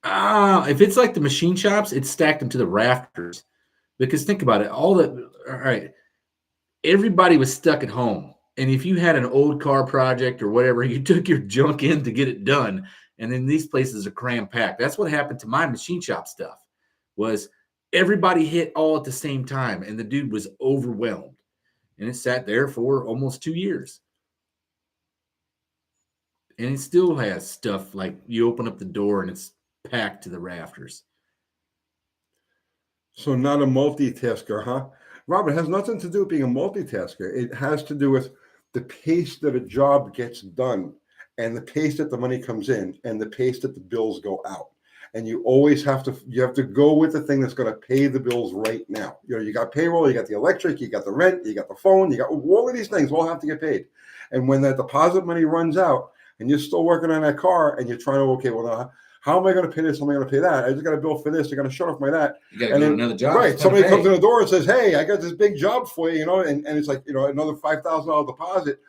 If it's like the machine shops, it's stacked into the rafters. Because think about it, all right, everybody was stuck at home. And if you had an old car project or whatever, you took your junk in to get it done. And then these places are cram packed. That's what happened to my machine shop stuff. Was everybody hit all at the same time, and the dude was overwhelmed. And it sat there for almost 2 years. And it still has stuff like you open up the door and it's packed to the rafters. So not a multitasker, huh? Robert, it has nothing to do with being a multitasker. It has to do with the pace that a job gets done and the pace that the money comes in and the pace that the bills go out. And you always have to go with the thing that's going to pay the bills right now. You know, you got payroll, you got the electric, you got the rent, you got the phone, you got all of these things all have to get paid. And when that deposit money runs out and you're still working on that car and you're trying to, okay, well, now, how am I going to pay this? How am I going to pay that? I just got a bill for this. I got to shut off my that. You got to go to another job. Right. Somebody comes in the door and says, hey, I got this big job for you, you know, and it's like, you know, another $5,000 deposit.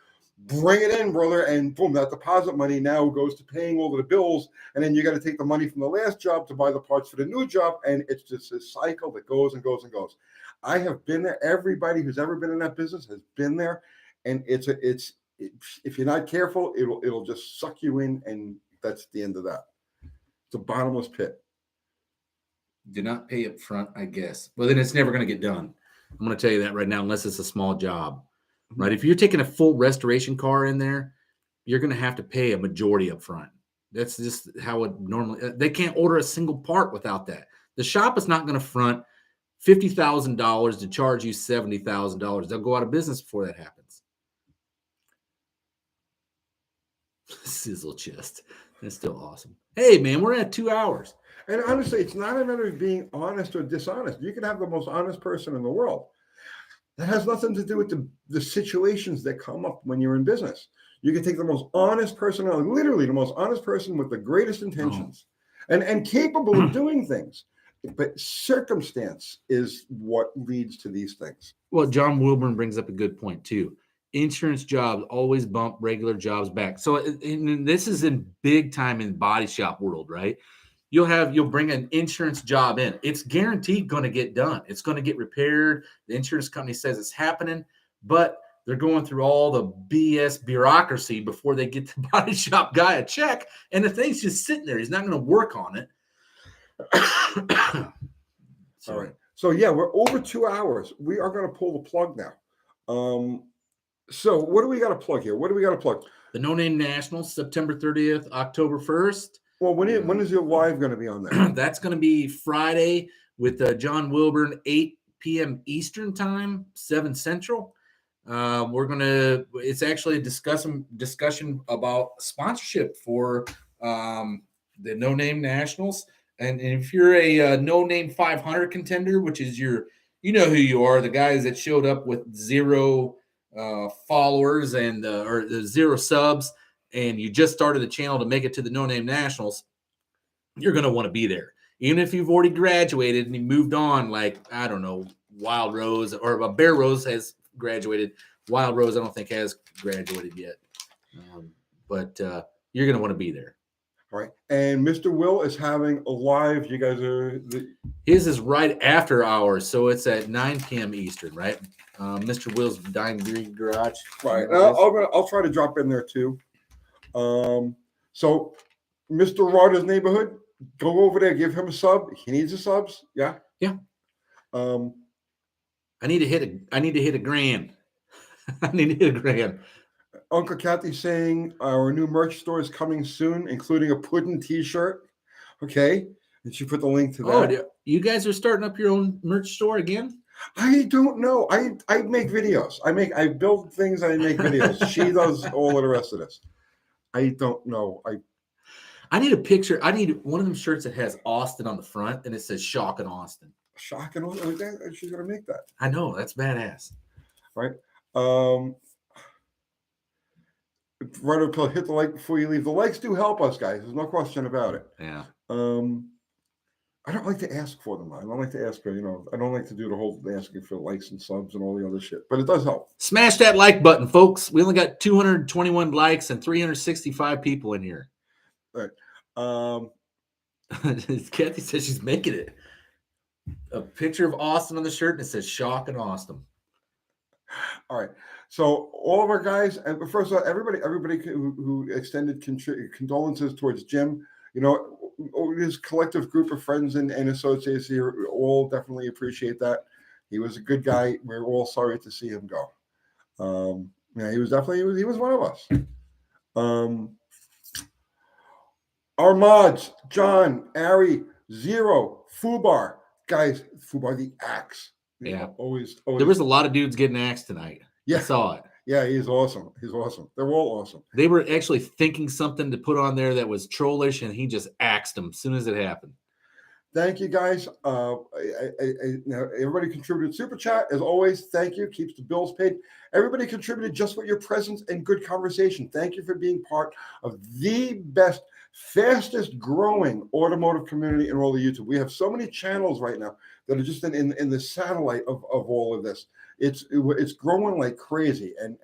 Bring it in, brother. And boom, that deposit money now goes to paying all of the bills. And then you got to take the money from the last job to buy the parts for the new job. And it's just a cycle that goes and goes and goes. I have been there. Everybody who's ever been in that business has been there. And it's if you're not careful, it'll just suck you in. And that's the end of that. It's a bottomless pit. Do not pay up front, I guess. Well, then it's never going to get done. I'm going to tell you that right now, unless it's a small job, right? If you're taking a full restoration car in there, you're going to have to pay a majority up front. That's just how it normally, they can't order a single part without that. The shop is not going to front $50,000 to charge you $70,000. They'll go out of business before that happens. Sizzle chest. That's still awesome. Hey, man, we're at 2 hours. And honestly, it's not a matter of being honest or dishonest. You can have the most honest person in the world. That has nothing to do with the situations that come up when you're in business. You can take the most honest person, literally the most honest person with the greatest intentions and capable of doing things. But circumstance is what leads to these things. Well, John Wilburn brings up a good point, too. Insurance jobs always bump regular jobs back. So and this is in big time in body shop world, right? You'll bring an insurance job in. It's guaranteed going to get done. It's going to get repaired. The insurance company says it's happening, but they're going through all the BS bureaucracy before they get the body shop guy a check. And the thing's just sitting there. He's not going to work on it. All right. So yeah, we're over 2 hours. We are going to pull the plug now. So what do we got to plug here? What do we got to plug? The No Name Nationals, September 30th, October 1st. Well, when is your live going to be on there? That's going to be Friday with John Wilburn, 8 p.m. Eastern time, 7 Central. It's actually a discussion about sponsorship for the No Name Nationals. And if you're a No Name 500 contender, which is you know who you are, the guys that showed up with 0 followers and or 0 subs, and you just started the channel to make it to the No Name Nationals, you're going to want to be there. Even if you've already graduated and you moved on, like, I don't know, Wild Rose or Bear Rose has graduated. Wild Rose, I don't think has graduated yet. But you're going to want to be there. All right. And Mr. Will is having a live. You guys are... His is right after ours, so it's at 9 p.m. Eastern, right? Mr. Will's Dying Breed Garage. Right. I'll try to drop in there too. So Mr. Rodder's neighborhood, go over there, give him a sub. He needs the subs. Yeah. Yeah. I need to hit a grand. I need to hit a grand. Uncle Kathy's saying our new merch store is coming soon, including a pudding t-shirt. Okay. And she put the link to that. Oh, you guys are starting up your own merch store again? I don't know. I make videos. I build things. I make videos. She does all of the rest of this. I don't know. I need a picture. I need one of them shirts that has Austin on the front and it says Shock and Austin. Shock and Austin. She's gonna make that. I know, that's badass. Right. Right up, hit the like before you leave. The likes do help us, guys. There's no question about it. Yeah. I don't like to ask for them. I don't like to ask for, I don't like to do the whole asking for likes and subs and all the other shit, but it does help. Smash that like button, folks. We only got 221 likes and 365 people in here. All right. Kathy says she's making it. A picture of Austin on the shirt and it says Shock and Austin. All right. So all of our guys, and first of all, everybody who extended condolences towards Jim, you know, his collective group of friends and associates here all definitely appreciate that. He was a good guy. We're all sorry to see him go. Yeah, he was one of us. Our mods, John, Ari, Zero, Fubar, guys, Fubar the Axe. Yeah. Always. There was a lot of dudes getting axed tonight. Yeah. I saw it. Yeah, he's awesome. He's awesome. They're all awesome. They were actually thinking something to put on there that was trollish, and he just axed them as soon as it happened. Thank you, guys. Everybody contributed super chat as always. Thank you. Keeps the bills paid. Everybody contributed just with your presence and good conversation. Thank you for being part of the best, fastest growing automotive community in all of YouTube. We have so many channels right now that are just in the satellite of all of this. It's growing like crazy, and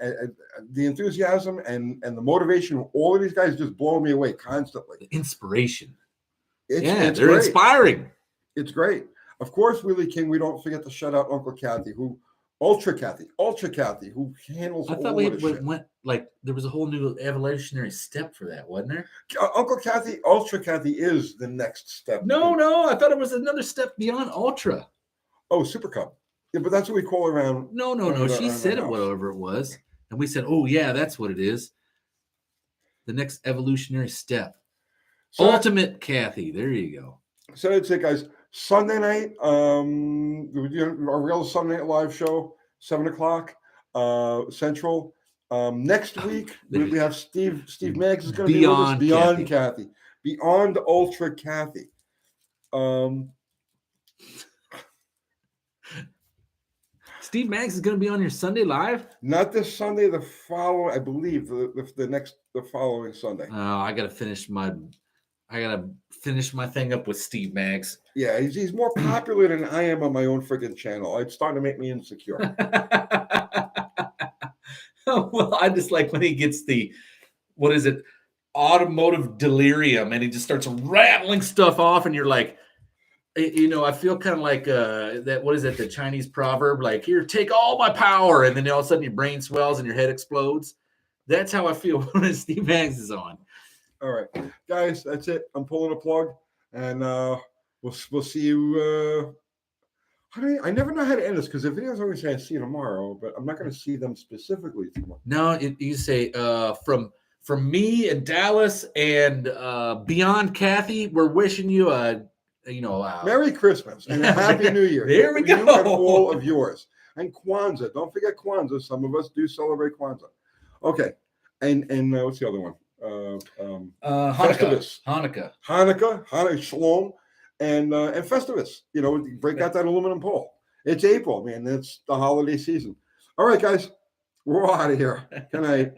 the enthusiasm and the motivation of all of these guys just blow me away constantly. The inspiration. It's they're great. inspiring. It's great. Of course, Willie King, we don't forget to shout out Uncle Kathy, Ultra Kathy, who handles I thought all we of this shit. went like there was a whole new evolutionary step for that, wasn't there? Uncle Kathy, Ultra Kathy is the next step. No, I thought it was another step beyond Ultra. Oh, Super Cub. Yeah, but that's what we call around. No. She said it, whatever it was. And we said, oh, yeah, that's what it is. The next evolutionary step. So Ultimate Kathy. There you go. So that's it, guys. Sunday night, our real Sunday Night Live show, 7:00 Central. Next week, we have Steve Maggs is going to be with us. Beyond Kathy. Beyond Ultra Kathy. Steve Maggs is going to be on your Sunday Live? Not this Sunday, the following, I believe, the following Sunday. Oh, I got to finish my thing up with Steve Maggs. Yeah, he's more popular than I am on my own freaking channel. It's starting to make me insecure. Well, I just like when he gets automotive delirium, and he just starts rattling stuff off, and you're like, I feel kind of like that. What is it? The Chinese proverb, like, here, take all my power, and then all of a sudden your brain swells and your head explodes. That's how I feel when Steve Maggs is on. All right, guys, that's it. I'm pulling a plug, and we'll see you. I never know how to end this because the videos always say I see you tomorrow, but I'm not going to see them specifically tomorrow. No, you say from me and Dallas and beyond Kathy, we're wishing you a Merry Christmas and a Happy New Year. There we go. You and all of yours. And Kwanzaa. Don't forget Kwanzaa. Some of us do celebrate Kwanzaa. Okay. And what's the other one? Hanukkah, Shalom, and Festivus. Break out that aluminum pole. It's April, man. It's the holiday season. All right, guys. We're all out of here. Good night.